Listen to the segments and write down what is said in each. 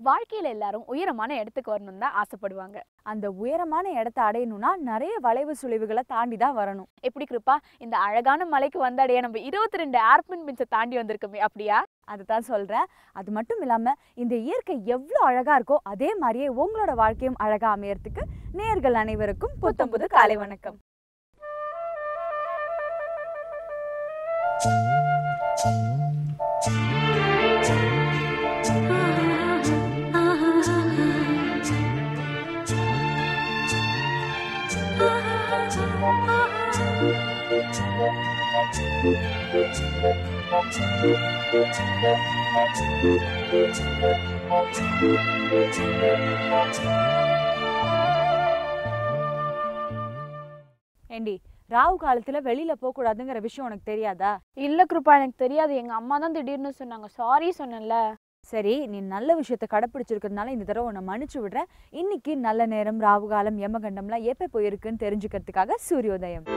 வாழ்க்கையில எல்லாரும் உயரமான இடத்துக்கு வரணும்னு தான் ஆசைப்படுவாங்க. அந்த உயரமான இடத்தை அடையணும்னா நிறைய வளைவு சுழிவுகளை தாண்டி தான் வரணும். எப்படி கிருப்பா, இந்த அழகான மலைக்கு வந்தடைய நம்ம 22 ஏர்பின் பென்ஸை தாண்டி வந்திருக்கோமே, அப்படியா? அதுதான் சொல்றேன். அது மட்டும் இல்லாம இந்த இயற்கை எவ்வளவு அழகா இருக்கோ அதே மாதிரியே உங்களோட வாழ்க்கையும் அழகா அமையறதுக்கு நேயர்கள் அனைவருக்கும் புத்தம் புது காலை வணக்கம். ஏண்டி, ராவு காலத்துல வெளியில போக கூடாதுங்கிற விஷயம் உனக்கு தெரியாதா? இல்ல கிருப்பா, எனக்கு தெரியாது. எங்க அம்மா தான் திடீர்னு சொன்னாங்க. சாரி சொன்னேன்ல. சரி, நீ நல்ல விஷயத்த கடைப்பிடிச்சிருக்கிறதுனால இந்த தடவை உன்னை மன்னிச்சு விடுறேன். இன்னைக்கு நல்ல நேரம், ராவு காலம், யமகண்டம்லாம் எப்ப போயிருக்குன்னு தெரிஞ்சுக்கிறதுக்காக சூரியோதயம்.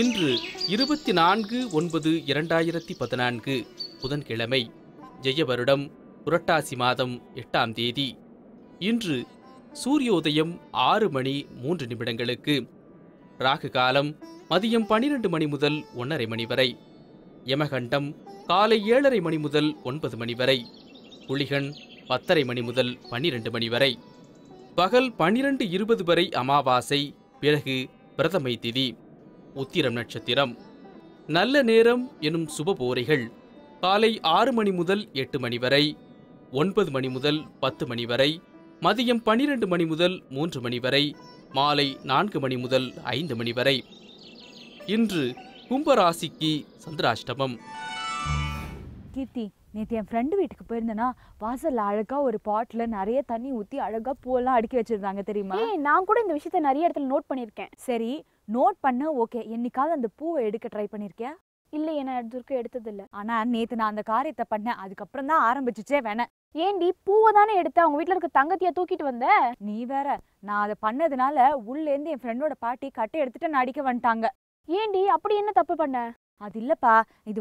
இன்று 24/9/2014 புதன்கிழமை, ஜெயவருடம் புரட்டாசி மாதம் 8ஆம் தேதி. இன்று சூரியோதயம் 6:03 ராகு காலம் மதியம் 12 மணி முதல் 1:30 மணி வரை, யமகண்டம் காலை 7:30 மணி முதல் 9 மணி வரை, குளிகன் 10:30 மணி முதல் 12 மணி வரை, பகல் 12:20 வரை அமாவாசை, பிறகு பிரதமை திதி, உத்திரம் நட்சத்திரம். நல்ல நேரம் எனும் சுபபோரைகள் காலை 6 மணி முதல் 8 மணி வரை, 9 மணி முதல் 10 மணி வரை, மதியம் 12 மணி முதல் 3 மணி வரை, மாலை 4 மணி முதல் 5 மணி வரை. இன்று கும்பராசிக்கு சந்திராஷ்டமம். கீர்த்தி, நேற்று என் ஃப்ரெண்டு வீட்டுக்கு போயிருந்தேன்னா வாசல்ல அழகா ஒரு பாட்டில் நிறைய தண்ணி ஊற்றி அழகா பூவெல்லாம் அடுக்கி வச்சிருந்தாங்க, தெரியுமா? நான் கூட இந்த விஷயத்த நிறைய இடத்துல நோட் பண்ணியிருக்கேன். சரி, நோட் பண்ண ஓகே. என்னைக்காவது அந்த பூவை எடுக்க ட்ரை பண்ணிருக்கியா? இல்லை, என்ன இதுவரைக்கும் எடுத்ததில்ல. ஆனா நேத்து நான் அந்த காரியத்தை பண்ணேன். அதுக்கப்புறம் தான் ஆரம்பிச்சுச்சே வேணேன். ஏண்டி, பூவை தானே எடுத்த? அவங்க வீட்டுல இருக்க தங்கத்தியா தூக்கிட்டு வந்த? நீ வேற. நான் அதை பண்ணதுனால உள்ளேருந்து என் ஃப்ரெண்டோட பாட்டி கட்டை எடுத்துட்டு நடிக்க வந்துட்டாங்க. ஏண்டி, அப்படி என்ன தப்பு பண்ண? அது இல்லப்பா, இது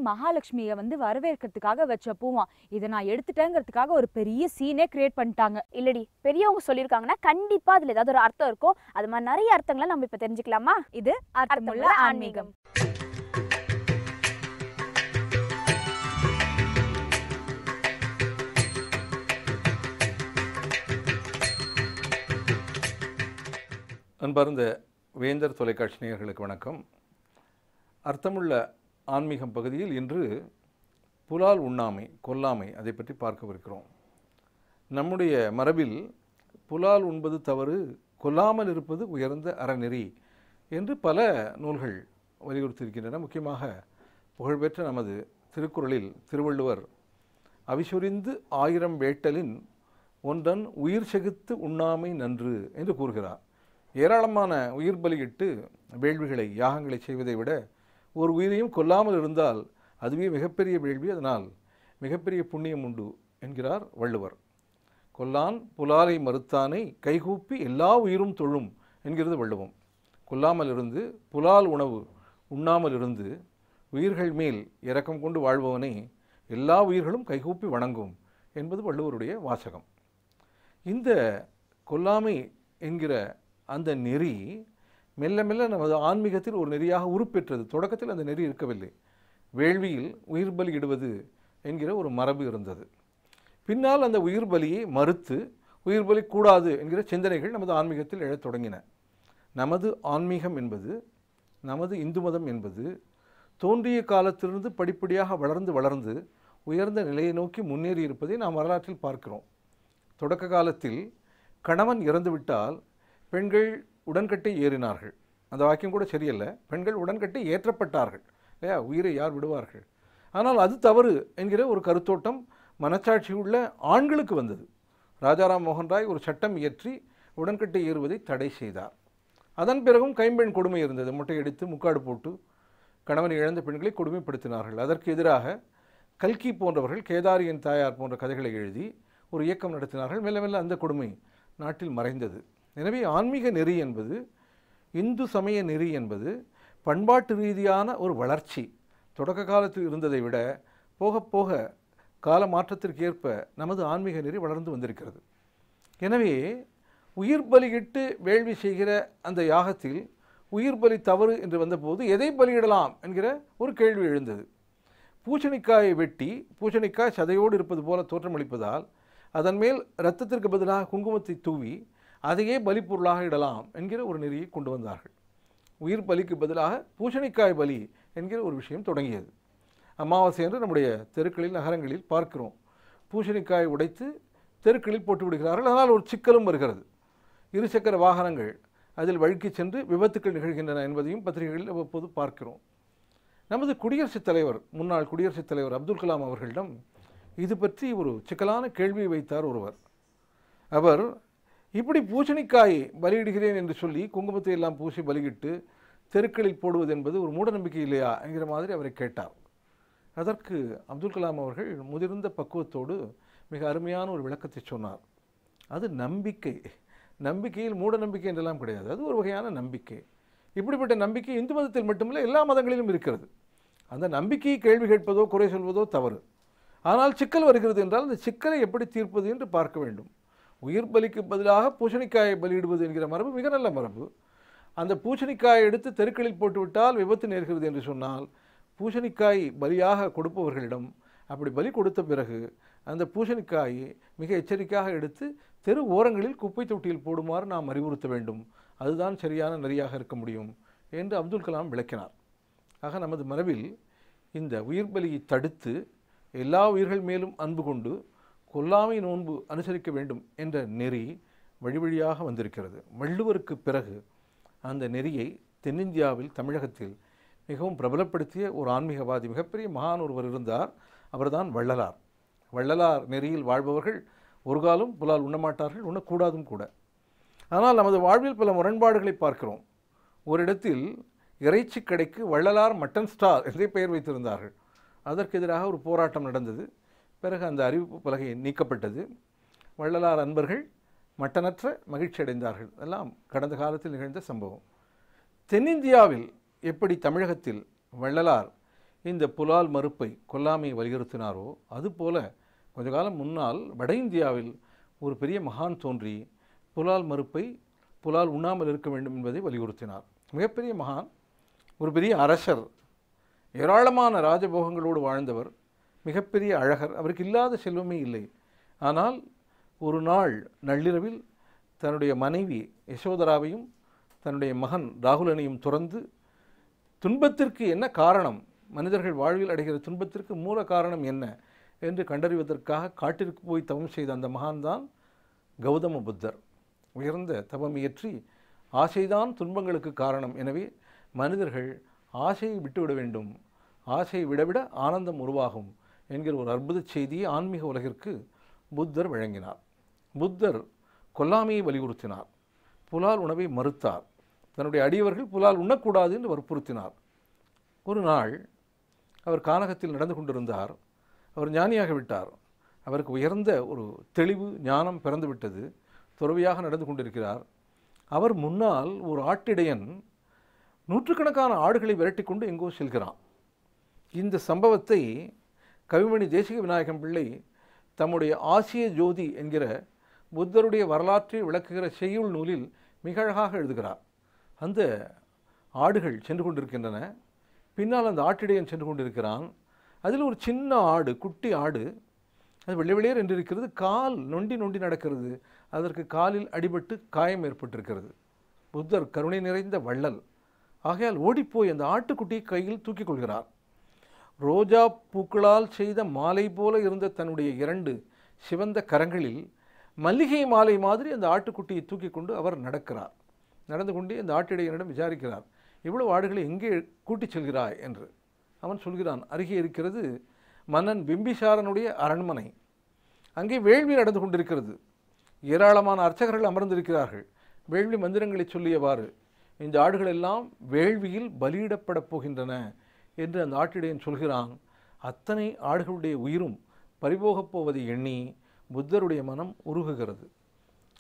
மகாலட்சுமியை வரவேற்கிறதுக்காக வச்ச பூவாம். இதை நான் எடுத்துட்டேங்கிறதுக்காக ஒரு பெரிய சீனே கிரியேட் பண்ணிட்டாங்க. இல்லடி, பெரியவங்க சொல்லியிருக்காங்கன்னா கண்டிப்பா அதுல ஏதாவது ஒரு அர்த்தம் இருக்கும். அது மாதிரி நிறைய அர்த்தங்களை நம்ம இப்ப தெரிஞ்சுக்கலாமா? இது அர்த்தமுள்ள ஆன்மீகம். அன்பார்ந்த வேந்தர் தொலைக்காட்சி நேயர்களுக்கு வணக்கம். அர்த்தமுள்ள ஆன்மீகம் பகுதியில் இன்று புலால் உண்ணாமை, கொல்லாமை, அதை பற்றி பார்க்கவிருக்கிறோம். நம்முடைய மரபில் புலால் உண்பது தவறு, கொல்லாமல் இருப்பது உயர்ந்த அறநெறி என்று பல நூல்கள் வலியுறுத்தியிருக்கின்றன. முக்கியமாக புகழ்பெற்ற நமது திருக்குறளில் திருவள்ளுவர் அவிசுரிந்து 1000 வேட்டலின் ஒன்றன் உயிர் செகுத்து உண்ணாமை நன்று என்று கூறுகிறார். ஏராளமான உயிர் பலியிட்டு வேள்விகளை, யாகங்களை செய்வதை விட ஒரு உயிரையும் கொல்லாமல் இருந்தால் அதுவே மிகப்பெரிய வேள்வி, அதனால் மிகப்பெரிய புண்ணியம் உண்டு என்கிறார் வள்ளுவர். கொல்லான் புலாலை மறுத்தானை கைகூப்பி எல்லா உயிரும் தொழும் என்கிறது வள்ளுவம். கொல்லாமல் இருந்து, புலால் உணவு உண்ணாமல் இருந்து உயிர்கள் மேல் இரக்கம் கொண்டு வாழ்பவனை எல்லா உயிர்களும் கைகூப்பி வணங்கும் என்பது வள்ளுவருடைய வாசகம். இந்த கொல்லாமை என்கிற அந்த நெறி மெல்ல மெல்ல நமது ஆன்மீகத்தில் ஒரு நெறியாக உருப்பெற்றது. தொடக்கத்தில் அந்த நெறி இருக்கவில்லை. வேள்வியில் உயிர் பலி இடுவது என்கிற ஒரு மரபு இருந்தது. பின்னால் அந்த உயிர் பலியை மறுத்து உயிர் பலி கூடாது என்கிற சிந்தனைகள் நமது ஆன்மீகத்தில் எழத் தொடங்கின. நமது ஆன்மீகம் என்பது, நமது இந்து மதம் என்பது தோன்றிய காலத்திலிருந்து படிப்படியாக வளர்ந்து உயர்ந்த நிலையை நோக்கி முன்னேறி இருப்பதை நாம் வரலாற்றில் பார்க்கிறோம். தொடக்க காலத்தில் கணவன் இறந்துவிட்டால் பெண்கள் உடன்கட்டை ஏறினார்கள். அந்த வாக்கியம் கூட சரியல்ல. பெண்கள் உடன்கட்டை ஏற்றப்பட்டார்கள் இல்லையா? உயிரை யார் விடுவார்கள்? ஆனால் அது தவறு என்கிற ஒரு கருத்தோட்டம் மனச்சாட்சி உள்ள ஆண்களுக்கு வந்தது. ராஜாராம் மோகன் ராய் ஒரு சட்டம் இயற்றி உடன்கட்டை ஏறுவதை தடை செய்தார். அதன் பிறகும் கைம்பெண் கொடுமை இருந்தது. முட்டையடித்து முக்காடு போட்டு கணவனை இழந்த பெண்களை கொடுமைப்படுத்தினார்கள். அதற்கு எதிராக கல்கி போன்றவர்கள் கேதாரியின் தாயார் போன்ற கதைகளை எழுதி ஒரு இயக்கம் நடத்தினார்கள். மெல்ல மெல்ல அந்த கொடுமை நாட்டில் மறைந்தது. எனவே ஆன்மீக நெறி என்பது, இந்து சமய நெறி என்பது பண்பாட்டு ரீதியான ஒரு வளர்ச்சி. தொடக்க காலத்தில் இருந்ததை விட போக போக கால மாற்றத்திற்கு ஏற்ப நமது ஆன்மீக நெறி வளர்ந்து வந்திருக்கிறது. எனவே உயிர் பலியிட்டு வேள்வி செய்கிற அந்த யாகத்தில் உயிர் பலி தவறு என்று வந்தபோது எதை பலியிடலாம் என்கிற ஒரு கேள்வி எழுந்தது. பூசணிக்காயை வெட்டி, பூசணிக்காய் சதையோடு இருப்பது போல தோற்றமளிப்பதால் அதன் மேல் இரத்தத்திற்கு பதிலாக குங்குமத்தை தூவி அதையே பலிப்பொருளாக இடலாம் என்கிற ஒரு நெறியை கொண்டு வந்தார்கள். உயிர் பலிக்கு பதிலாக பூசணிக்காய் பலி என்கிற ஒரு விஷயம் தொடங்கியது. அமாவாசை என்று நம்முடைய தெருக்களில், நகரங்களில் பார்க்கிறோம். பூசணிக்காய் உடைத்து தெருக்களில் போட்டு விடுகிறார்கள். அதனால் ஒரு சிக்கலும் வருகிறது. இருசக்கர வாகனங்கள் அதில் வழுக்கி சென்று விபத்துக்கள் நிகழ்கின்றன என்பதையும் பத்திரிகைகளில் அவ்வப்போது பார்க்கிறோம். நமது குடியரசுத் தலைவர், முன்னாள் குடியரசுத் தலைவர் அப்துல் கலாம் அவர்களிடம் இது பற்றி ஒரு சிக்கலான கேள்வியை வைத்தார் ஒருவர். அவர், இப்படி பூசணிக்காய் பலியிடுகிறேன் என்று சொல்லி குங்குமத்தை எல்லாம் பூசி பலியிட்டு தெருக்களில் போடுவது என்பது ஒரு மூடநம்பிக்கை இல்லையா என்கிற மாதிரி அவரை கேட்டார். அதற்கு அப்துல் கலாம் அவர்கள் முதிர்ந்த பக்குவத்தோடு மிக அருமையான ஒரு விளக்கத்தை சொன்னார். அது நம்பிக்கை. நம்பிக்கையில் மூட நம்பிக்கை என்றெல்லாம் கிடையாது. அது ஒரு வகையான நம்பிக்கை. இப்படிப்பட்ட நம்பிக்கை இந்து மதத்தில் மட்டுமில்லை, எல்லா மதங்களிலும் இருக்கிறது. அந்த நம்பிக்கையை கேள்வி கேட்பதோ குறை சொல்வதோ தவறு. ஆனால் சிக்கல் வருகிறது என்றால் அந்த சிக்கலை எப்படி தீர்ப்பது என்று பார்க்க வேண்டும். உயிர் பலிக்கு பதிலாக பூசணிக்காயை பலியிடுவது என்கிற மரபு மிக நல்ல மரபு. அந்த பூசணிக்காயை எடுத்து தெருக்களில் போட்டுவிட்டால் விபத்து நேர்கிறது என்று சொன்னால், பூசணிக்காய் பலியாக கொடுப்பவர்களிடம் அப்படி பலி கொடுத்த பிறகு அந்த பூசணிக்காயை மிக எச்சரிக்கையாக எடுத்து தெரு ஓரங்களில் குப்பை தொட்டியில் போடுமாறு நாம் அறிவுறுத்த வேண்டும். அதுதான் சரியான நெறியாக இருக்க முடியும் என்று அப்துல் கலாம் விளக்கினார். ஆக நமது மரபில் இந்த உயிர் பலியை தடுத்து எல்லா உயிர்கள் மேலும் அன்பு கொண்டு கொல்லாமை நோன்பு அனுசரிக்க வேண்டும் என்ற நெறி வழி வழியாக வந்திருக்கிறது. வள்ளுவருக்கு பிறகு அந்த நெறியை தென்னிந்தியாவில், தமிழகத்தில் மிகவும் பிரபலப்படுத்திய ஒரு ஆன்மீகவாதி, மிகப்பெரிய மகான் ஒருவர் இருந்தார். அவர்தான் வள்ளலார். வள்ளலார் நெறியில் வாழ்பவர்கள் ஒரு காலம் புலால் உண்ணமாட்டார்கள், உண்ணக்கூடாதும் கூட. ஆனால் நமது வாழ்வில் பல முரண்பாடுகளை பார்க்கிறோம். ஒரு இடத்தில் இறைச்சி கடைக்கு வள்ளலார் மட்டன் ஸ்டார் என்றே பெயர் வைத்திருந்தார்கள். அதற்கு எதிராக ஒரு போராட்டம் நடந்தது. பிறகு அந்த அறிவிப்பு பலகை நீக்கப்பட்டது. வள்ளலார் அன்பர்கள் மட்டனற்ற மகிழ்ச்சி அடைந்தார்கள். எல்லாம் கடந்த காலத்தில் நிகழ்ந்த சம்பவம். தென்னிந்தியாவில் எப்படி தமிழகத்தில் வள்ளலார் இந்த புலால் மறுப்பை, கொல்லாமையை வலியுறுத்தினாரோ, அதுபோல கொஞ்ச காலம் முன்னால் வட இந்தியாவில் ஒரு பெரிய மகான் தோன்றி புலால் மறுப்பை, புலால் உண்ணாமல் இருக்க வேண்டும் என்பதை வலியுறுத்தினார். மிகப்பெரிய மகான், ஒரு பெரிய அரசர், ஏராளமான ராஜபோகங்களோடு வாழ்ந்தவர், மிகப்பெரிய அழகர். அவருக்கு இல்லாத செல்வமே இல்லை. ஆனால் ஒரு நாள் நள்ளிரவில் தன்னுடைய மனைவி யசோதராவையும் தன்னுடைய மகன் ராகுலனையும் துறந்து துன்பத்திற்கு என்ன காரணம், மனிதர்கள் வாழ்வில் அடைகிற துன்பத்திற்கு மூல காரணம் என்ன என்று கண்டறிவதற்காக காட்டிற்கு போய் தவம் செய்த அந்த மகான்தான் கௌதம புத்தர். உயர்ந்த தவம் இயற்றி ஆசைதான் துன்பங்களுக்கு காரணம், எனவே மனிதர்கள் ஆசையை விட்டுவிட வேண்டும், ஆசையை விடவிட ஆனந்தம் உருவாகும் என்கிற ஒரு அற்புத செய்தியை ஆன்மீக உலகிற்கு புத்தர் வழங்கினார். புத்தர் கொல்லாமையை வலியுறுத்தினார், புலால் உணவை மறுத்தார், தன்னுடைய அடியவர்கள் புலால் உண்ணக்கூடாது என்று வற்புறுத்தினார். ஒரு நாள் அவர் கானகத்தில் நடந்து கொண்டிருந்தார். அவர் ஞானியாக விட்டார். அவருக்கு உயர்ந்த ஒரு தெளிவு, ஞானம் பிறந்து விட்டது. துறவியாக நடந்து கொண்டிருக்கிறார். அவர் முன்னால் ஒரு ஆட்டிடையன் நூற்றுக்கணக்கான ஆடுகளை விரட்டி கொண்டு எங்கோ செல்கிறான். இந்த சம்பவத்தை கவிமணி தேசிக விநாயகம் பிள்ளை தம்முடைய ஆசிய ஜோதி என்கிற புத்தருடைய வரலாற்றை விளக்குகிற செய்யுள் நூலில் மிக அழகாக எழுதுகிறார். அந்த ஆடுகள் சென்று கொண்டிருக்கின்றன. பின்னால் அந்த ஆட்டிடையன் சென்று கொண்டிருக்கிறான். அதில் ஒரு சின்ன ஆடு, குட்டி ஆடு, அது வெள்ளை வெளியேர் என்று இருக்கிறது. கால் நொண்டி நொண்டி நடக்கிறது. அதற்கு காலில் அடிபட்டு காயம் ஏற்பட்டிருக்கிறது. புத்தர் கருணை நிறைந்த வள்ளல் ஆகையால் ஓடிப்போய் அந்த ஆட்டுக்குட்டியை கையில் தூக்கிக் கொள்கிறார். ரோஜா பூக்களால் செய்த மாலை போல இருந்த தன்னுடைய 2 சிவந்த கரங்களில் மல்லிகை மாலை மாதிரி அந்த ஆட்டுக்குட்டியை தூக்கி கொண்டு அவர் நடக்கிறார். நடந்து கொண்டே அந்த ஆட்டிடையனிடம் விசாரிக்கிறார், இவ்வளவு ஆடுகளை எங்கே கூட்டிச் செல்கிறாய் என்று. அவன் சொல்கிறான், அருகே இருக்கிறது மன்னன் பிம்பிசாரனுடைய அரண்மனை. அங்கே வேள்வி நடந்து கொண்டிருக்கிறது. ஏராளமான அர்ச்சகர்கள் அமர்ந்திருக்கிறார்கள். வேள்வி மந்திரங்களை சொல்லியவாறு இந்த ஆடுகள் எல்லாம் வேள்வியில் பலியிடப்படப் போகின்றன என்று அந்த ஆட்டிடையன் சொல்கிறான். அத்தனை ஆடுகளுடைய உயிரும் பறிபோகப் போவதை எண்ணி புத்தருடைய மனம் உருகுகிறது.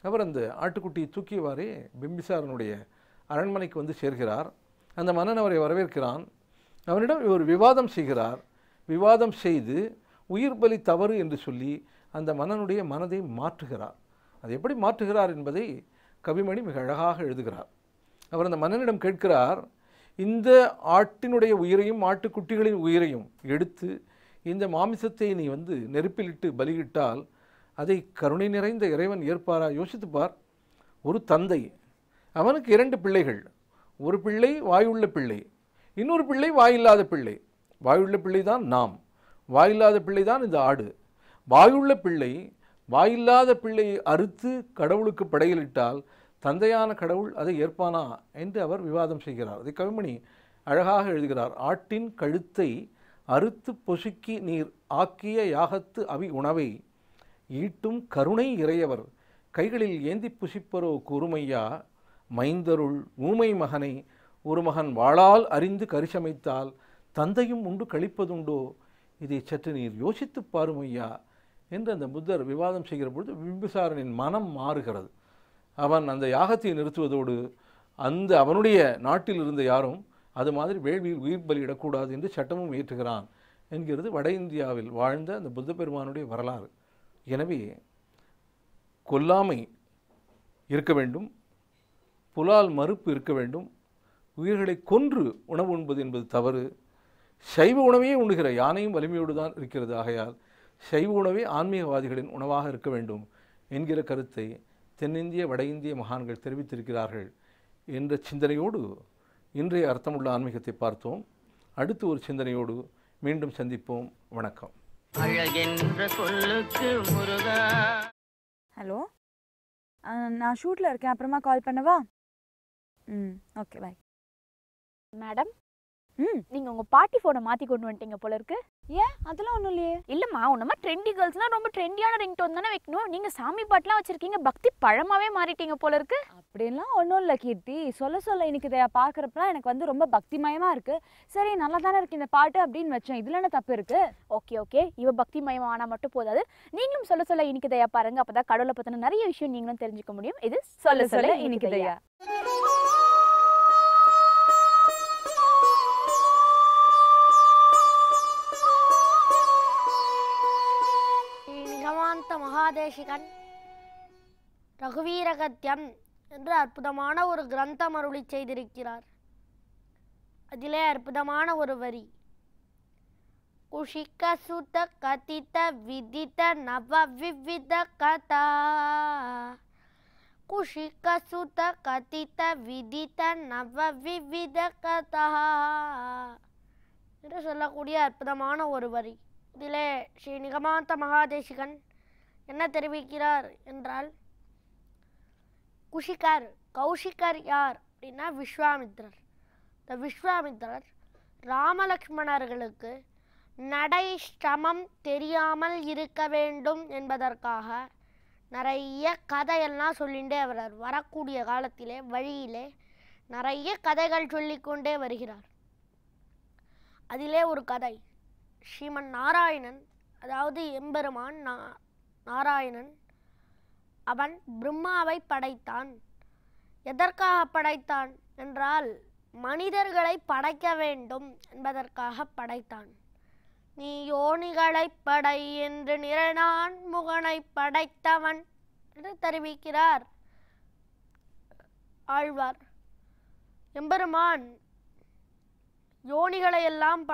அவர் அந்த ஆட்டுக்குட்டியை தூக்கியவாறே பிம்பிசாரனுடைய அரண்மனைக்கு வந்து சேர்கிறார். அந்த மன்னன் அவரை வரவேற்கிறான். அவனிடம் இவர் விவாதம் செய்கிறார். விவாதம் செய்து உயிர் பலி தவறு என்று சொல்லி அந்த மன்னனுடைய மனதை மாற்றுகிறார். அது எப்படி மாற்றுகிறார் என்பதை கவிமணி மிக அழகாக எழுதுகிறார். அவர் அந்த மன்னனிடம் கேட்கிறார், இந்த ஆட்டினுடைய உயிரையும் ஆட்டுக்குட்டிகளின் உயிரையும் எடுத்து இந்த மாமிசத்தை நீ வந்து நெருப்பிலிட்டு பலியிட்டால் அதை கருணை நிறைந்த இறைவன் ஏற்பாரா? யோசித்துப்பார். ஒரு தந்தை, அவனுக்கு 2 பிள்ளைகள். ஒரு பிள்ளை வாயுள்ள பிள்ளை, இன்னொரு பிள்ளை வாயில்லாத பிள்ளை. வாயுள்ள பிள்ளை தான் நாம், வாயில்லாத பிள்ளை தான் இந்த ஆடு. வாயுள்ள பிள்ளை வாயில்லாத பிள்ளையை அறுத்து கடவுளுக்கு படையலிட்டால் தந்தையான கடவுள் அதை ஏற்பானா என்று அவர் விவாதம் செய்கிறார். அதை கவிமணி அழகாக எழுதுகிறார். ஆட்டின் கழுத்தை அறுத்து பொசுக்கி நீர் ஆக்கிய யாகத்து அவி உணவை ஈட்டும் கருணை இறையவர் கைகளில் ஏந்தி புசிப்பரோ கூறுமையா மைந்தருள் ஊமை மகனை ஒரு மகன் வாளால் அறிந்து கரிசமைத்தால் தந்தையும் உண்டு கழிப்பதுண்டோ, இதை சற்று நீர் யோசித்து பாருமையா என்று அந்த புத்தர் விவாதம் செய்கிற பொழுது பிம்பிசாரனின் மனம் மாறுகிறது. அவன் அந்த யாகத்தை நிறுத்துவதோடு அவனுடைய நாட்டில் இருந்த யாரும் அது மாதிரி வேள்வியில் உயிர் பலியிடக்கூடாது என்று சட்டமும் ஏற்றுகிறான் என்கிறது வட இந்தியாவில் வாழ்ந்த அந்த புத்த பெருமானுடைய வரலாறு. எனவே கொல்லாமை இருக்க வேண்டும், புலால் மறுப்பு இருக்க வேண்டும், உயிர்களை கொன்று உணவு உண்பது என்பது தவறு. சைவ உணவையே உண்ணுகிற யானையும் வலிமையோடு தான் இருக்கிறது. ஆகையால் சைவ உணவே ஆன்மீகவாதிகளின் உணவாக இருக்க வேண்டும் என்கிற கருத்தை தென்னிந்திய வட இந்திய மகான்கள் தெரிவித்திருக்கிறார்கள் என்ற சிந்தனையோடு இன்றைய அர்த்தமுள்ள ஆன்மீகத்தை பார்த்தோம். அடுத்து ஒரு சிந்தனையோடு மீண்டும் சந்திப்போம். வணக்கம். ஹலோ, நான் ஷூட்டில் இருக்கேன், அப்புறமா கால் பண்ணவா? ஓகே, பாய். மேடம், நீங்க உங்க பாட்டி போனை மாத்தி கொண்டு வந்துட்டீங்க போல இருக்கு. ஏன், அதெல்லாம் ஒன்றும் இல்லையே. இல்லம்மா, உன்னமா ட்ரெண்டி கேர்ள்ஸ்னா ரொம்ப ட்ரெண்டியான ரிங்டோன் தானே வைக்கணும். நீங்க சாமி பாட்டுலாம் வச்சிருக்கீங்க, பக்தி பழமாவே மாறிட்டீங்க போல இருக்கு. அப்படின்லாம் ஒன்றும் இல்லை கீர்த்தி. சொல்ல இன்னைக்கு இதை பார்க்குறப்பலாம் எனக்கு வந்து ரொம்ப பக்திமயமாக இருக்குது. சரி, நல்லா தானே இருக்குது இந்த பாட்டு அப்படின்னு வச்சேன். இதில் என்ன தப்பு இருக்குது? ஓகே, இவ பக்தி மயமானா மட்டும் போதாது, நீங்களும் சொல்ல இன்னைக்கு தயா பாருங்க. அப்பதான் கடவுளை பத்தின நிறைய விஷயம் நீங்களும் தெரிஞ்சுக்க முடியும். இது சொல்ல இன்னைக்கு தயா. மகாதேசிகன் ரகுவீரகத்தியம் என்று அற்புதமான ஒரு கிரந்தம் அருளி செய்திருக்கிறார். அதிலே அற்புதமான ஒரு வரி, குஷிக்க சுத கதித விதித நவ விவித கதா, குஷிக்க சுத கதித விதித நவ விவித கதா என்று சொல்லக்கூடிய அற்புதமான ஒரு வரி. இதிலே ஸ்ரீ நிகமாந்த மகாதேசிகன் என்ன தெரிவிக்கிறார் என்றால், கௌஷிகர் யார் அப்படின்னா விஸ்வாமித்ரர். இந்த விஸ்வாமித்ரர் ராமலக்ஷ்மணர்களுக்கு நடை சிரமம் தெரியாமல் இருக்க வேண்டும் என்பதற்காக நிறைய கதையெல்லாம் சொல்லிகிட்டே வர்றார். வரக்கூடிய காலத்திலே வழியிலே நிறைய கதைகள் சொல்லிக்கொண்டே வருகிறார். அதிலே ஒரு கதை, ஸ்ரீமன் நாராயணன், அதாவது எம்பெருமான் நாராயணன், அவன் பிரம்மாவை படைத்தான். எதற்காக படைத்தான் என்றால், மனிதர்களை படைக்க வேண்டும் என்பதற்காக படைத்தான். நீ யோனிகளை படை என்று நிறனான் முகனை படைத்தவன் என்று தெரிவிக்கிறார் ஆழ்வார். எம்பெருமான் யோனிகளை எல்லாம்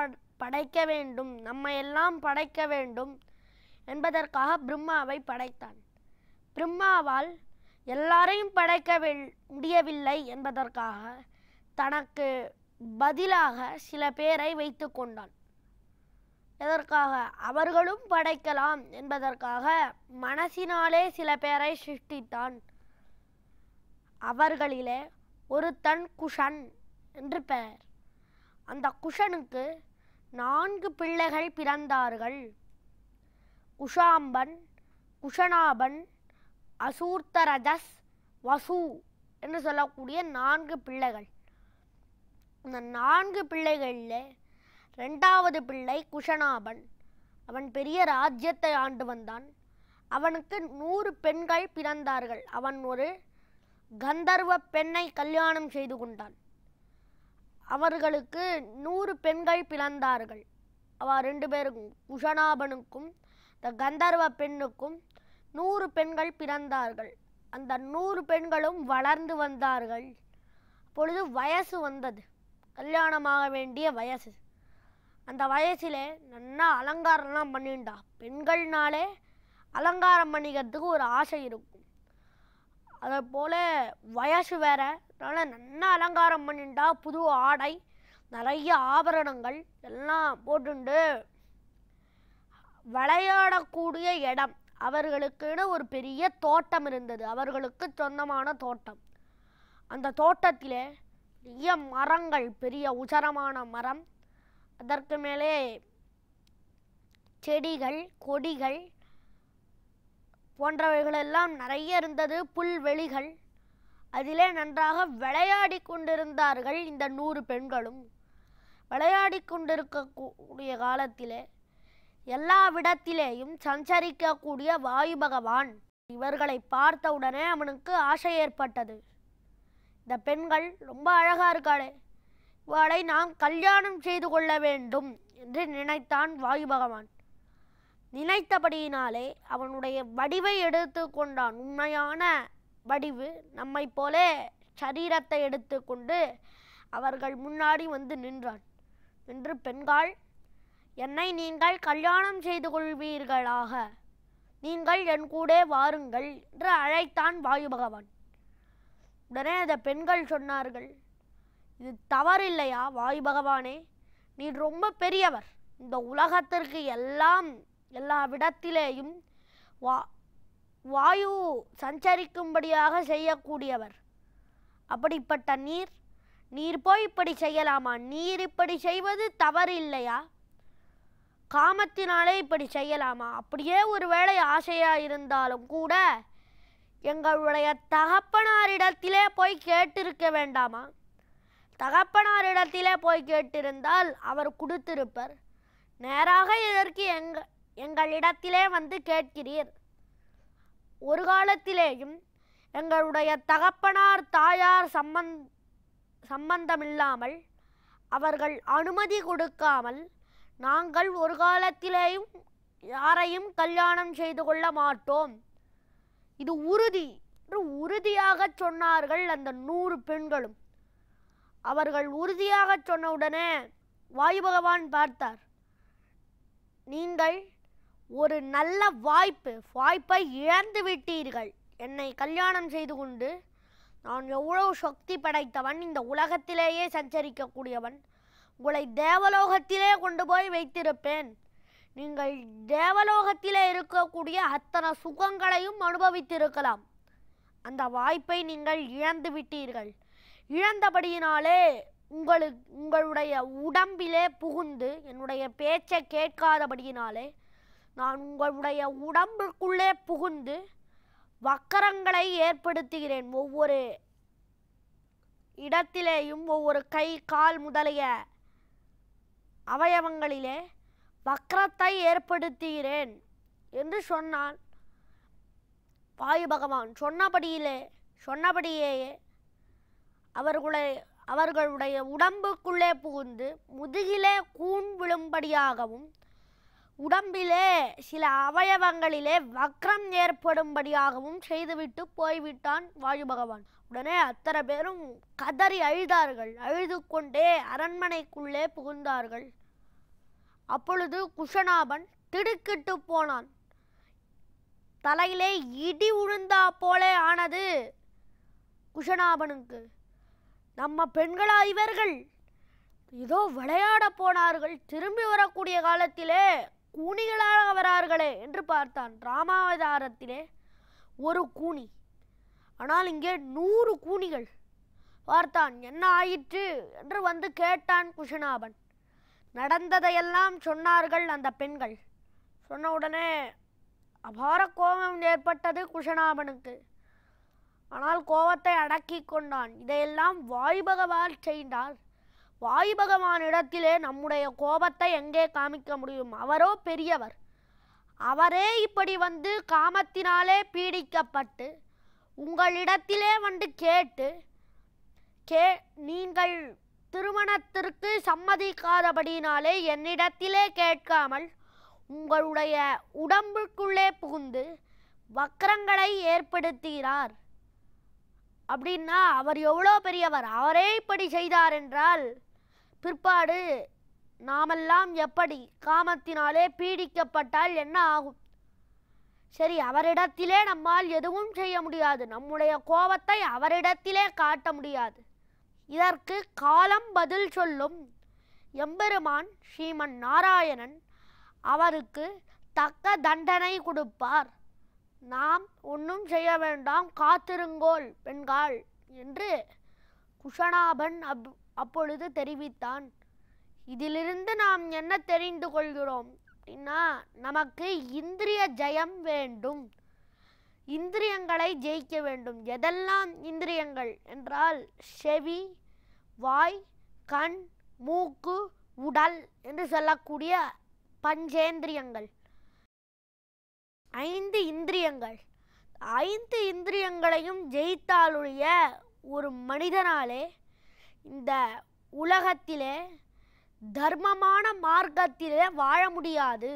படைக்க வேண்டும், நம்மை எல்லாம் படைக்க வேண்டும் என்பதற்காக பிரம்மாவை படைத்தான். பிரம்மாவால் எல்லாரையும் படைக்க முடியவில்லை என்பதற்காக தனக்கு பதிலாக சில பேரை வைத்து கொண்டான். எதற்காக? அவர்களும் படைக்கலாம் என்பதற்காக மனசினாலே சில பேரை சிருஷ்டித்தான். அவர்களிலே ஒருத்தன் குஷன் என்று பெயர். அந்த குஷனுக்கு 4 பிள்ளைகள் பிறந்தார்கள். குஷாம்பன், குஷனாபன், அசூர்த்தரஜஸ், வசு என்று சொல்லக்கூடிய 4 பிள்ளைகள். இந்த 4 பிள்ளைகளில் 2வது பிள்ளை குஷனாபன். அவன் பெரிய ராஜ்யத்தை ஆண்டு வந்தான். அவனுக்கு 100 பெண்கள் பிறந்தார்கள். அவன் ஒரு கந்தர்வ பெண்ணை கல்யாணம் செய்து கொண்டான். அவர்களுக்கு 100 பெண்கள் பிறந்தார்கள். அவ 2 பேருக்கும், குஷனாபனுக்கும் இந்த கந்தர்வ பெண்ணுக்கும் 100 பெண்கள் பிறந்தார்கள். அந்த 100 பெண்களும் வளர்ந்து வந்தார்கள். அப்பொழுது வயசு வந்தது, கல்யாணமாக வேண்டிய வயசு. அந்த வயசிலே நல்லா அலங்காரம்லாம் பண்ணிண்டா. பெண்கள்னாலே அலங்காரம் பண்ணிக்கிறதுக்கு ஒரு ஆசை இருக்கும். அதை போல் வயசு வேற, அதனால் நல்லா அலங்காரம் பண்ணிண்டா. புது ஆடை, நிறைய ஆபரணங்கள் எல்லாம் போட்டுண்டு விளையாடக்கூடிய இடம். அவர்களுக்குன்னு ஒரு பெரிய தோட்டம் இருந்தது, அவர்களுக்கு சொந்தமான தோட்டம். அந்த தோட்டத்திலே பெரிய மரங்கள், பெரிய உசரமான மரம், அதற்கு மேலே செடிகள், கொடிகள் போன்றவைகளெல்லாம் நிறைய இருந்தது, புல்வெளிகள். அதிலே நன்றாக விளையாடி கொண்டிருந்தார்கள் இந்த 100 பெண்களும். விளையாடி கொண்டிருக்கக்கூடிய காலத்திலே எல்லாவிடத்திலேயும் சஞ்சரிக்கக்கூடிய வாயு பகவான் இவர்களை பார்த்தவுடனே அவனுக்கு ஆசை ஏற்பட்டது. இந்த பெண்கள் ரொம்ப அழகா இருக்காளே, இவளை நாம் கல்யாணம் செய்து கொள்ள வேண்டும் என்று நினைத்தான் வாயு பகவான். நினைத்தபடியினாலே அவனுடைய வடிவை எடுத்து கொண்டான். உண்மையான வடிவு, நம்மை போலே சரீரத்தை எடுத்துக்கொண்டு அவர்கள் முன்னாடி வந்து நின்றான். என்று பெண்கள், என்னை நீங்கள் கல்யாணம் செய்து கொள்வீர்களாக, நீங்கள் என் கூட வாருங்கள் என்று அழைத்தான் வாயு பகவான். உடனே அந்த பெண்கள் சொன்னார்கள், இது தவறில்லையா வாயு பகவானே, நீ ரொம்ப பெரியவர், இந்த உலகத்திற்கு எல்லா விடத்திலேயும் வாயு சஞ்சரிக்கும்படியாக செய்யக்கூடியவர். அப்படிப்பட்ட நீர் போய் இப்படி செய்யலாமா? நீர் இப்படி செய்வது தவறு இல்லையா? காமத்தினாலே இப்படி செய்யலாமா? அப்படியே ஒருவேளை ஆசையா இருந்தாலும் கூட எங்களுடைய தகப்பனாரிடத்திலே போய் கேட்டிருக்க வேண்டாமா? தகப்பனாரிடத்திலே போய் கேட்டிருந்தால் அவர் கொடுத்திருப்பர். நேராக இதற்கு எங்களிடத்திலே வந்து கேட்கிறீர். ஒரு காலத்திலேயும் எங்களுடைய தகப்பனார் தாயார் சம்பந்தமில்லாமல், அவர்கள் அனுமதி கொடுக்காமல் நாங்கள் ஒரு காலத்திலேயும் யாரையும் கல்யாணம் செய்து கொள்ள மாட்டோம், இது உறுதி என்று உறுதியாக சொன்னார்கள் அந்த 100 பெண்களும். அவர்கள் உறுதியாக சொன்னவுடனே வாயு பகவான் பார்த்தார், நீங்கள் ஒரு நல்ல வாய்ப்பை இழந்து விட்டீர்கள். என்னை கல்யாணம் செய்து கொண்டு நான் எவ்வளவு சக்தி படைத்தவன், இந்த உலகத்திலேயே சஞ்சரிக்கக்கூடியவன், உங்களை தேவலோகத்திலே கொண்டு போய் வைத்திருப்பேன். நீங்கள் தேவலோகத்திலே இருக்கக்கூடிய அத்தனை சுகங்களையும் அனுபவித்திருக்கலாம். அந்த வாய்ப்பை நீங்கள் இழந்து விட்டீர்கள். இழந்தபடியினாலே உங்களுடைய உடம்பிலே புகுந்து என்னுடைய பேச்சை கேட்காதபடியினாலே நான் உங்களுடைய உடம்புக்குள்ளே புகுந்து வக்கரங்களை ஏற்படுத்துகிறேன். ஒவ்வொரு இடத்திலேயும் ஒவ்வொரு கை கால் முதலிய அவயவங்களிலே வக்கரத்தை ஏற்படுத்துகிறேன் என்று சொன்னான் வாயு பகவான். சொன்னபடியே அவர்களுடைய உடம்புக்குள்ளே புகுந்து முதுகிலே கூன் விழும்படியாகவும் உடம்பிலே சில அவயவங்களிலே வக்ரம் ஏற்படும்படியாகவும் செய்துவிட்டு போய்விட்டான் வாயு பகவான். உடனே அத்தனை பேரும் கதறி அழுதார்கள். அழுது கொண்டே அரண்மனைக்குள்ளே புகுந்தார்கள். அப்பொழுது குஷனாபன் திடுக்கிட்டு போனான். தலையிலே இடி உழுந்தா போலே ஆனது குஷனாபனுக்கு. நம்ம பெண்களா இவர்கள்? இதோ விளையாட போனார்கள், திரும்பி வரக்கூடிய காலத்திலே கூனிகளாக வரார்களே என்று பார்த்தான். ராமாவதாரத்திலே ஒரு கூனி, ஆனால் இங்கே 100 கூனிகள். பார்த்தான், என்ன ஆயிற்று என்று வந்து கேட்டான் குஷனாபன். நடந்ததையெல்லாம் சொன்னார்கள் அந்த பெண்கள். சொன்ன உடனே அபார கோபம் ஏற்பட்டது குஷனாபனுக்கு. ஆனால் கோபத்தை அடக்கி கொண்டான். இதையெல்லாம் வாயு பகவான் செய்தார். வாயு பகவானிடத்திலே நம்முடைய கோபத்தை எங்கே காமிக்க முடியும்? அவரோ பெரியவர், அவரே இப்படி வந்து காமத்தினாலே பீடிக்கப்பட்டு உங்களிடத்திலே வந்து கேட்டு நீங்கள் திருமணத்திற்கு சம்மதிக்காதபடினாலே என்னிடத்திலே கேட்காமல் உங்களுடைய உடம்புக்குள்ளே புகுந்து வக்கரங்களை ஏற்படுத்துகிறார் அப்படின்னா அவர் எவ்வளோ பெரியவர்? அவரே இப்படி செய்தார் என்றால் பிற்பாடு நாமெல்லாம் எப்படி காமத்தினாலே பீடிக்கப்பட்டால் என்ன ஆகும்? சரி, அவரிடத்திலே நம்மால் எதுவும் செய்ய முடியாது. நம்முடைய கோபத்தை அவரிடத்திலே காட்ட முடியாது. இதற்கு காலம் பதில் சொல்லும். எம்பெருமான் ஸ்ரீமன் நாராயணன் அவருக்கு தக்க தண்டனை கொடுப்பார். நாம் ஒன்றும் செய்ய வேண்டாம், காத்திருங்கோள் பெண்காள் என்று குஷனாபன் அப்பொழுது தெரிவித்தான். இதிலிருந்து நாம் என்ன தெரிந்து கொள்கிறோம் அப்படின்னா, நமக்கு இந்திரிய ஜெயம் வேண்டும், இந்திரியங்களை ஜெயிக்க வேண்டும். எதெல்லாம் இந்திரியங்கள் என்றால் செவி, வாய், கண், மூக்கு, உடல் என்று சொல்லக்கூடிய பஞ்சேந்திரியங்கள், 5 இந்திரியங்கள். 5 இந்திரியங்களையும் ஜெயித்தாலுடைய ஒரு மனிதனாலே இந்த உலகத்திலே தர்மமான மார்க்கத்திலே வாழ முடியாது.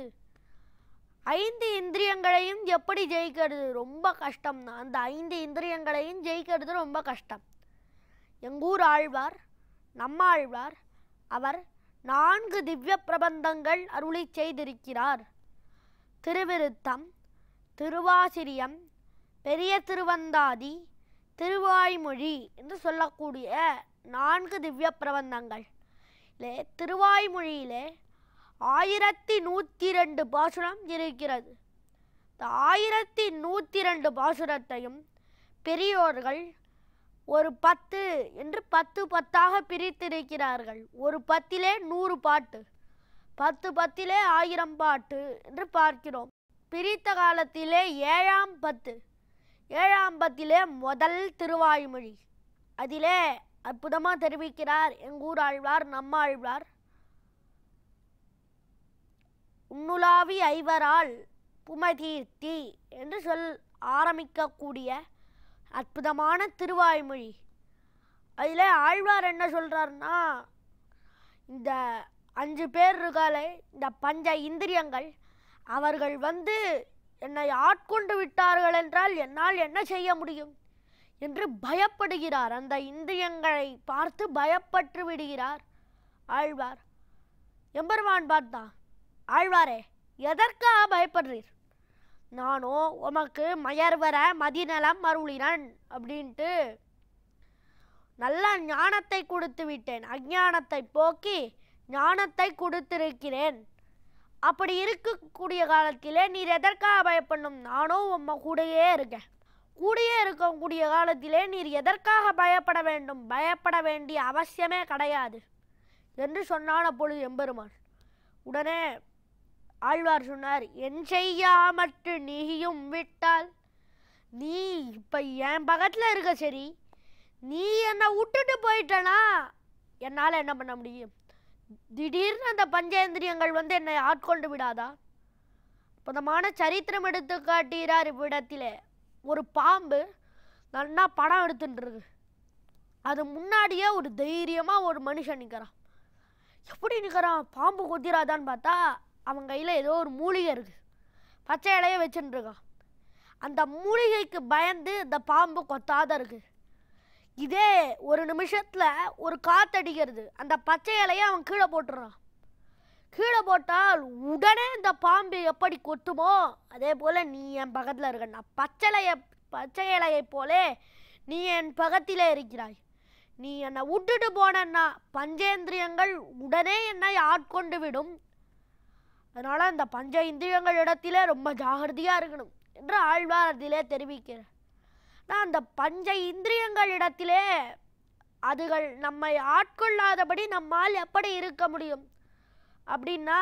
5 இந்திரியங்களையும் எப்படி ஜெயிக்கிறது? ரொம்ப கஷ்டம் தான். அந்த 5 இந்திரியங்களையும் ஜெயிக்கிறது ரொம்ப கஷ்டம். எங்கூர் ஆழ்வார், நம்மாழ்வார், அவர் 4 திவ்ய பிரபந்தங்கள் அருளி செய்திருக்கிறார். திருவிருத்தம், திருவாசிரியம், பெரிய திருவந்தாதி, திருவாய்மொழி என்று சொல்லக்கூடிய 4 திவ்ய பிரபந்தங்கள். திருவாய்மொழியிலே 1102 பாசுரம் இருக்கிறது. இந்த 1102 பாசுரத்தையும் பெரியோர்கள் ஒரு 10 என்று 10 பிரித்திருக்கிறார்கள். ஒரு 10லே 100 பாட்டு, 10 1000 பாட்டு என்று பார்க்கிறோம். பிரித்த காலத்திலே 7ஆம் 10 முதல் திருவாய்மொழி. அதிலே அற்புதமாக தெரிவிக்கிறார் எங்கூர் ஆழ்வார், நம்மாழ்வார். உன்னுலாவி ஐவரால் புமதீர்த்தி என்று ஆரம்பிக்கக்கூடிய அற்புதமான திருவாய்மொழி. அதில் ஆழ்வார் என்ன சொல்கிறார்னா, இந்த 5 பேர் இருக்காலே, இந்த பஞ்ச இந்திரியங்கள், அவர்கள் வந்து என்னை ஆட்கொண்டு விட்டார்கள் என்றால் என்னால் என்ன செய்ய முடியும் என்று பயப்படுகிறார். அந்த இந்திரியங்களை பார்த்து பயப்பட்டு விடுகிறார் ஆழ்வார். எம்பெருமான் பார்த்தா, ஆழ்வாரே எதற்காக பயப்படுறீர்? நானோ உமக்கு மயர்வர மதிநலம் அருளினன் அப்படின்ட்டு நல்ல ஞானத்தை கொடுத்து விட்டேன், அஞ்ஞானத்தை போக்கி ஞானத்தை கொடுத்திருக்கிறேன். அப்படி இருக்கக்கூடிய காலத்திலே நீர் எதற்காக பயப்படணும்? நானும் உம்மை கூடையே இருக்கேன். கூடியே இருக்கக்கூடிய காலத்திலே நீர் எதற்காக பயப்பட வேண்டும்? பயப்பட வேண்டிய அவசியமே கிடையாது என்று சொன்னான் அப்பொழுது எம்பெருமான். உடனே ஆழ்வார் சொன்னார், என் செய்யாமற்று நீயும் விட்டால், நீ இப்போ என் பக்கத்தில் இருக்க, சரி, நீ என்னை விட்டுட்டு போயிட்டனா என்னால் என்ன பண்ண முடியும்? திடீர்னு அந்த பஞ்சேந்திரியங்கள் வந்து என்னை ஆட்கொண்டு விடாதா? அற்புதமான சரித்திரம் எடுத்து காட்டுகிறார் இவ்விடத்திலே. ஒரு பாம்பு நல்லா படம் எடுத்துட்டுருக்கு. அது முன்னாடியே ஒரு தைரியமாக ஒரு மனுஷன் நிற்கிறான். எப்படி நிற்கிறான்? பாம்பு கொத்திராதான்னு பார்த்தா அவன் கையில் ஏதோ ஒரு மூலிகை இருக்குது, பச்சை இலையை வச்சுட்டுருக்கான். அந்த மூலிகைக்கு பயந்து அந்த பாம்பு கொத்தாத இருக்குது. இதே ஒரு நிமிஷத்தில் ஒரு காற்றடிக்கிறது, அந்த பச்சை இலையை அவன் கீழே போட்டுறான். கீழே போட்டால் உடனே இந்த பாம்பு எப்படி கொத்துமோ அதே போல் நீ என் பக்கத்தில் இருக்க. நான் பச்சை இலையை போலே நீ என் பக்கத்திலே இருக்கிறாய். நீ என்னை விட்டுட்டு போனன்னா பஞ்சேந்திரியங்கள் உடனே என்னை ஆட்கொண்டு விடும். அதனால் அந்த பஞ்ச இந்திரியங்கள் இடத்திலே ரொம்ப ஜாகிரதையாக இருக்கணும் என்று ஆழ்வார் அதிலே தெரிவிக்கிறார். நான் அந்த பஞ்ச இந்திரியங்கள் இடத்திலே அதுகள் நம்மை ஆட்கொள்ளாதபடி நம்மால் எப்படி இருக்க முடியும் அப்படின்னா,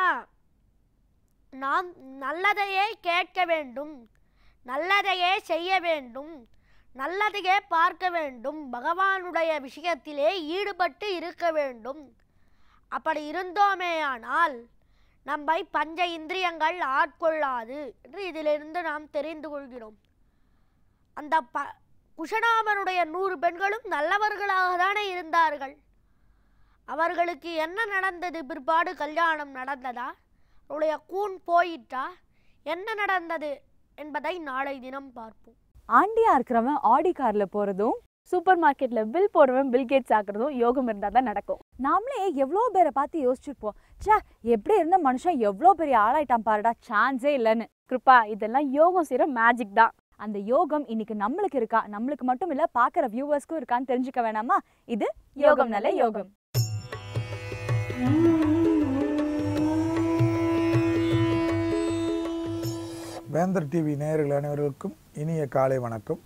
நாம் நல்லதையே கேட்க வேண்டும், நல்லதையே செய்ய வேண்டும், நல்லதையே பார்க்க வேண்டும், பகவானுடைய விஷயத்திலே ஈடுபட்டு இருக்க வேண்டும். அப்படி இருந்தோமேயானால் நம்மை பஞ்ச இந்திரியங்கள் ஆட்கொள்ளாது என்று இதிலிருந்து நாம் தெரிந்து கொள்கிறோம். அந்த குஷனாமனுடைய 100 பெண்களும் நல்லவர்களாக தானே இருந்தார்கள். அவர்களுக்கு என்ன நடந்தது? பிற்பாடு கல்யாணம் நடந்ததா? அவருடைய கூன் போயிட்டா? என்ன நடந்தது என்பதை நாளை தினம் பார்ப்போம். ஆண்டியா இருக்கிறவன் ஆடி கார்ல போறதும், சூப்பர் மார்க்கெட்ல பில் போடுறவன் பில் கேட்ஸ் ஆக்குறதும் யோகம் இருந்தா தான் நடக்கும். நாமளே எவ்வளோ பேரை பார்த்து யோசிச்சிருப்போம், சே எப்படி இருந்த மனுஷன் எவ்வளோ பெரிய ஆளாயிட்டான் பாருடா, சான்ஸே இல்லைன்னு. கிருப்பா, இதெல்லாம் யோகம் செய்யற மேஜிக் தான். அந்த யோகம் இன்னைக்கு நம்மளுக்கு இருக்கா, நம்மளுக்கு மட்டும் இல்ல பாக்குற வியூவர்ஸ்க்கும் இருக்கான்னு தெரிஞ்சுக்க வேணாமா? இது யோகம் நல்ல யோகம். வேந்தர் டிவி நேயர்கள் அனைவருக்கும் இனிய காலை வணக்கம்.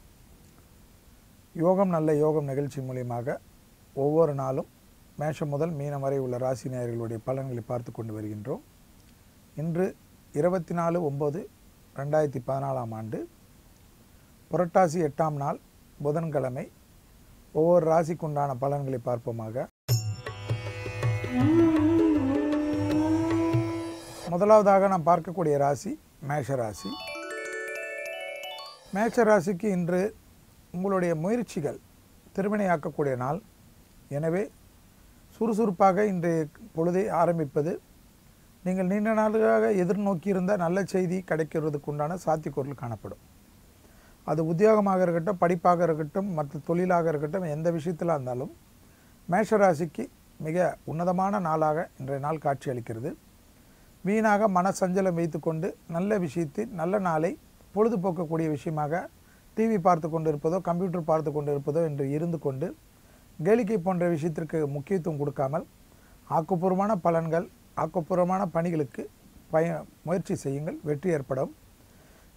யோகம் நல்ல யோகம் நிகழ்ச்சி மூலியமாக ஒவ்வொரு நாளும் மேஷம் முதல் மீனம் வரை உள்ள ராசி நேயர்களுடைய பலன்களை பார்த்து கொண்டு வருகின்றோம். இன்று 24/9/2014 ஆண்டு புரட்டாசி 8ஆம் நாள் புதன்கிழமை. ஒவ்வொரு ராசிக்குண்டான பலன்களை பார்ப்போமாக. முதலாவதாக நாம் பார்க்கக்கூடிய ராசி மேஷராசி. மேஷராசிக்கு இன்று உங்களுடைய முயற்சிகள் திருவினையாக்கக்கூடிய நாள். எனவே சுறுசுறுப்பாக இன்றைய பொழுதை ஆரம்பிப்பது, நீங்கள் நீண்ட நாளாக எதிர்நோக்கியிருந்த நல்ல செய்தி கிடைக்கிறதுக்கு உண்டான சாத்தியக்கூறுகள் காணப்படும். அது உத்தியோகமாக இருக்கட்டும், படிப்பாக இருக்கட்டும், மற்ற தொழிலாக இருக்கட்டும், எந்த விஷயத்தில் இருந்தாலும் மேஷராசிக்கு மிக உன்னதமான நாளாக இன்றைய நாள் காட்சி அளிக்கிறது. வீணாக மனசஞ்சலம் வைத்துக்கொண்டு நல்ல விஷயத்தில் நல்ல நாளை பொழுதுபோக்கக்கூடிய விஷயமாக டிவி பார்த்து கொண்டு இருப்பதோ கம்ப்யூட்டர் பார்த்து கொண்டு இருப்பதோ என்று இருந்து கொண்டு கேளிக்கை போன்ற விஷயத்திற்கு முக்கியத்துவம் கொடுக்காமல் ஆக்கப்பூர்வமான பலன்கள், ஆக்கப்பூர்வமான பணிகளுக்கு முயற்சி செய்யுங்கள், வெற்றி ஏற்படும்.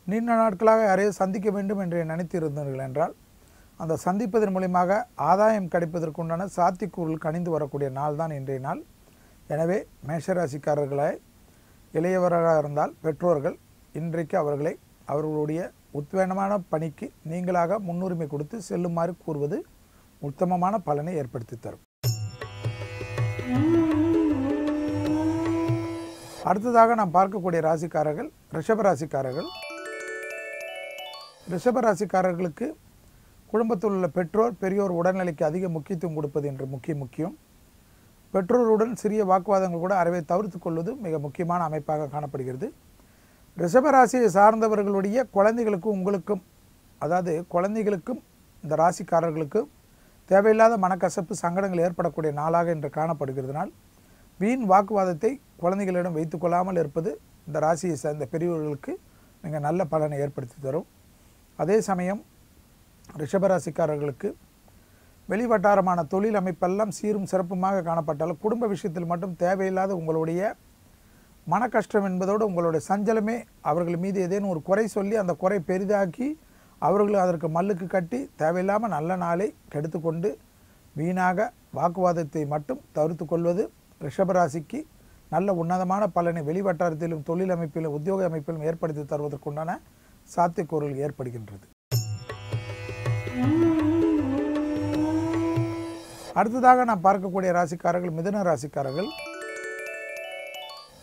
நீண்ட நாட்களாக யாரையும் சந்திக்க வேண்டும் என்று நினைத்து இருந்தீர்கள் என்றால் அந்த சந்திப்பதன் மூலியமாக ஆதாயம் கிடைப்பதற்குண்டான சாத்தியக்கூறுகள் கணிந்து வரக்கூடிய நாள் தான் இன்றைய நாள். எனவே மேஷராசிக்காரர்களை இளையவராக இருந்தால் பெற்றோர்கள் இன்றைக்கு அவர்களை அவர்களுடைய உத்வேகமான பணிக்கு நீங்களாக முன்னுரிமை கொடுத்து செல்லுமாறு கூறுவது உத்தமமான பலனை ஏற்படுத்தி தரும். அடுத்ததாக நாம் பார்க்கக்கூடிய ராசிக்காரர்கள் ரிஷபராசிக்காரர்கள். ரிஷபராசிக்காரர்களுக்கு குடும்பத்தில் உள்ள பெற்றோர் பெரியோர் உடல்நிலைக்கு அதிக முக்கியத்துவம் கொடுப்பது என்று முக்கியம். பெற்றோருடன் சிறிய வாக்குவாதங்கள் கூட அறவே தவிர்த்து கொள்வது மிக முக்கியமான அமைப்பாக காணப்படுகிறது. ரிஷபராசியை சார்ந்தவர்களுடைய குழந்தைகளுக்கும் உங்களுக்கும், அதாவது குழந்தைகளுக்கும் இந்த ராசிக்காரர்களுக்கும் தேவையில்லாத மனக்கசப்பு சங்கடங்கள் ஏற்படக்கூடிய நாளாக இன்று காணப்படுகிறதுனால் வீண் வாக்குவாதத்தை குழந்தைகளிடம் வைத்துக்கொள்ளாமல் இருப்பது இந்த ராசியை சார்ந்த பெரியவர்களுக்கு மிக நல்ல பலனை ஏற்படுத்தி தரும். அதே சமயம் ரிஷபராசிக்காரர்களுக்கு வெளிவட்டாரமான தொழில் அமைப்பெல்லாம் சீரும் சிறப்புமாக காணப்பட்டாலும் குடும்ப விஷயத்தில் மட்டும் தேவையில்லாத உங்களுடைய மன கஷ்டம் என்பதோடு உங்களுடைய சஞ்சலமே அவர்கள் மீது ஏதேனும் ஒரு குறை சொல்லி அந்த குறை பெரிதாக்கி அவர்கள் அதற்கு மல்லுக்கு கட்டி தேவையில்லாமல் நல்ல நாளை கெடுத்துக்கொண்டு வீணாக வாக்குவாதத்தை மட்டும் தவிர்த்து கொள்வது ரிஷபராசிக்கு நல்ல உன்னதமான பலனை வெளிவட்டாரத்திலும் தொழில் அமைப்பிலும் உத்தியோக அமைப்பிலும் ஏற்படுத்தி தருவதற்குண்டான சாத்தியக்கூறுகள் ஏற்படுகின்றது. அடுத்ததாக நாம் பார்க்கக்கூடிய ராசிக்காரர்கள் மிதுன ராசிக்காரர்கள்.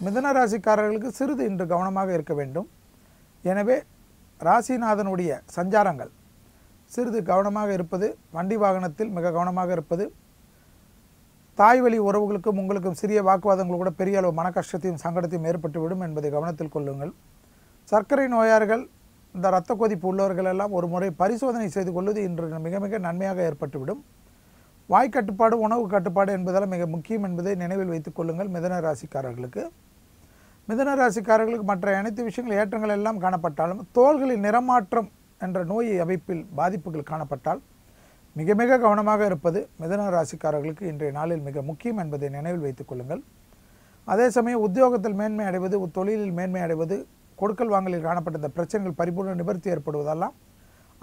மிதுன ராசிக்காரர்களுக்கு சிறிது இன்று கவனமாக இருக்க வேண்டும். எனவே ராசிநாதனுடைய சஞ்சாரங்கள் சிறிது கவனமாக இருப்பது, வண்டி வாகனத்தில் மிக கவனமாக இருப்பது, தாய் வழி உறவுகளுக்கும் உங்களுக்கும் சிறிய வாக்குவாதங்கள் கூட பெரிய அளவு மன கஷ்டத்தையும் சங்கடத்தையும் ஏற்பட்டுவிடும் என்பதை கவனத்தில் கொள்ளுங்கள். சர்க்கரை நோயாளர்கள், இந்த இரத்த கொதிப்பு உள்ளவர்கள் எல்லாம் ஒரு முறை பரிசோதனை செய்து கொள்வது இன்று மிக மிக நன்மையாக ஏற்பட்டுவிடும். வாய் கட்டுப்பாடு, உணவு கட்டுப்பாடு என்பதெல்லாம் மிக முக்கியம் என்பதை நினைவில் வைத்துக் கொள்ளுங்கள். மிதுன ராசிக்காரர்களுக்கு மற்ற அனைத்து விஷயங்கள் ஏற்றங்கள் எல்லாம் காணப்பட்டாலும் தோள்களில் நிறமாற்றம் என்ற நோய் அமைப்பில் பாதிப்புகள் காணப்பட்டால் மிக மிக கவனமாக இருப்பது மிதுன ராசிக்காரர்களுக்கு இன்றைய நாளில் மிக முக்கியம் என்பதை நினைவில் வைத்துக் கொள்ளுங்கள். அதே சமயம் உத்தியோகத்தில் மேன்மை அடைவது, தொழிலில் மேன்மை அடைவது, கொடுக்கல் வாங்கலில் காணப்பட்ட இந்த பிரச்சனைகள் பரிபூர்ண நிவர்த்தி ஏற்படுவதெல்லாம்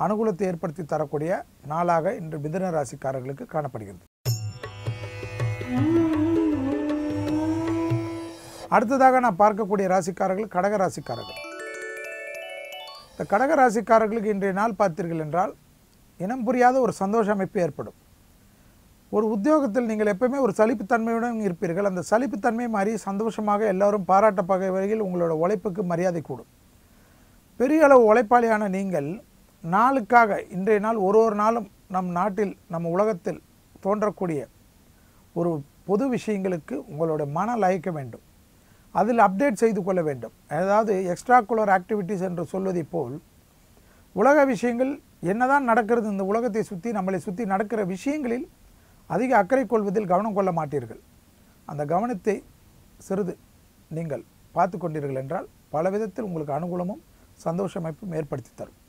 அனுகூலத்தை ஏற்படுத்தி தரக்கூடிய நாளாக இன்று மிதுன ராசிக்காரர்களுக்கு காணப்படுகிறது. அடுத்ததாக நாம் பார்க்கக்கூடிய ராசிக்காரர்கள் கடக ராசிக்காரர்கள். இந்த கடக ராசிக்காரர்களுக்கு இன்றைய நாள் பார்த்தீர்கள் என்றால் இனம் புரியாத ஒரு சந்தோஷ அமைப்பு ஏற்படும். ஒரு உத்தியோகத்தில் நீங்கள் எப்பவுமே ஒரு சலிப்புத்தன்மையுடன் இருப்பீர்கள். அந்த சலிப்புத்தன்மை மாறி சந்தோஷமாக எல்லோரும் பாராட்டப்பக வகையில் உங்களோட உழைப்புக்கு மரியாதை கூடும். பெரிய அளவு உழைப்பாளியான நீங்கள் நாளுக்காக இன்றைய நாள் ஒரு நாளும் நம் நாட்டில் நம்ம உலகத்தில் தோன்றக்கூடிய ஒரு பொது விஷயங்களுக்கு உங்களோட மன லயிக்க வேண்டும். அதில் அப்டேட் செய்து கொள்ள வேண்டும். அதாவது எக்ஸ்ட்ரா குலர் ஆக்டிவிட்டீஸ் என்று சொல்வதை போல் உலக விஷயங்கள் என்னதான் நடக்கிறது, இந்த உலகத்தை சுற்றி நம்மளை சுற்றி நடக்கிற விஷயங்களில் அதிக அக்கறை கொள்வதில் கவனம் கொள்ள மாட்டீர்கள். அந்த கவனத்தை சிறிது நீங்கள் பார்த்து கொண்டீர்கள் என்றால் பல விதத்தில் உங்களுக்கு அனுகூலமும் சந்தோஷமைப்பும் ஏற்படுத்தி தரும்.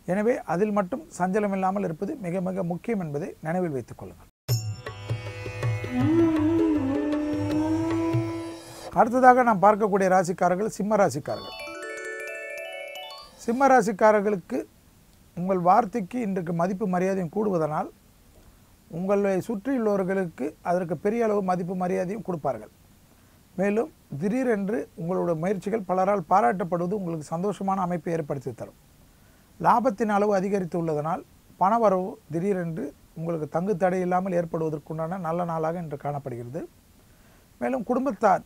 எனவே அதில் மட்டும் சஞ்சலம் இல்லாமல் இருப்பது மிக மிக முக்கியம் என்பதை நினைவில் வைத்துக் கொள்ளுங்கள். அடுத்ததாக நாம் பார்க்கக்கூடிய ராசிக்காரர்கள் சிம்ம ராசிக்காரர்கள். சிம்ம ராசிக்காரர்களுக்கு உங்கள் வார்த்தைக்கு இன்றைக்கு மதிப்பு மரியாதையும் கூடுவதனால் உங்களை சுற்றியுள்ளவர்களுக்கு அதற்கு பெரிய அளவு மதிப்பு மரியாதையும் கொடுப்பார்கள். மேலும் திடீரென்று உங்களோட முயற்சிகள் பலரால் பாராட்டப்படுவது உங்களுக்கு சந்தோஷமான அமைப்பை ஏற்படுத்தி தரும். லாபத்தின் அளவு அதிகரித்து உள்ளதனால் பணவரவு திடீரென்று உங்களுக்கு தங்கு தடை இல்லாமல் ஏற்படுவதற்குண்டான நல்ல நாளாக இன்று காணப்படுகிறது. மேலும் குடும்பத்தார்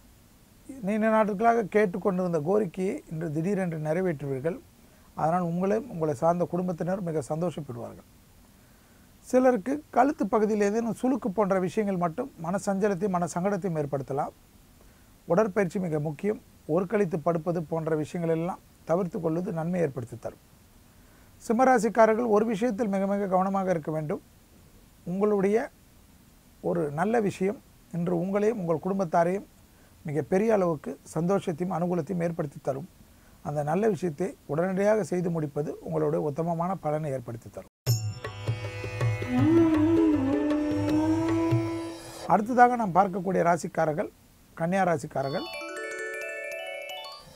நீண்ட நாட்களாக கேட்டுக்கொண்டிருந்த கோரிக்கையை இன்று திடீரென்று நிறைவேற்றுவீர்கள். அதனால் உங்களை சார்ந்த குடும்பத்தினர் மிக சந்தோஷப்படுவார்கள். சிலருக்கு கழுத்து பகுதியில் ஏதேனும் சுளுக்கு போன்ற விஷயங்கள் மட்டும் மன சஞ்சலத்தையும் மன சங்கடத்தையும் ஏற்படுத்தலாம். உடற்பயிற்சி மிக முக்கியம். ஒரு கழித்து படுப்பது போன்ற விஷயங்கள் எல்லாம் தவிர்த்து கொள்வது நன்மை ஏற்படுத்தி தரும். சிம்மராசிக்காரர்கள் ஒரு விஷயத்தில் மிக மிக கவனமாக இருக்க வேண்டும். உங்களுடைய ஒரு நல்ல விஷயம் இன்று உங்களையும் உங்கள் குடும்பத்தாரையும் மிக பெரிய அளவுக்கு சந்தோஷத்தையும் அனுகூலத்தையும் ஏற்படுத்தி தரும். அந்த நல்ல விஷயத்தை உடனடியாக செய்து முடிப்பது உங்களுடைய உத்தமமான பலனை ஏற்படுத்தி தரும். அடுத்ததாக நாம் பார்க்கக்கூடிய ராசிக்காரர்கள் கன்னியா ராசிக்காரர்கள்.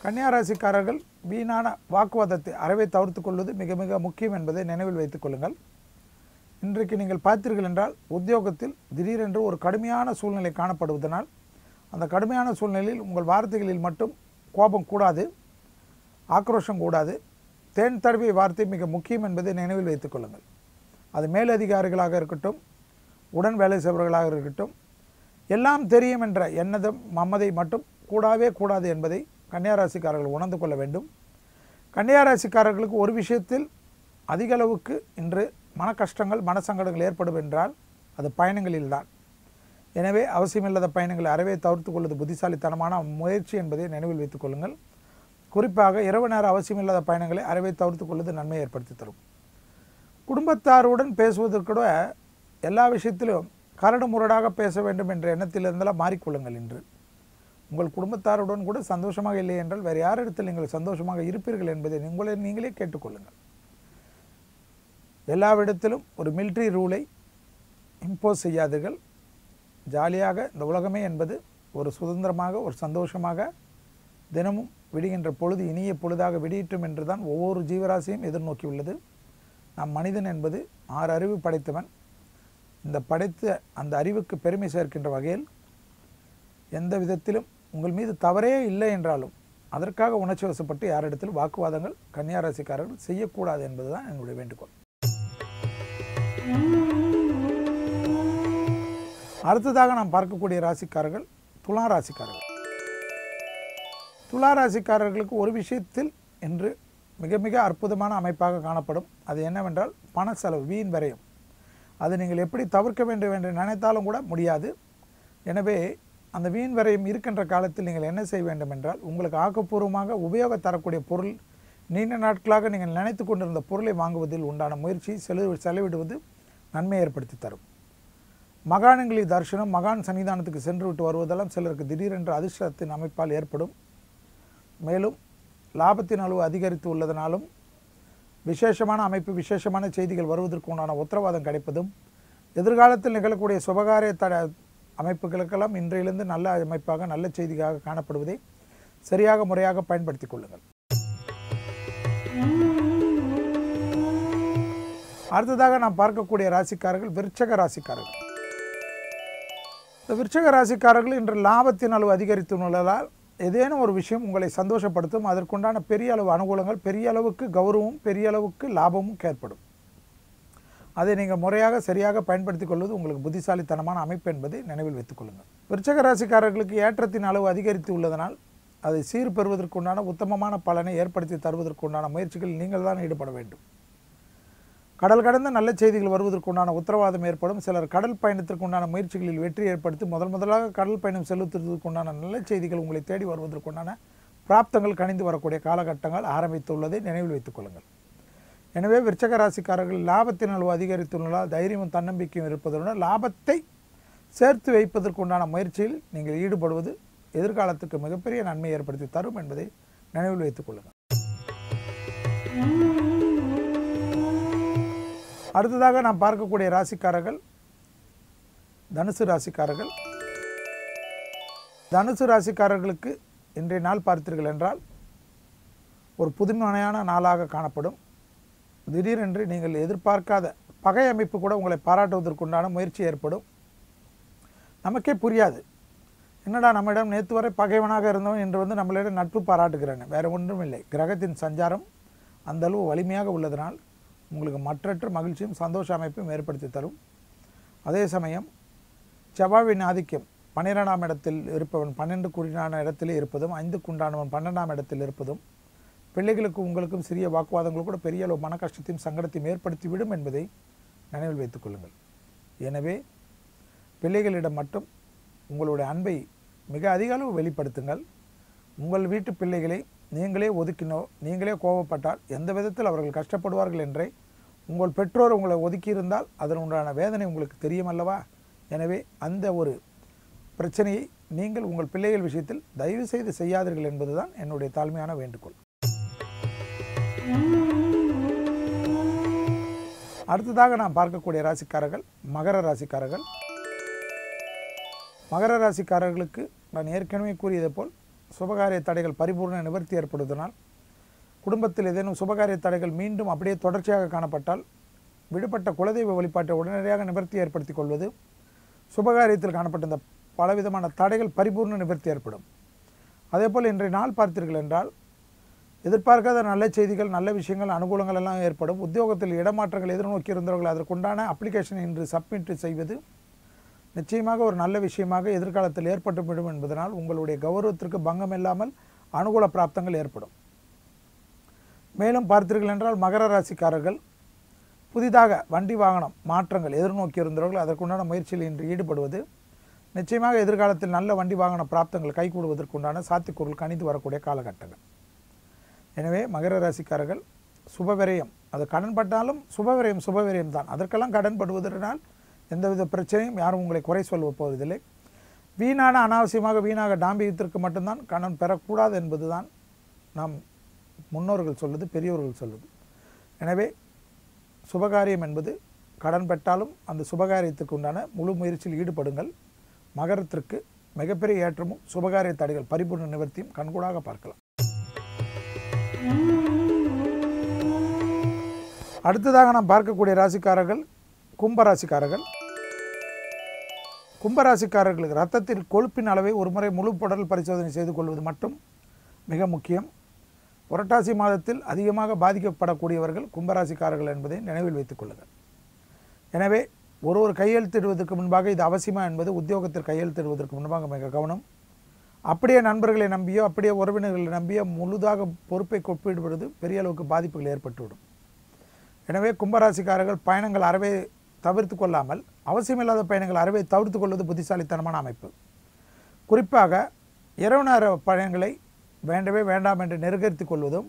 கன்னியா ராசிக்காரர்கள் வீணான வாக்குவாதத்தை அறவே தவிர்த்து கொள்வது மிக மிக முக்கியம் என்பதை நினைவில் வைத்துக் கொள்ளுங்கள். இன்றைக்கு நீங்கள் பார்த்தீர்கள் என்றால் உத்தியோகத்தில் திடீரென்று ஒரு கடுமையான சூழ்நிலை காணப்படுவதனால் அந்த கடுமையான சூழ்நிலையில் உங்கள் வார்த்தைகளில் மட்டும் கோபம் கூடாது, ஆக்ரோஷம் கூடாது. தேன் தடவிய வார்த்தை மிக முக்கியம் என்பதை நினைவில் வைத்துக் கொள்ளுங்கள். அது மேலதிகாரிகளாக இருக்கட்டும், உடன் வேலை செய்பவர்களாக இருக்கட்டும், எல்லாம் தெரியும் என்ற எண்ணதும் மமதை மட்டும் கூடவே கூடாது என்பதை கன்னியாராசிக்காரர்கள் உணர்ந்து கொள்ள வேண்டும். கன்னியாராசிக்காரர்களுக்கு ஒரு விஷயத்தில் அதிக அளவுக்கு இன்று மன கஷ்டங்கள் மனசங்கடங்கள் ஏற்படும் என்றால் அது பயணங்களில்தான். எனவே அவசியமில்லாத பயணங்களை அறவே தவிர்த்து கொள்வது புத்திசாலித்தனமான முயற்சி என்பதை நினைவில் வைத்துக் கொள்ளுங்கள். குறிப்பாக இரவு நேர அவசியமில்லாத பயணங்களை அறவே தவிர்த்து கொள்வது நன்மை ஏற்படுத்தி தரும். குடும்பத்தாருடன் பேசுவதற்கூட எல்லா விஷயத்திலும் கரடு முரடாக பேச வேண்டும் என்ற எண்ணத்திலிருந்தெல்லாம் மாறிக்கொள்ளுங்கள். இன்று உங்கள் குடும்பத்தாருடன் கூட சந்தோஷமாக இல்லை என்றால் வேறு யாரிடத்தில் நீங்கள் சந்தோஷமாக இருப்பீர்கள் என்பதை நீங்களே கேட்டுக்கொள்ளுங்கள். எல்லாவிடத்திலும் ஒரு மிலிட்ரி ரூலை இம்போஸ் செய்யாதீர்கள். ஜாலியாக இந்த உலகமே என்பது ஒரு சுதந்திரமாக ஒரு சந்தோஷமாக தினமும் விடுகின்ற பொழுது இனிய பொழுதாக விடியட்டும் என்று தான் ஒவ்வொரு ஜீவராசியும் எதிர்நோக்கி உள்ளது. நாம் மனிதன் என்பது 6 அறிவு படைத்தவன். இந்த படைத்த அந்த அறிவுக்கு பெருமை சேர்க்கின்ற வகையில் எந்த விதத்திலும் உங்கள் மீது தவறே இல்லை என்றாலும் அதற்காக உணர்ச்சி வசப்பட்டு யாரிடத்தில் வாக்குவாதங்கள் கன்னியாராசிக்காரர்கள் செய்யக்கூடாது என்பதுதான் என்னுடைய வேண்டுகோள். அடுத்ததாக நாம் பார்க்கக்கூடிய ராசிக்காரர்கள் துலா ராசிக்காரர்கள். துலா ராசிக்காரர்களுக்கு ஒரு விஷயத்தில் இன்று மிக மிக அற்புதமான அமைப்பாக காணப்படும். அது என்னவென்றால் பண செலவு, வீண் விரயம். அது நீங்கள் எப்படி தவிர்க்க வேண்டும் என்று நினைத்தாலும் கூட முடியாது. எனவே அந்த வீண் விரயம் இருக்கின்ற காலத்தில் நீங்கள் என்ன செய்ய வேண்டும் என்றால் உங்களுக்கு ஆக்கப்பூர்வமாக உபயோக தரக்கூடிய பொருள், நீண்ட நாட்களாக நீங்கள் நினைத்து கொண்டிருந்த பொருளை வாங்குவதில் உண்டான முயற்சி செலவிடுவது நன்மை ஏற்படுத்தி தரும். மகான்களி தரிசனம், மகான் சன்னிதானத்துக்கு சென்று விட்டு வருவதெல்லாம் சிலருக்கு திடீரென்று அதிர்ஷ்டத்தின் அமைப்பால் ஏற்படும். மேலும் லாபத்தின் அளவு அதிகரித்து உள்ளதனாலும் விசேஷமான அமைப்பு, விசேஷமான செய்திகள் வருவதற்கு உண்டான உத்தரவாதம் கிடைப்பதும், எதிர்காலத்தில் நிகழக்கூடிய சுபகாரிய அமைப்புகளுக்கெல்லாம் இன்றையிலிருந்து நல்ல அமைப்பாக நல்ல செய்தியாக காணப்படுவதை சரியாக முறையாக பயன்படுத்திக் கொள்ளுங்கள். அடுத்ததாக நாம் பார்க்கக்கூடிய ராசிக்காரர்கள் விருச்சக ராசிக்காரர்கள். இந்த விருச்சக ராசிக்காரர்கள் இன்று லாபத்தின் அளவு அதிகரித்துள்ளதால் ஏதேனும் ஒரு விஷயம் உங்களை சந்தோஷப்படுத்தும். அதற்குண்டான பெரிய அளவு அனுகூலங்கள், பெரிய அளவுக்கு கௌரவமும் பெரிய அளவுக்கு லாபமும் ஏற்படும். அதை நீங்கள் முறையாக சரியாக பயன்படுத்திக் கொள்வது உங்களுக்கு புத்திசாலித்தனமான அமைப்பு என்பதை நினைவில் வைத்துக் கொள்ளுங்கள். விருச்சிக ராசிக்காரர்களுக்கு ஏற்றத்தின் அளவு அதிகரித்து உள்ளதனால் அதை சீர் பெறுவதற்குண்டான உத்தமமான பலனை ஏற்படுத்தி தருவதற்குண்டான முயற்சிகளில் நீங்கள் தான் ஈடுபட வேண்டும். கடல் கடந்த நல்ல செய்திகள் வருவதற்குண்டான உத்தரவாதம் ஏற்படும். சிலர் கடல் பயணத்திற்குண்டான முயற்சிகளில் வெற்றி ஏற்படுத்தி முதலாக கடல் பயணம் செலுத்துவதற்குண்டான நல்ல செய்திகள் உங்களை தேடி வருவதற்குண்டான பிராப்தங்கள் கணிந்து வரக்கூடிய காலகட்டங்கள் ஆரம்பித்துள்ளதை நினைவில் வைத்துக் கொள்ளுங்கள். எனவே விருச்சிக ராசிக்காரர்கள் லாபத்தின் அளவு அதிகரித்துள்ளதால் தைரியமும் தன்னம்பிக்கையும் இருப்பதுடன் லாபத்தை சேர்த்து வைப்பதற்குண்டான முயற்சியில் நீங்கள் ஈடுபடுவது எதிர்காலத்துக்கு மிகப்பெரிய நன்மை ஏற்படுத்தி தரும் என்பதை நினைவில் வைத்துக் கொள்ளுங்கள். அடுத்ததாக நாம் பார்க்கக்கூடிய ராசிக்காரர்கள் தனுசு ராசிக்காரர்கள். தனுசு ராசிக்காரர்களுக்கு இன்றைய நாள் பார்த்தீர்கள் என்றால் ஒரு புதுமையான நாளாக காணப்படும். திடீரென்று நீங்கள் எதிர்பார்க்காத பகை அமைப்பு கூட உங்களை பாராட்டுவதற்குண்டான முயற்சி ஏற்படும். நமக்கே புரியாது, என்னடா நம்மிடம் நேற்று வரை பகைவனாக இருந்தவன் என்று நம்மளிடம் நட்பு பாராட்டுகிறேன். வேறு ஒன்றும் இல்லை, கிரகத்தின் சஞ்சாரம் அந்த அளவு வலிமையாக உள்ளதனால் உங்களுக்கு மற்றற்ற மகிழ்ச்சியும் சந்தோஷ அமைப்பும் ஏற்படுத்தி தரும். அதே சமயம் செவ்வாயின் ஆதிக்கம் 12ஆம் இடத்தில் இருப்பவன் 12க்குண்டான இடத்திலே இருப்பதும் 5க்குண்டானவன் 12ஆம் இடத்தில் இருப்பதும் பிள்ளைகளுக்கும் உங்களுக்கும் சிறிய வாக்குவாதங்கள் கூட பெரிய அளவு மன கஷ்டத்தையும் சங்கடத்தையும் ஏற்படுத்திவிடும் என்பதை நினைவில் வைத்துக் கொள்ளுங்கள். எனவே பிள்ளைகளிடம் மட்டும் உங்களுடைய அன்பை மிக அதிக அளவு வெளிப்படுத்துங்கள். உங்கள் வீட்டு பிள்ளைகளை நீங்களே ஒதுக்கினோ நீங்களே கோபப்பட்டால் எந்த விதத்தில் அவர்கள் கஷ்டப்படுவார்கள் என்றே உங்கள் பெற்றோர் உங்களை ஒதுக்கியிருந்தால் அதன் உண்டான வேதனை உங்களுக்கு தெரியும் அல்லவா? எனவே அந்த ஒரு பிரச்சனையை நீங்கள் உங்கள் பிள்ளைகள் விஷயத்தில் தயவு செய்து செய்யாதீர்கள் என்பதுதான் என்னுடைய தாழ்மையான வேண்டுகோள். அடுத்ததாக நாம் பார்க்கக்கூடிய ராசிக்காரர்கள் மகர ராசிக்காரர்கள். மகர ராசிக்காரர்களுக்கு நான் ஏற்கனவே கூறியது போல் சுபகாரிய தடைகள் பரிபூர்ண நிவர்த்தி ஏற்படுவதனால் குடும்பத்தில் ஏதேனும் சுபகாரிய தடைகள் மீண்டும் அப்படியே தொடர்ச்சியாக காணப்பட்டால் விடுபட்ட குலதெய்வ வழிபாட்டை உடனடியாக நிவர்த்தி ஏற்படுத்தி கொள்வது, சுபகாரியத்தில் காணப்பட்ட இந்த பலவிதமான தடைகள் பரிபூர்ண நிவர்த்தி ஏற்படும். அதேபோல் இன்றைய நாள் பார்த்தீர்கள் என்றால் எதிர்பார்க்காத நல்ல செய்திகள் நல்ல விஷயங்கள் அனுகூலங்கள் எல்லாம் ஏற்படும். உத்தியோகத்தில் இடமாற்றங்கள் எதிர்நோக்கி இருந்தவர்கள் அதற்குண்டான அப்ளிகேஷன் இன்று சப்மிட் செய்வது நிச்சயமாக ஒரு நல்ல விஷயமாக எதிர்காலத்தில் ஏற்பட்டுவிடும் என்பதனால் உங்களுடைய கௌரவத்திற்கு பங்கம் இல்லாமல் அனுகூல பிராப்தங்கள் ஏற்படும். மேலும் பார்த்தீர்கள் என்றால் மகர ராசிக்காரர்கள் புதிதாக வண்டி வாகனம் மாற்றங்கள் எதிர்நோக்கி இருந்தவர்கள் அதற்குண்டான முயற்சியில் இன்று ஈடுபடுவது நிச்சயமாக எதிர்காலத்தில் நல்ல வண்டி வாகன பிராப்தங்கள் கைகூடுவதற்குண்டான சாத்தியக்கூறுகள் கணித்து வரக்கூடிய காலகட்டங்கள். எனவே மகர ராசிக்காரர்கள் சுபவிரயம், அது கடன் பட்டாலும் சுபவிரயம் தான். அதற்கெல்லாம் கடன் படுவதனால் எந்தவித பிரச்சனையும் யாரும் உங்களை குறை சொல்ல போவதில்லை. வீணான அனாவசியமாக வீணாக டாம்பியத்திற்கு மட்டும்தான் கடன் பெறக்கூடாது என்பதுதான் நாம் முன்னோர்கள் சொல்வது, பெரியோர்கள் சொல்வது. எனவே சுபகாரியம் என்பது கடன் பெற்றாலும் அந்த சுபகாரியத்துக்கு உண்டான முழு முயற்சியில் ஈடுபடுங்கள். மகரத்திற்கு மிகப்பெரிய ஏற்றமும் சுபகாரிய தடைகள் பரிபூர்ண நிவர்த்தியும் கண்கூடாக பார்க்கலாம். அடுத்ததாக நாம் பார்க்கக்கூடிய ராசிக்காரர்கள் கும்பராசிக்காரர்கள். கும்பராசிக்காரர்களுக்கு இரத்தத்தில் கொழுப்பின் அளவை ஒருமுறை முழு உடல் பரிசோதனை செய்து கொள்வது மட்டும் மிக முக்கியம். புரட்டாசி மாதத்தில் அதிகமாக பாதிக்கப்படக்கூடியவர்கள் கும்பராசிக்காரர்கள் என்பதை நினைவில் வைத்துக் கொள்ளுங்கள். எனவே ஒரு கையெழுத்திடுவதற்கு முன்பாக இது அவசியமா என்பது உத்தியோகத்தில் கையெழுத்திடுவதற்கு முன்பாக மிக கவனம். அப்படியே நண்பர்களை நம்பியோ அப்படியே உறவினர்களை நம்பியோ முழுதாக பொறுப்பை கொப்பிடுவது பெரிய அளவுக்கு பாதிப்புகள் ஏற்பட்டுவிடும். எனவே கும்பராசிக்காரர்கள் பயணங்கள் அறவே தவிர்த்து கொள்ளாமல் அவசியமில்லாத பயணங்கள் அறவே தவிர்த்து கொள்வது புத்திசாலித்தனமான அமைப்பு. குறிப்பாக இரவு நேர பயணங்களை வேண்டவே வேண்டாம் என்று நிராகரித்துக் கொள்வதும்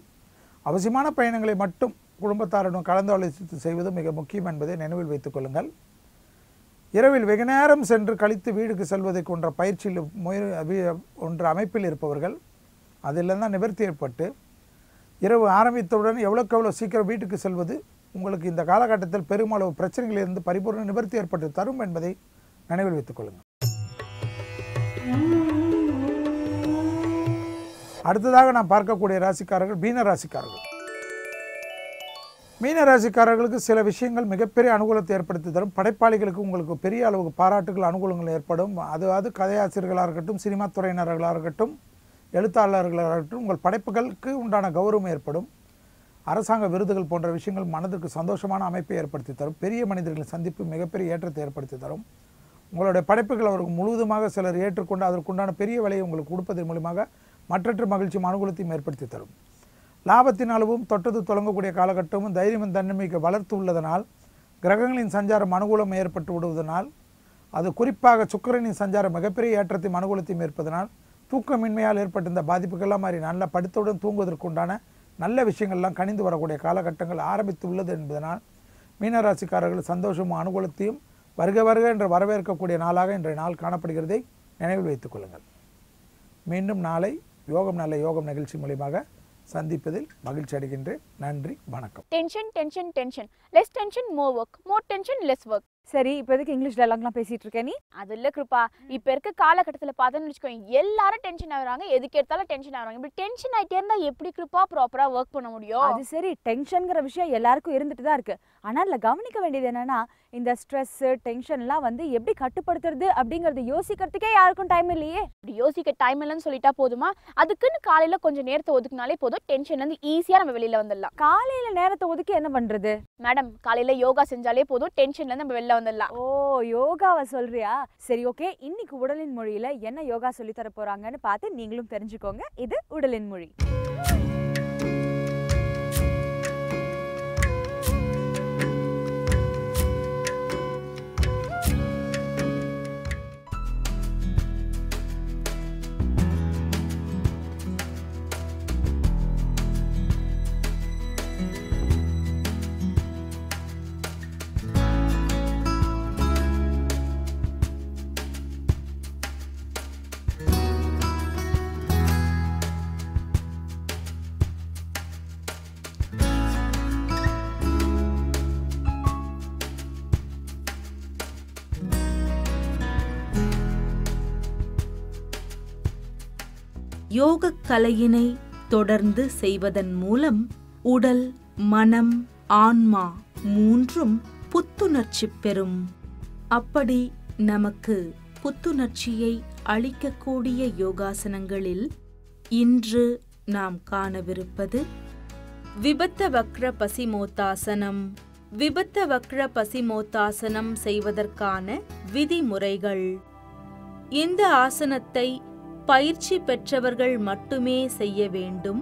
அவசியமான பயணங்களை மட்டும் குடும்பத்தாருடன் கலந்தாலோசித்து செய்வதும் மிக முக்கியம் என்பதை நினைவில் வைத்துக் கொள்ளுங்கள். இரவில் வெகு நேரம் சென்று கழித்து வீடுக்கு செல்வதை போன்ற பயிற்சியில் ஒன்ற அமைப்பில் இருப்பவர்கள் அதில் தான் நிவர்த்தி ஏற்பட்டு இரவு ஆரம்பித்தவுடன் எவ்வளோக்கு எவ்வளோ சீக்கிரம் வீட்டுக்கு செல்வது உங்களுக்கு இந்த காலகட்டத்தில் பெருமளவு பிரச்சனைகளிலிருந்து பரிபூர்ண நிவர்த்தி ஏற்பட்டு தரும் என்பதை நினைவில் வைத்துக் கொள்ளுங்கள். அடுத்ததாக நாம் பார்க்கக்கூடிய ராசிக்காரர்கள் மீன ராசிக்காரர்கள். மீன ராசிக்காரர்களுக்கு சில விஷயங்கள் மிகப்பெரிய அனுகூலத்தை ஏற்படுத்தி தரும். படைப்பாளிகளுக்கு உங்களுக்கு பெரிய அளவுக்கு பாராட்டுகள் அனுகூலங்கள் ஏற்படும். அது கதையாசிரியர்களாக இருக்கட்டும், சினிமா துறையினர்களாக இருக்கட்டும், எழுத்தாளர்களாக இருக்கட்டும், உங்கள் படைப்புகளுக்கு உண்டான கௌரவம் ஏற்படும். அரசாங்க விருதுகள் போன்ற விஷயங்கள் மனதிற்கு சந்தோஷமான அமைப்பை ஏற்படுத்தி தரும். பெரிய மனிதர்களின் சந்திப்பு மிகப்பெரிய ஏற்றத்தை ஏற்படுத்தி தரும். உங்களுடைய படைப்புகள் அவருக்கு முழுவதுமாக சிலர் ஏற்றுக்கொண்டு அதற்குண்டான பெரிய விலையை உங்களுக்கு கொடுப்பதன் மூலமாக மற்றற்ற மகிழ்ச்சியும் அனுகூலத்தையும் ஏற்படுத்தி தரும். லாபத்தின் அளவும் தொட்டது தொடங்கக்கூடிய காலகட்டமும் தைரியம் தன்னம்பிக்கை வளர்த்து உள்ளதனால், கிரகங்களின் சஞ்சாரம் அனுகூலம் ஏற்பட்டு விடுவதனால், அது குறிப்பாக சுக்கிரனின் சஞ்சாரம் மிகப்பெரிய ஏற்றத்தையும் அனுகூலத்தையும் ஏற்பதனால், தூக்கமின்மையால் ஏற்பட்ட இந்த பாதிப்புகள்லாம் மாதிரி நல்லா படுத்தவுடன் தூங்குவதற்குண்டான நல்ல விஷயங்கள்லாம் கனிந்து வரக்கூடிய காலகட்டங்கள் ஆரம்பித்து உள்ளது என்பதனால், மீனராசிக்காரர்கள் சந்தோஷமும் அனுகூலத்தையும் வருக வருக என்று வரவேற்கக்கூடிய நாளாக இன்றைய நாள் காணப்படுகிறதை நினைவில் வைத்துக் கொள்ளுங்கள். மீண்டும் நாளை யோகம் நல்ல யோகம் நிகழ்ச்சி மூலியமாக சந்திப்பதில் மகிழ்ச்சி அடைகின்றேன். நன்றி, வணக்கம். Tension tension tension, less tension more work, மோர் டென்ஷன் லெஸ் ஒர்க். சரி, இப்போ எதுக்கு இங்கிலீஷ் டயலாக்லாம் பேசிட்டு இருக்க நீ? அது இல்ல கிருப்பா, இப்ப இருக்க காலகட்டத்துல பார்த்தோன்னு வச்சுக்கோங்க, எல்லாரும் டென்ஷன் ஆகுறாங்க, எதுக்கு எடுத்தாலும் டென்ஷன் ஆகுறாங்க. இப்படி டென்ஷன் ஆயிட்டே இருந்தா எப்படி கிருப்பா ப்ராப்பரா ஒர்க் பண்ண முடியும்? அது சரி, டென்ஷன்ங்கிற விஷயம் எல்லாருக்கும் இருந்துட்டு தான் இருக்கு. ஆனா அதுல கவனிக்க வேண்டியது என்னன்னா, இந்த ஸ்ட்ரெஸ் டென்ஷன்லாம் வந்து எப்படி கட்டுப்படுத்துறது அப்படிங்கறது யோசிக்கிறதுக்கே யாருக்கும் டைம் இல்லையே. இப்படி யோசிக்க டைம் இல்லைன்னு சொல்லிட்டா போதுமா? அதுக்குன்னு காலையில கொஞ்சம் நேரத்தை ஒதுக்குனாலே போதும், டென்ஷன்ல இருந்து ஈஸியா நம்ம வெளியில வந்துடலாம். காலையில நேரத்தை ஒதுக்கி என்ன பண்றது? மேடம், காலையில யோகா செஞ்சாலே போதும், டென்ஷன்ல இருந்து நம்ம வெளில வந்துடலாம். ஓ, யோகாவை சொல்றியா? சரி, ஓகே. இன்னைக்கு உடலின் மொழியில என்ன யோகா சொல்லி தர போறாங்கன்னு பார்த்து நீங்களும் தெரிஞ்சுக்கோங்க. இது உடலின் மொழி. யோகக் கலையினை தொடர்ந்து செய்வதன் மூலம் உடல், மனம், ஆன்மா மூன்றும் புத்துணர்ச்சி பெறும். அப்படி நமக்கு புத்துணர்ச்சியை அளிக்கக்கூடிய யோகாசனங்களில் இன்று நாம் காணவிருப்பது விபத்த வக்ர பசிமோத்தாசனம். விபத்த வக்ர பசிமோத்தாசனம் செய்வதற்கான விதிமுறைகள். இந்த ஆசனத்தை பயிற்சி பெற்றவர்கள் மட்டுமே செய்ய வேண்டும்.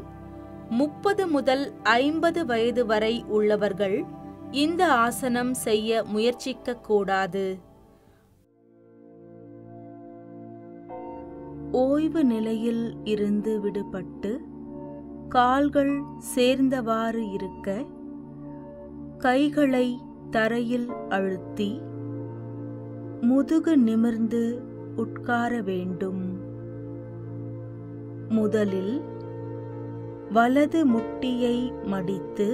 30 முதல் 50 வயது வரை உள்ளவர்கள் இந்த ஆசனம் செய்ய முயற்சிக்க கூடாது. ஓய்வு நிலையில் இருந்து விடுபட்டு கால்கள் சேர்ந்தவாறு இருக்க, கைகளை தரையில் அழுத்தி முதுகு நிமிர்ந்து உட்கார வேண்டும். முதலில் வலது முட்டியை மடித்து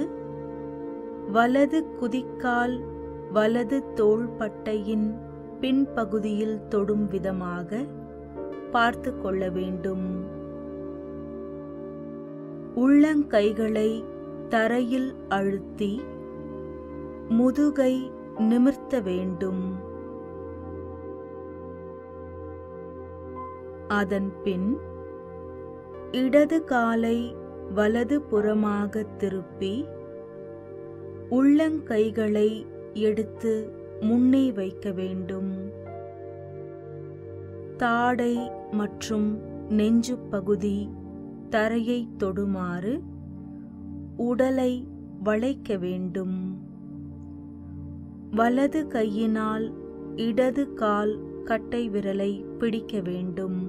வலது குதிக்கால் வலது தோள்பட்டையின் பின்பகுதியில் தொடும் விதமாக பார்த்து கொள்ள வேண்டும். உள்ளங்கைகளை தரையில் அழுத்தி முதுகை நிமிர்த்த வேண்டும். அதன் பின் இடது காலை வலது புறமாக திருப்பி உள்ளங்கைகளை எடுத்து முன்னே வைக்க வேண்டும். தாடை மற்றும் நெஞ்சு பகுதி தரையை தொடுமாறு உடலை வளைக்க வேண்டும். வலது கையினால் இடது கால் கட்டை விரலை பிடிக்க வேண்டும்.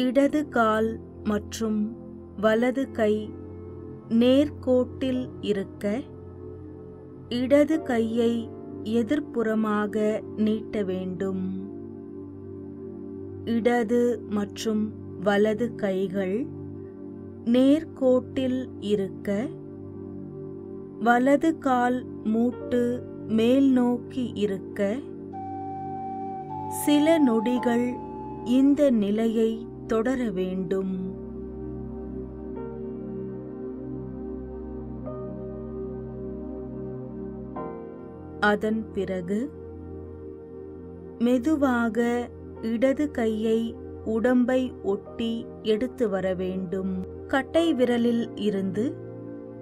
இடது கால் மற்றும் வலது கை நேர்கோட்டில் இருக்க, இடது கையை எதிர்ப்புறமாக நீட்ட வேண்டும். இடது மற்றும் வலது கைகள் நேர்கோட்டில் இருக்க, வலது கால் மூட்டு மேல் நோக்கி இருக்க, சில நொடிகள் இந்த நிலையை தொடர வேண்டும். அதன் பிறகு மெதுவாக இடது கையை உடம்பை ஒட்டி எடுத்து வர வேண்டும். கட்டை விரலில் இருந்து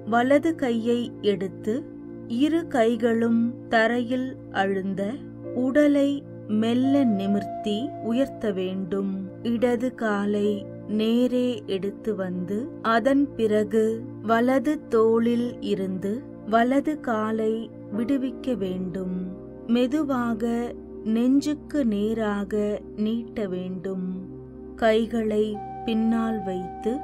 வலது கையை எடுத்து இரு கைகளும் தரையில் அழுந்த உடலை மெல்ல நிமிர்த்தி உயர்த்த வேண்டும். இடது காலை நேரே எடுத்து வந்து அதன் பிறகு வலது தோளில் இருந்து வலது காலை விடுவிக்க வேண்டும். மெதுவாக நெஞ்சுக்கு நேராக நீட்ட வேண்டும். கைகளை பின்னால் வைத்து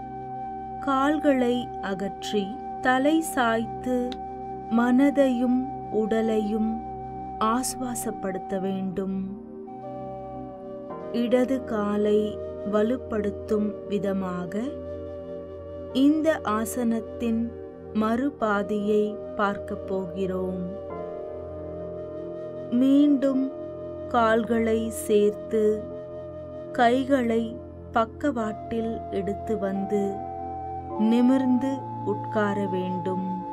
கால்களை அகற்றி தலை சாய்த்து மனதையும் உடலையும் ஆசுவாசப்படுத்த வேண்டும். இடது காலை வலுப்படுத்தும் விதமாக இந்த ஆசனத்தின் மறுபாதியை பார்க்கப் போகிறோம். மீண்டும் கால்களை சேர்த்து கைகளை பக்கவாட்டில் எடுத்து வந்து நிமிர்ந்து உட்கார வேண்டும்.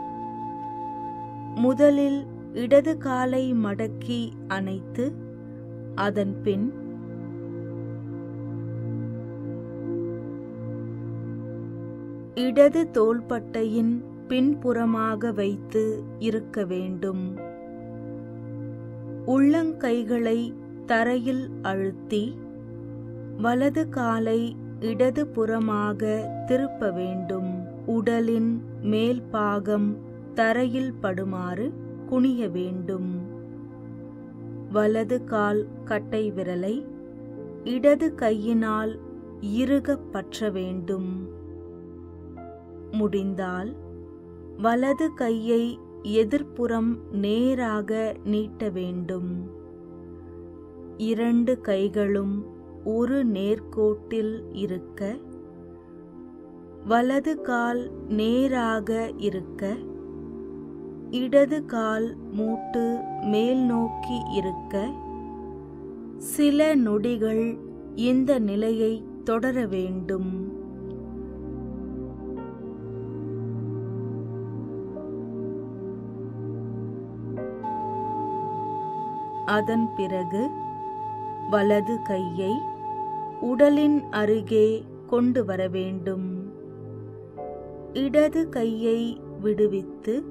முதலில் இடது காலை மடக்கி அணைத்து அதன் பின் இடது தோள்பட்டையின் பின்புறமாக வைத்து இருக்க வேண்டும். உள்ளங்கைகளை தரையில் அழுத்தி வலது காலை இடது புறமாக திருப்ப வேண்டும். உடலின் மேல் பாகம் தரையில் படுமாறு குனிய வேண்டும். வலது கால் கட்டை விரலை இடது கையினால் இறுகப் பற்ற வேண்டும். முடிந்தால் வலது கையை எதிர்ப்புறம் நேராக நீட்ட வேண்டும். இரண்டு கைகளும் ஒரு நேர்கோட்டில் இருக்க, வலது கால் நேராக இருக்க, இடது கால் மூட்டு மேல் நோக்கி இருக்க சில நொடிகள் இந்த நிலையை தொடர வேண்டும். அதன் பிறகு வலது கையை உடலின் அருகே கொண்டு வர வேண்டும். இடது கையை விடுவித்து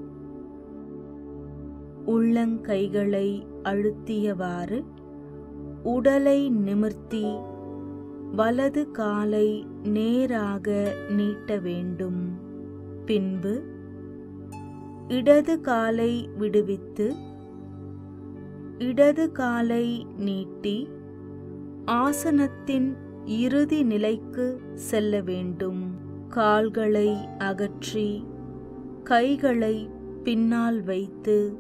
உள்ளங்கைகளை அழுத்தியவாறு உடலை நிமிர்த்தி வலது காலை நேராக நீட்ட வேண்டும். பின்பு இடது காலை விடுவித்து இடது காலை நீட்டி ஆசனத்தின் இறுதி நிலைக்கு செல்ல வேண்டும். கால்களை அகற்றி கைகளை பின்னால் வைத்து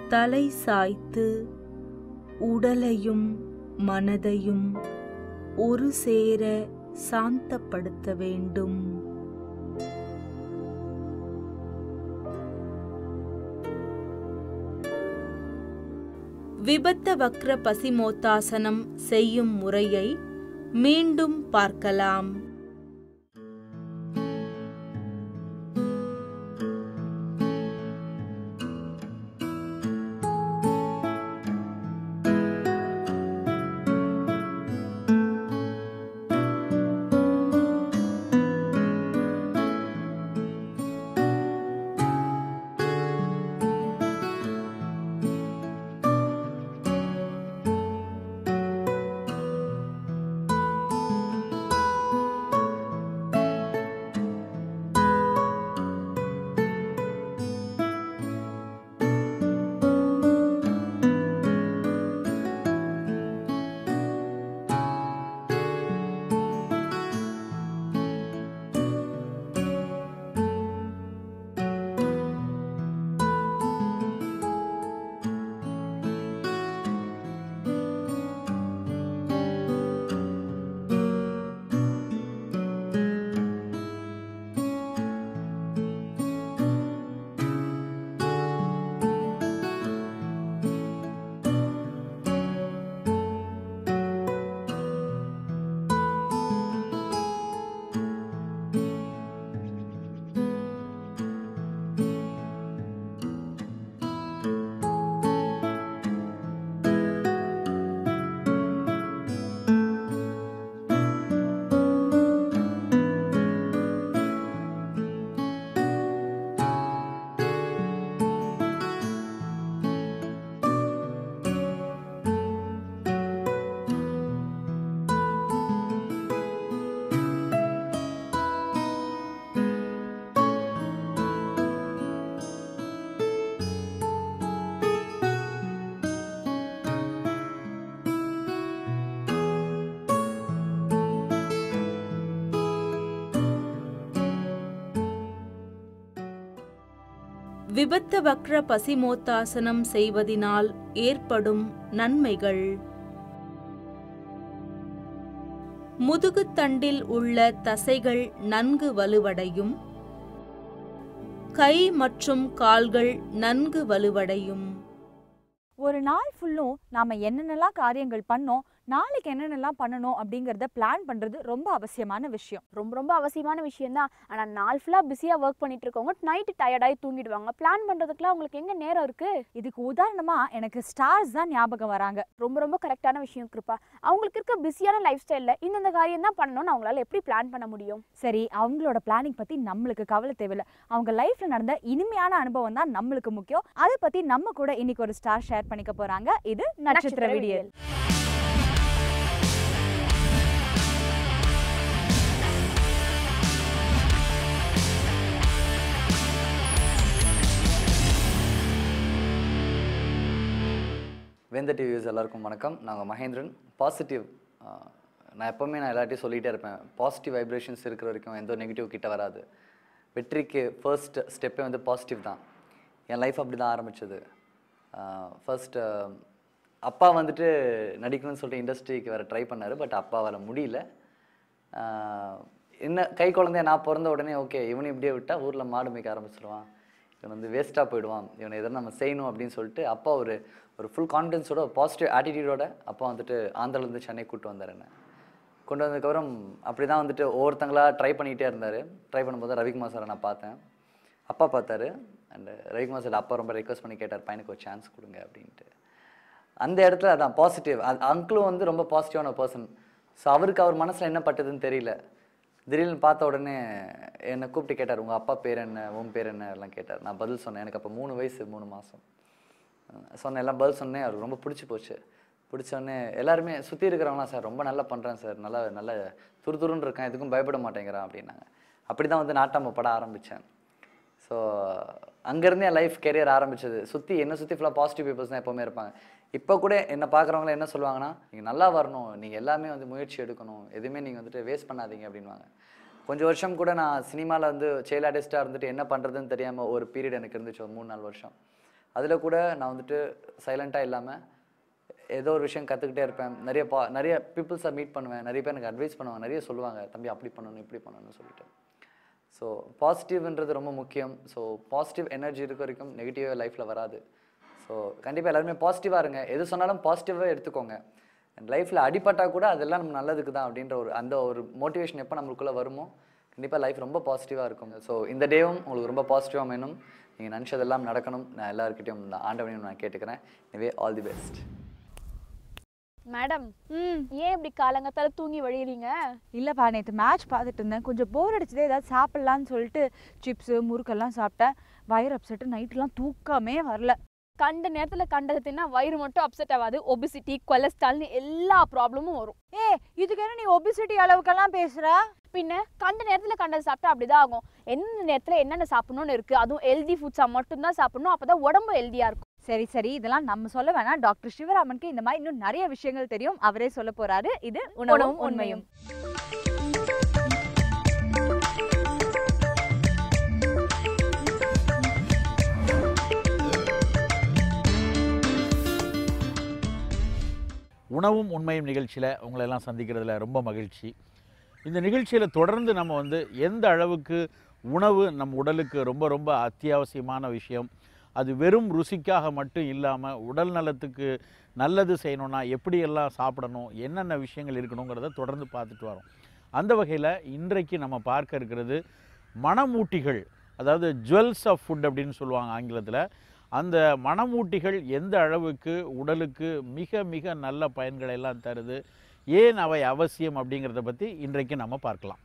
தலை சாய்த்து உடலையும் மனதையும் ஒரு சேர சாந்தப்படுத்த வேண்டும். விபத்த வக்ர பசிமோத்தாசனம் செய்யும் முறையை மீண்டும் பார்க்கலாம். விபத்த வக்ர பசிமோத்தாசனம் செய்வதினால் ஏற்படும் நன்மைகள். முதுகுத்தண்டில் உள்ள தசைகள் நன்கு வலுவடையும். கை மற்றும் கால்கள் நன்கு வலுவடையும். ஒரு நாள் ஃபுல்லும் நாம என்னென்னலாம் காரியங்கள் பண்ணோம், நாளைக்கு என்னென்னலாம் பண்ணணும் அப்படிங்கிறத பிளான் பண்றது ரொம்ப அவசியமான விஷயம். ரொம்ப ரொம்ப அவசியமான விஷயம் தான். ஆனா நாள் ஃபுல்லா பிஸியா ஒர்க் பண்ணிட்டு இருக்கவங்க நைட்டு டயர்டாகி தூங்கிடுவாங்க. பிளான் பண்றதுக்குலாம் உங்களுக்கு எங்க நேரம் இருக்கு? இதுக்கு உதாரணமா எனக்கு ஸ்டார்ஸ் தான் ஞாபகம் வராங்க. ரொம்ப ரொம்ப கரெக்டான விஷயம் கிருப்பா. அவங்களுக்கு இருக்க பிஸியான லைஃப் ஸ்டைல்ல இந்த காரியம் தான் பண்ணணும்னு அவங்களால எப்படி பிளான் பண்ண முடியும்? சரி, அவங்களோட பிளானிங் பத்தி நம்மளுக்கு கவலை தேவையில்லை. அவங்க லைஃப்ல நடந்த இனிமையான அனுபவம் தான் நம்மளுக்கு முக்கியம். அதை பத்தி நம்ம கூட இன்னைக்கு ஒரு ஸ்டார் ஷேர் பண்ணிக்க போறாங்க. இது நட்சத்திர விடியல். வேந்த டிவிஸ் எல்லாருக்கும் வணக்கம். நாங்கள் மகேந்திரன். பாசிட்டிவ், நான் எப்போவுமே எல்லார்ட்டையும் சொல்லிகிட்டே இருப்பேன், பாசிட்டிவ் வைப்ரேஷன்ஸ் இருக்கிற வரைக்கும் எந்த நெகட்டிவ் கிட்ட வராது. வெற்றிக்கு ஃபர்ஸ்ட் ஸ்டெப்பே வந்து பாசிட்டிவ் தான். என் லைஃப் அப்படி தான் ஆரம்பித்தது. ஃபர்ஸ்ட்டு அப்பா வந்துட்டு நடிக்கணும்னு சொல்லிட்டு இண்டஸ்ட்ரிக்கு வேறு ட்ரை பண்ணார். பட் அப்பாவால் முடியல. என்ன கை குழந்தைய நான் பிறந்த உடனே ஓகே இவனை இப்படியே விட்டால் ஊரில் மாடு மேய்க்க ஆரம்பிச்சிடுவான், இவன் வந்து வேஸ்ட்டாக போயிடுவான், இவனை எதாவது நம்ம செய்யணும் அப்படின்னு சொல்லிட்டு அப்பா ஒரு ஃபுல் கான்ஃபிடென்ஸோட பாசிட்டிவ் ஆட்டிடியூடோட அப்பா வந்துட்டு ஆந்திராலேருந்து சென்னை கூப்பிட்டு வந்தார். என்ன கொண்டு வந்ததுக்கப்புறம் அப்படி தான் வந்துட்டு ஒவ்வொருத்தங்களா ட்ரை பண்ணிகிட்டே இருந்தார். ட்ரை பண்ணும்போது ரவிக்குமார் சாரை நான் பார்த்தேன், அப்பா பார்த்தாரு. அண்ட் ரவிக்குமார் சார் அப்பா ரொம்ப ரெக்வஸ்ட் பண்ணி கேட்டார், பையனுக்கு ஒரு சான்ஸ் கொடுங்க அப்படின்ட்டு. அந்த இடத்துல அதான் பாசிட்டிவ். அங்கிளும் வந்து ரொம்ப பாசிட்டிவான பர்சன். ஸோ அவருக்கு அவர் மனசில் என்ன பட்டதுன்னு தெரியல. திடீர்னு பார்த்த உடனே என்னை கூப்பிட்டு கேட்டார், உங்கள் அப்பா பேர் என்ன, உன் பேர் என்ன எல்லாம் கேட்டார். நான் பதில் சொன்னேன். எனக்கு அப்போ 3 வயசு 3 மாதம் சொன்னேன். எல்லாம் பதில் சொன்னேன். அவருக்கு ரொம்ப பிடிச்சி போச்சு. பிடிச்சோடனே எல்லாருமே சுற்றி இருக்கிறவங்களாம், சார் ரொம்ப நல்லா பண்ணுறேன் சார், நல்லா துருதுருன்னு இருக்கேன், எதுக்கும் பயப்பட மாட்டேங்கிறான் அப்படின்னாங்க. அப்படி தான் வந்து நாட்டாம பட ஆரம்பித்தேன். ஸோ அங்கேருந்து என் லைஃப் கெரியர் ஆரம்பித்தது. என்னை சுற்றி ஃபுல்லாக பாசிட்டிவ் பீப்புள்ஸ் தான் எப்போவுமே இருப்பாங்க. இப்போ கூட என்னை பார்க்குறவங்கள என்ன சொல்லுவாங்கன்னா, நீங்கள் நல்லா வரணும், நீங்கள் எல்லாமே வந்து முயற்சி எடுக்கணும், எதுவுமே நீங்கள் வந்துட்டு வேஸ்ட் பண்ணாதீங்க அப்படின்வாங்க. கொஞ்சம் வருஷம் கூட நான் சினிமாவில் வந்து சைல்ட் ஆர்டிஸ்ட்டாக இருந்துட்டு என்ன பண்ணுறதுன்னு தெரியாமல் ஒரு பீரியட் எனக்கு இருந்துச்சு, ஒரு 3-4 வருஷம். அதில் கூட நான் வந்துட்டு சைலண்ட்டாக இல்லாமல் ஏதோ ஒரு விஷயம் கற்றுக்கிட்டே இருப்பேன். நிறைய பீப்புள்ஸை மீட் பண்ணுவேன். நிறைய பேர் எனக்கு அட்வைஸ் பண்ணுவாங்க, நிறைய சொல்லுவாங்க, தம்பி அப்படி பண்ணணும் இப்படி பண்ணணும்னு சொல்லிட்டு. ஸோ பாசிட்டிவ்ன்றது ரொம்ப முக்கியம். ஸோ பாசிட்டிவ் எனர்ஜி இருக்க வரைக்கும் நெகட்டிவாக லைஃப்பில் வராது. ஸோ கண்டிப்பாக எல்லாருமே பாசிட்டிவாக இருங்க. எது சொன்னாலும் பாசிட்டிவாக எடுத்துக்கோங்க. லைஃப்பில் அடிப்பட்டால் கூட அதெல்லாம் நம்ம நல்லதுக்கு தான் அப்படின்ற அந்த ஒரு மோட்டிவேஷன் எப்போ நம்மளுக்குள்ளே வருமோ கண்டிப்பாக லைஃப் ரொம்ப பாசிட்டிவாக இருக்கும். ஸோ இந்த டேவும் உங்களுக்கு ரொம்ப பாசிட்டிவாக வேணும். நீங்கள் நினச்சதெல்லாம் நடக்கணும். நான் எல்லாருக்கிட்டையும் ஆண்டவனையும் நான் கேட்டுக்கிறேன். எனவே ஆல் தி பெஸ்ட். மேடம், ஏன் இப்படி காலங்கத்தால தூங்கி வழியறீங்க? இல்லப்பா, நேற்று மேட்ச் பார்த்துட்டு இருந்தேன், கொஞ்சம் போர் அடிச்சதே ஏதாவது சாப்பிட்லான்னு சொல்லிட்டு சிப்ஸு முறுக்கெல்லாம் சாப்பிட்டேன். வயிறு அப்செட்டு, நைட்டுலாம் தூக்கமே வரல. கண்ட நேரத்துல கண்டது தின்னா வயிறு மட்டும் அப்செட் ஆகாது, ஒபிசிட்டி கொலஸ்ட்ரால்னு எல்லா ப்ராப்ளமும் வரும். இதுக்கு என்ன நீ ஒபிசிட்டி அளவுக்கெல்லாம் பேசுற? பின்ன கண்ட நேரத்துல கண்டது சாப்பிட்டா அப்படிதான் ஆகும். எந்த நேரத்துல என்னென்ன சாப்பிடணும்னு இருக்கு, அதுவும் ஹெல்தி ஃபுட்ஸா மட்டும்தான் சாப்பிடணும். அப்பதான் உடம்பு ஹெல்தியா இருக்கும். சரி, இதெல்லாம் நம்ம சொல்ல வேணாம். டாக்டர் சிவராமனுக்கு இந்த மாதிரி இன்னும் நிறைய விஷயங்கள் தெரியும், அவரே சொல்ல போறாரு. இது உணவும் உண்மையும். உணவும் உண்மையும் நிகழ்ச்சியில் உங்களெல்லாம் சந்திக்கிறதுல ரொம்ப மகிழ்ச்சி. இந்த நிகழ்ச்சியில் தொடர்ந்து நம்ம வந்து எந்த அளவுக்கு உணவு நம் உடலுக்கு ரொம்ப ரொம்ப அத்தியாவசியமான விஷயம், அது வெறும் ருசிக்காக மட்டும் இல்லாமல் உடல் நலத்துக்கு நல்லது செய்யணும்னா எப்படியெல்லாம் சாப்பிடணும், என்னென்ன விஷயங்கள் இருக்கணுங்கிறத தொடர்ந்து பார்த்துட்டு வரோம். அந்த வகையில் இன்றைக்கு நம்ம பார்க்க இருக்கிறது மணமூட்டிகள், அதாவது ஜுவல்ஸ் ஆஃப் ஃபுட் அப்படின்னு சொல்லுவாங்க ஆங்கிலத்தில். அந்த மணமூட்டிகள் எந்த அளவுக்கு உடலுக்கு மிக மிக நல்ல பயன்களை எல்லாம் தருது, ஏன் அவை அவசியம் அப்படிங்கிறத பற்றி இன்றைக்கு நம்ம பார்க்கலாம்.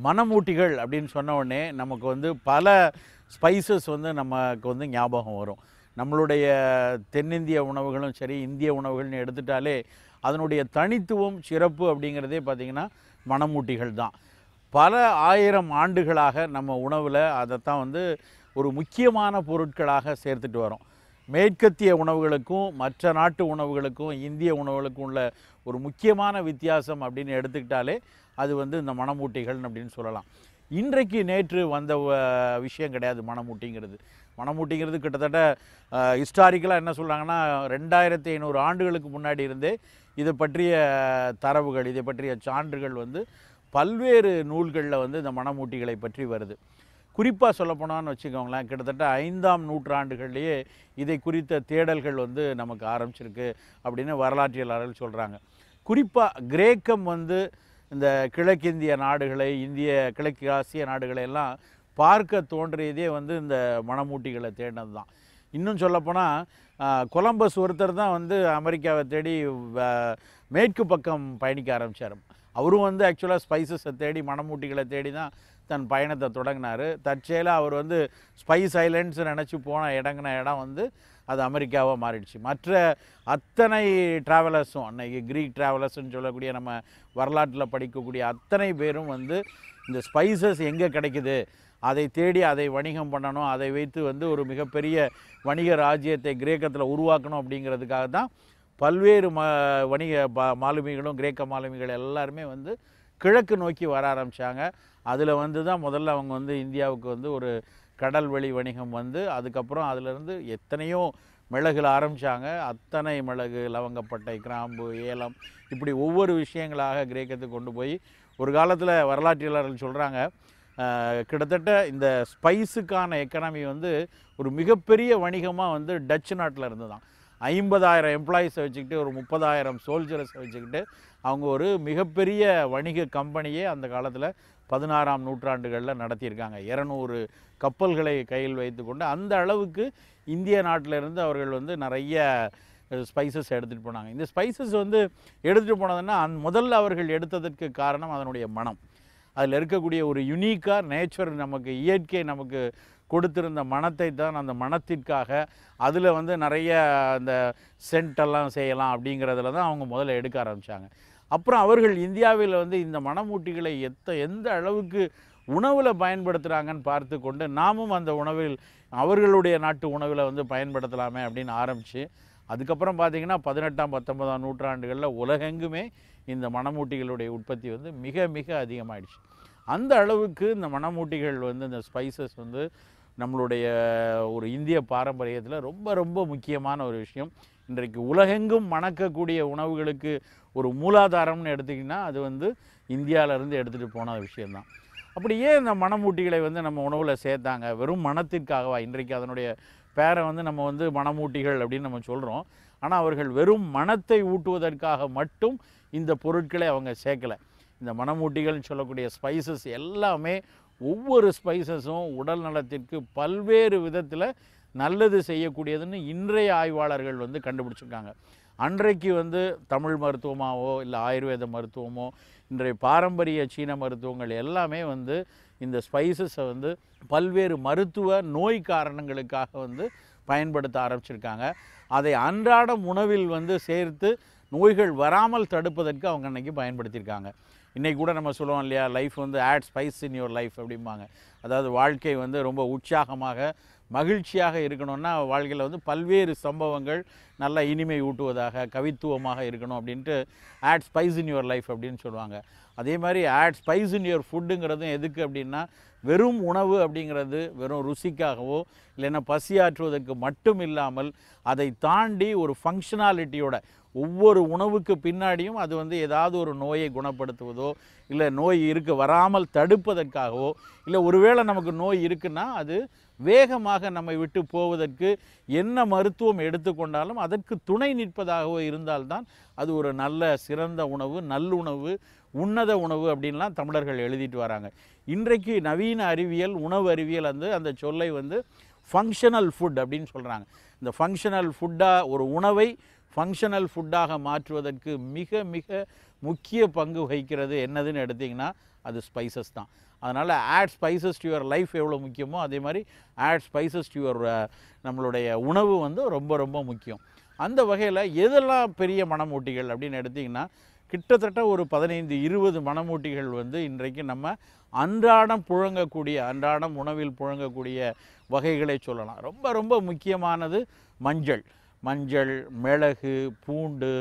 மணமூட்டிகள் அப்படின்னு சொன்ன உடனே நமக்கு வந்து பல ஸ்பைசஸ் வந்து நமக்கு வந்து ஞாபகம் வரும். நம்மளுடைய தென்னிந்திய உணவுகளும் சரி, இந்திய உணவுகள்னு எடுத்துட்டாலே அதனுடைய தனித்துவம் சிறப்பு அப்படிங்கிறதே பார்த்திங்கன்னா மணமூட்டிகள் தான். பல ஆயிரம் ஆண்டுகளாக நம்ம உணவில் அதைத்தான் வந்து ஒரு முக்கியமான பொருட்களாக சேர்த்துட்டு வரோம். மேற்கத்திய உணவுகளுக்கும் மற்ற நாட்டு உணவுகளுக்கும் இந்திய உணவுகளுக்கும் உள்ள ஒரு முக்கியமான வித்தியாசம் அப்படின்னு எடுத்துக்கிட்டாலே அது வந்து இந்த மணமூட்டிகள் அப்படின்னு சொல்லலாம். இன்றைக்கு நேற்று வந்த விஷயம் கிடையாது மணமூட்டிங்கிறது. மணமூட்டிங்கிறது கிட்டத்தட்ட ஹிஸ்டாரிக்கலாக என்ன சொல்கிறாங்கன்னா 2500 ஆண்டுகளுக்கு முன்னாடி இருந்தே இதை பற்றிய தரவுகள், இதை பற்றிய சான்றுகள் வந்து பல்வேறு நூல்களில் வந்து இந்த மணமூட்டிகளை பற்றி வருது. குறிப்பாக சொல்லப்போனான்னு வச்சுக்கோங்களேன், கிட்டத்தட்ட 5ஆம் நூற்றாண்டுகள்லேயே இதை குறித்த தேடல்கள் வந்து நமக்கு ஆரம்பிச்சிருக்கு அப்படின்னு வரலாற்றியலாளர்கள் சொல்கிறாங்க. குறிப்பாக கிரேக்கம் வந்து இந்த கிழக்கிந்திய நாடுகளை, கிழக்கு ஆசிய நாடுகளை எல்லாம் பார்க்க தோன்றியதே வந்து இந்த மணமூட்டிகளை தேடினது தான். இன்னும் சொல்லப்போனால் கொலம்பஸ் ஒருத்தர் தான் வந்து அமெரிக்காவை தேடி மேற்கு பக்கம் பயணிக்க ஆரம்பித்தார். அவரும் வந்து ஆக்சுவலாக ஸ்பைசஸை தேடி, மணமூட்டிகளை தேடி தான் தன் பயணத்தை தொடங்கினார். தற்செயலாக அவர் வந்து ஸ்பைஸ் ஐலண்ட்ஸ் நினச்சி போன இடம் வந்து அது அமெரிக்காவாக மாறிடுச்சு. மற்ற அத்தனை ட்ராவலர்ஸும், அன்றைக்கி க்ரீக் ட்ராவலர்ஸ்ன்னு சொல்லக்கூடிய நம்ம வரலாற்றில் படிக்கக்கூடிய அத்தனை பேரும் வந்து இந்த ஸ்பைசஸ் எங்கே கிடைக்குது, அதை தேடி அதை வணிகம் பண்ணணும், அதை வைத்து வந்து ஒரு மிகப்பெரிய வணிக ராஜ்யத்தை கிரேக்கத்தில் உருவாக்கணும் அப்படிங்கிறதுக்காக தான் பல்வேறு வணிக மாலுமிகளும் கிரேக்க மாலுமிகள் எல்லாருமே வந்து கிழக்கு நோக்கி வர ஆரம்பித்தாங்க. அதில் வந்து தான் முதல்ல அவங்க வந்து இந்தியாவுக்கு வந்து ஒரு கடல் வழி வணிகம் வந்து, அதுக்கப்புறம் அதிலிருந்து எத்தனையோ மிளகுல ஆரம்பித்தாங்க. அத்தனை மிளகு, லவங்கப்பட்டை, கிராம்பு, ஏலம், இப்படி ஒவ்வொரு விஷயங்களாக கிரேக்கத்துக்கு கொண்டு போய் ஒரு காலத்தில் வரலாற்றியலாளர்கள் சொல்கிறாங்க, கிட்டத்தட்ட இந்த ஸ்பைஸுக்கான எக்கனாமி வந்து ஒரு மிகப்பெரிய வணிகமாக வந்து டச்சு நாட்டில் இருந்து தான். 50,000 எம்ப்ளாயீஸை வச்சுக்கிட்டு, ஒரு 30,000 சோல்ஜர்ஸை வச்சுக்கிட்டு அவங்க ஒரு மிகப்பெரிய வணிக கம்பெனியே அந்த காலத்தில் 16ஆம் நூற்றாண்டுகளில் நடத்தியிருக்காங்க. 200 கப்பல்களை கையில் வைத்து கொண்டு அந்த அளவுக்கு இந்திய நாட்டிலிருந்து அவர்கள் வந்து நிறைய ஸ்பைசஸ் எடுத்துகிட்டு போனாங்க. இந்த ஸ்பைசஸ் வந்து எடுத்துகிட்டு போனதுன்னா முதல்ல அவர்கள் எடுத்ததற்கு காரணம் அதனுடைய மனம். அதில் இருக்கக்கூடிய ஒரு யுனிக்காக நேச்சர், நமக்கு இயற்கை நமக்கு கொடுத்திருந்த மனத்தை தான், அந்த மனத்திற்காக அதில் வந்து நிறைய அந்த சென்ட்டெல்லாம் செய்யலாம் அப்படிங்கிறதுல தான் அவங்க முதல்ல எடுக்க ஆரம்பித்தாங்க. அப்புறம் அவர்கள் இந்தியாவில் வந்து இந்த மணமூட்டிகளை எந்த அளவுக்கு உணவில் பயன்படுத்துகிறாங்கன்னு பார்த்து கொண்டு நாமும் அந்த உணவில், அவர்களுடைய நாட்டு உணவில் வந்து பயன்படுத்தலாமே அப்படின்னு ஆரம்பித்து, அதுக்கப்புறம் பார்த்திங்கன்னா 18ஆம் 19ஆம் நூற்றாண்டுகளில் உலகெங்குமே இந்த மணமூட்டிகளுடைய உற்பத்தி வந்து மிக மிக அதிகமாகிடுச்சு. அந்த அளவுக்கு இந்த மணமூட்டிகள் வந்து, இந்த ஸ்பைசஸ் வந்து நம்மளுடைய ஒரு இந்திய பாரம்பரியத்தில் ரொம்ப ரொம்ப முக்கியமான ஒரு விஷயம். இன்றைக்கு உலகெங்கும் மணக்கக்கூடிய உணவுகளுக்கு ஒரு மூலாதாரம்னு எடுத்திங்கன்னா அது வந்து இந்தியாவிலேருந்து எடுத்துகிட்டு போன விஷயந்தான். அப்படி ஏன் இந்த மணமூட்டிகளை வந்து நம்ம உணவில் சேர்த்தாங்க? வெறும் மணத்திற்காகவா? இன்றைக்கு அதனுடைய பேரை வந்து நம்ம வந்து மணமூட்டிகள் அப்படின்னு நம்ம சொல்கிறோம். ஆனால் அவர்கள் வெறும் மணத்தை ஊட்டுவதற்காக மட்டும் இந்த பொருட்களை அவங்க சேர்க்கலை. இந்த மணமூட்டிகள்னு சொல்லக்கூடிய ஸ்பைசஸ் எல்லாமே, ஒவ்வொரு ஸ்பைசஸும் உடல் நலத்திற்கு பல்வேறு விதத்தில் நல்லது செய்யக்கூடியதுன்னு இன்றைய ஆய்வாளர்கள் வந்து கண்டுபிடிச்சிருக்காங்க. அன்றைக்கு வந்து தமிழ் மருத்துவமாவோ இல்லை ஆயுர்வேத மருத்துவமோ, இன்றைய பாரம்பரிய சீன மருத்துவங்கள் எல்லாமே வந்து இந்த ஸ்பைசஸை வந்து பல்வேறு மருத்துவ நோய் காரணங்களுக்காக வந்து பயன்படுத்த ஆரம்பிச்சிருக்காங்க. அதை அன்றாடம் உணவில் வந்து சேர்த்து நோய்கள் வராமல் தடுப்பதற்கு அவங்க அன்றைக்கி பயன்படுத்தியிருக்காங்க. இன்றைக்கி கூட நம்ம சொல்லுவோம் இல்லையா, லைஃப் வந்து add spice in your life அப்படிம்பாங்க. அதாவது வாழ்க்கை வந்து ரொம்ப உற்சாகமாக மகிழ்ச்சியாக இருக்கணும்னா வாழ்க்கையில் வந்து பல்வேறு சம்பவங்கள் நல்லா இனிமை ஊட்டுவதாக, கவித்துவமாக இருக்கணும் அப்படின்ட்டு add spice in your life அப்படின்னு சொல்லுவாங்க. அதே மாதிரி ஆட் ஸ்பைஸ் இன் யுவர் ஃபுட்டுங்கிறதும் எதுக்கு அப்படின்னா, வெறும் உணவு அப்படிங்கிறது வெறும் ருசிக்காகவோ இல்லைன்னா பசியாற்றுவதற்கு மட்டும் இல்லாமல் அதை தாண்டி ஒரு ஃபங்க்ஷனாலிட்டியோட, ஒவ்வொரு உணவுக்கு பின்னாடியும் அது வந்து ஏதாவது ஒரு நோயை குணப்படுத்துவதோ இல்லை நோய் வராமல் தடுப்பதற்காகவோ, இல்லை ஒருவேளை நமக்கு நோய் இருக்குன்னா அது வேகமாக நம்மை விட்டு போவதற்கு என்ன மருத்துவம் எடுத்துக்கொண்டாலும் அதற்கு துணை நிற்பதாகவோ இருந்தால்தான் அது ஒரு நல்ல சிறந்த உணவு, நல்லுணவு, உன்னத உணவு அப்படின்லாம் தமிழர்கள் எழுதிட்டு வராங்க. இன்றைக்கு நவீன அறிவியல், உணவு அறிவியல் வந்து அந்த சொல்லை வந்து ஃபங்க்ஷனல் ஃபுட் அப்படின்னு சொல்கிறாங்க. இந்த ஃபங்க்ஷனல் ஃபுட்டாக, ஒரு உணவை ஃபங்க்ஷனல் ஃபுட்டாக மாற்றுவதற்கு மிக மிக முக்கிய பங்கு வகிக்கிறது என்னதுன்னு எடுத்திங்கன்னா அது ஸ்பைசஸ் தான். அதனால் add spices to your life எவ்வளோ முக்கியமோ அதே மாதிரி ஆட் ஸ்பைசஸ் டு யுவர் நம்மளுடைய உணவு வந்து ரொம்ப ரொம்ப முக்கியம். அந்த வகையில் எதெல்லாம் பெரிய மணமூட்டிகள் அப்படின்னு எடுத்திங்கன்னா, கிட்டத்தட்ட ஒரு 15-20 மணமூட்டிகள் வந்து இன்றைக்கு நம்ம அன்றாடம் புழங்கக்கூடிய, அன்றாடம் உணவில் புழங்கக்கூடிய வகைகளை சொல்லலாம். ரொம்ப ரொம்ப முக்கியமானது மஞ்சள். மஞ்சள், மிளகு, பூண்டு,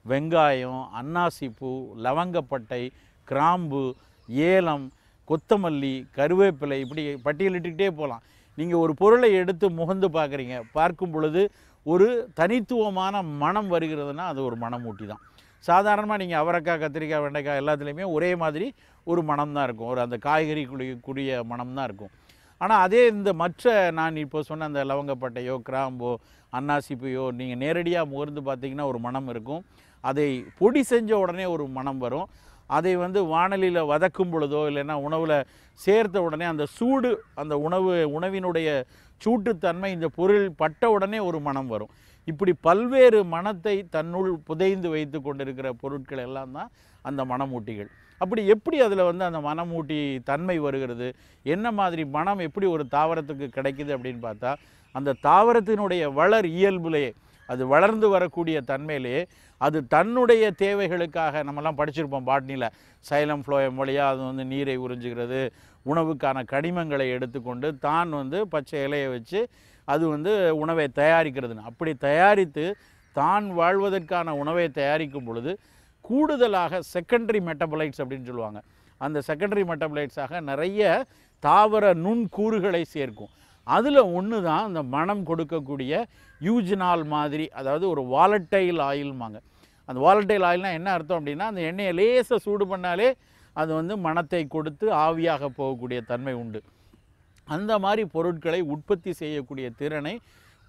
வெங்காயம், அன்னாசிப்பூ, லவங்கப்பட்டை, கிராம்பு, ஏலம், கொத்தமல்லி, கருவேப்பிலை, இப்படி பட்டியலிட்டுக்கிட்டே போகலாம். நீங்கள் ஒரு பொருளை எடுத்து முகந்து பார்க்குறீங்க, பார்க்கும் பொழுது ஒரு தனித்துவமான மனம் வருகிறதுனா அது ஒரு மணமூட்டி தான். சாதாரணமாக நீங்கள் அவரைக்காய், கத்திரிக்காய், வெண்டைக்காய் எல்லாத்துலேயுமே ஒரே மாதிரி ஒரு மனம் தான் இருக்கும், ஒரு அந்த காய்கறி கூடிய மனம் தான் இருக்கும். ஆனால் அதே இந்த மற்ற நான் இப்போ சொன்ன அந்த லவங்கப்பட்டையோ, கிராம்போ, அன்னாசிப்பையோ நீங்கள் நேரடியாக முகர்ந்து பார்த்தீங்கன்னா ஒரு மனம் இருக்கும். அதை பொடி செஞ்ச உடனே ஒரு மனம் வரும். அதை வந்து வாணலியில் வதக்கும் பொழுதோ இல்லைன்னா உணவில் சேர்த்த உடனே அந்த சூடு, அந்த உணவினுடைய சூட்டுத்தன்மை இந்த பொருள் பட்ட உடனே ஒரு மனம் வரும். இப்படி பல்வேறு மனத்தை தன்னுள் புதைந்து வைத்து கொண்டிருக்கிற பொருட்கள் எல்லாம் தான் அந்த மணமூட்டிகள். அப்படி எப்படி அதில் வந்து அந்த மணமூட்டி தன்மை வருகிறது, என்ன மாதிரி மனம் எப்படி ஒரு தாவரத்துக்கு கிடைக்குது அப்படின்னு பார்த்தா, அந்த தாவரத்தினுடைய வளர் இயல்புலேயே, அது வளர்ந்து வரக்கூடிய தன்மையிலே அது தன்னுடைய தேவைகளுக்காக, நம்மலாம் படிச்சிருப்போம் பாட்னியில், சைலம் ஃப்ளோயம் வழியாக அது வந்து நீரை உறிஞ்சுகிறது, உணவுக்கான கனிமங்களை எடுத்துக்கொண்டு தான் வந்து பச்சை இலையை வச்சு அது வந்து உணவை தயாரிக்கிறதுன்னு. அப்படி தயாரித்து தான் வாழ்வதற்கான உணவை தயாரிக்கும் பொழுது கூடுதலாக செகண்டரி மெட்டபலைட்ஸ் அப்படின்னு சொல்லுவாங்க. அந்த செகண்டரி மெட்டபலைட்ஸாக நிறைய தாவர நுண்கூறுகளை சேர்க்கும். அதில் ஒன்று தான் அந்த மனம் கொடுக்கக்கூடிய யூஜினால் மாதிரி, அதாவது ஒரு வாலட்டைல் ஆயில்மாங்க. அந்த வாலட்டைல் ஆயில்னால் என்ன அர்த்தம் அப்படின்னா, அந்த எண்ணெயை லேசாக சூடு பண்ணாலே அது வந்து மனத்தை கொடுத்து ஆவியாக போகக்கூடிய தன்மை உண்டு. அந்த மாதிரி பொருட்களை உற்பத்தி செய்யக்கூடிய திறனை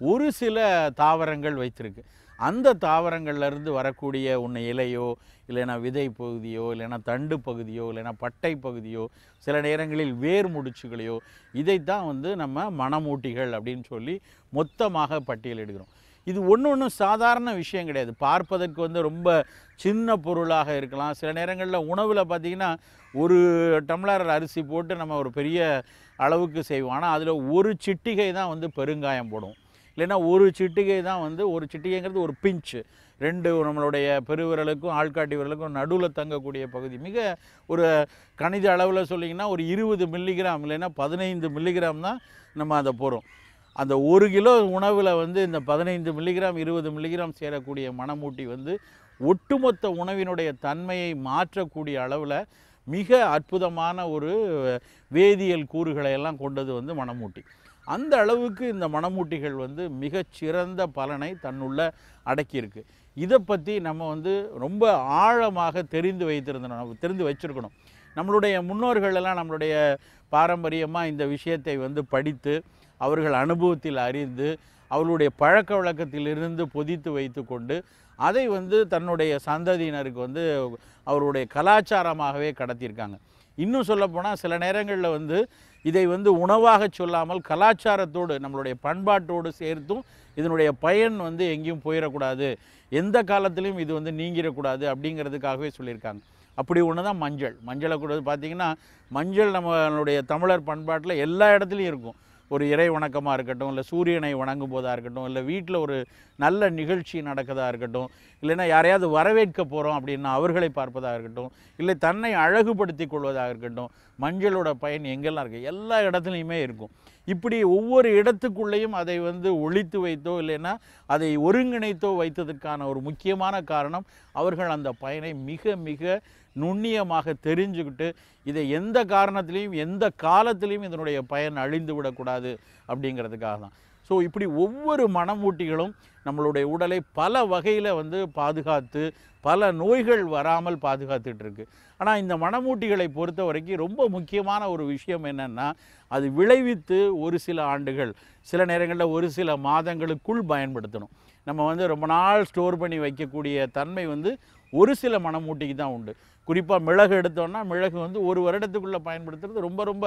ஒரு சில தாவரங்கள் வைத்திருக்கு. அந்த தாவரங்கள்லேருந்து வரக்கூடிய ஒன்று இலையோ, இல்லைன்னா விதை பகுதியோ, இல்லைன்னா தண்டு பகுதியோ, இல்லைன்னா பட்டை பகுதியோ, சில நேரங்களில் வேர் முடிச்சுகளையோ, இதைத்தான் வந்து நம்ம மணமூட்டிகள் அப்படின்னு சொல்லி மொத்தமாக பட்டியலிடுகிறோம். இது ஒன்றும் சாதாரண விஷயம் கிடையாது. பார்ப்பதற்கு வந்து ரொம்ப சின்ன பொருளாக இருக்கலாம். சில நேரங்களில் உணவில் பார்த்திங்கன்னா ஒரு டம்ளர் அரிசி போட்டு நம்ம ஒரு பெரிய அளவுக்கு செய்வோம். ஆனால் அதில் ஒரு சிட்டிகை தான் வந்து பெருங்காயம் போடுவோம், இல்லைன்னா ஒரு சிட்டிகை தான் வந்து, ஒரு சிட்டிகைங்கிறது ஒரு பிஞ்சு, ரெண்டு நம்மளுடைய பெருவிரலுக்கும் ஆள்காட்டி விரலுக்கும் நடுவில் தங்கக்கூடிய பகுதி. மிக ஒரு கணித அளவில் சொல்லிங்கன்னா ஒரு 20 மில்லிகிராம் இல்லைன்னா 15 மில்லிகிராம் தான் நம்ம அதை போகிறோம். அந்த 1 கிலோ உணவில் வந்து இந்த 15 மில்லிகிராம் 20 மில்லிகிராம் சேரக்கூடிய மணமூட்டி வந்து ஒட்டுமொத்த உணவினுடைய தன்மையை மாற்றக்கூடிய அளவில் மிக அற்புதமான ஒரு வேதியியல் கூறுகளை எல்லாம் கொண்டது வந்து மணமூட்டி. அந்த அளவுக்கு இந்த மணமூட்டிகள் வந்து மிகச்சிறந்த பலனை தன்னுள்ள அடக்கியிருக்கு. இதை பற்றி நம்ம வந்து ரொம்ப ஆழமாக தெரிந்து வச்சுருக்கணும். நம்மளுடைய முன்னோர்களெல்லாம் நம்மளுடைய பாரம்பரியமாக இந்த விஷயத்தை வந்து படித்து, அவர்கள் அனுபவத்தில் அறிந்து, அவர்களுடைய பழக்க வழக்கத்திலிருந்து பொதித்து வைத்து கொண்டு அதை வந்து தன்னுடைய சந்ததியினருக்கு வந்து அவருடைய கலாச்சாரமாகவே கடத்தியிருக்காங்க. இன்னும் சொல்லப்போனால் சில நேரங்களில் வந்து இதை வந்து உணவாக சொல்லாமல் கலாச்சாரத்தோடு, நம்மளுடைய பண்பாட்டோடு சேர்த்தும் இதனுடைய பயன் வந்து எங்கேயும் போயிடக்கூடாது, எந்த காலத்திலையும் இது வந்து நீங்கிடக்கூடாது அப்படிங்கிறதுக்காகவே சொல்லியிருக்காங்க. அப்படி ஒன்று தான் மஞ்சள். மஞ்சளை கூட பார்த்திங்கன்னா, மஞ்சள் நம்மளுடைய தமிழர் பண்பாட்டில் எல்லா இடத்துலையும் இருக்கும். ஒரு இறை வணக்கமாக இருக்கட்டும், இல்லை சூரியனை வணங்கும் போதாக இருக்கட்டும், இல்லை வீட்டில் ஒரு நல்ல நிகழ்ச்சி நடக்கதாக இருக்கட்டும், இல்லைன்னா யாரையாவது வரவேற்க போகிறோம் அப்படின்னா அவர்களை பார்ப்பதாக இருக்கட்டும், இல்லை தன்னை அழகுபடுத்தி கொள்வதாக இருக்கட்டும், மஞ்சளோட பயன் எங்கெல்லாம் இருக்குது, எல்லா இடத்துலையுமே இருக்கும். இப்படி ஒவ்வொரு இடத்துக்குள்ளேயும் அதை வந்து ஒழித்து வைத்தோ இல்லைன்னா அதை ஒருங்கிணைத்தோ வைத்ததற்கான ஒரு முக்கியமான காரணம், அவர்கள் அந்த பயனை மிக மிக நுண்ணியமாக தெரிஞ்சுக்கிட்டு இதை எந்த காரணத்திலையும் எந்த காலத்திலையும் இதனுடைய பயன் அழிந்து விடக்கூடாது அப்படிங்கிறதுக்காக தான். ஸோ இப்படி ஒவ்வொரு மணமூட்டிகளும் நம்மளுடைய உடலை பல வகையில் வந்து பாதுகாத்து, பல நோய்கள் வராமல் பாதுகாத்துட்டு இருக்கு. ஆனால் இந்த மணமூட்டிகளை பொறுத்த வரைக்கும் ரொம்ப முக்கியமான ஒரு விஷயம் என்னென்னா, அது விளைவித்து ஒரு சில ஆண்டுகள், சில நேரங்களில் ஒரு சில மாதங்களுக்குள் பயன்படுத்தணும். நம்ம வந்து ரொம்ப நாள் ஸ்டோர் பண்ணி வைக்கக்கூடிய தன்மை வந்து ஒரு சில மணமூட்டிக்கு தான் உண்டு. குறிப்பாக மிளகு எடுத்தோன்னா, மிளகு வந்து ஒரு வருடத்துக்குள்ளே பயன்படுத்துறது ரொம்ப ரொம்ப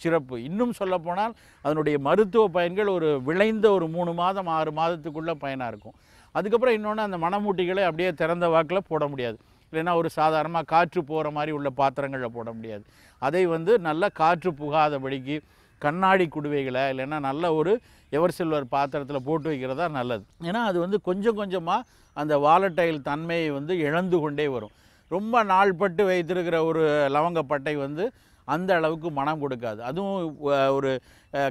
சிறப்பு. இன்னும் சொல்லப்போனால் அதனுடைய மருத்துவ பயன்கள் ஒரு விளைந்த ஒரு 3 மாதம் 6 மாதத்துக்குள்ளே பயனாக இருக்கும். அதுக்கப்புறம் இன்னொன்று, அந்த மணமூட்டிகளை அப்படியே திறந்த வாக்கில் போட முடியாது, இல்லைன்னா ஒரு சாதாரணமாக காற்று போகிற மாதிரி உள்ள பாத்திரங்களில் போட முடியாது. அதை வந்து நல்லா காற்று புகாதபடிக்கு கண்ணாடி குடுவைகளை இல்லைன்னா நல்ல ஒரு எவர் சில்வர் பாத்திரத்தில் போட்டு வைக்கிறதா நல்லது. ஏன்னா அது வந்து கொஞ்சம் கொஞ்சமாக அந்த வாலட்டைல் தன்மையை வந்து இழந்து கொண்டே வரும். ரொம்ப நாள்பட்டு வைத்திருக்கிற ஒரு லவங்கப்பட்டை வந்து அந்த அளவுக்கு மனம் கொடுக்காது. அதுவும் ஒரு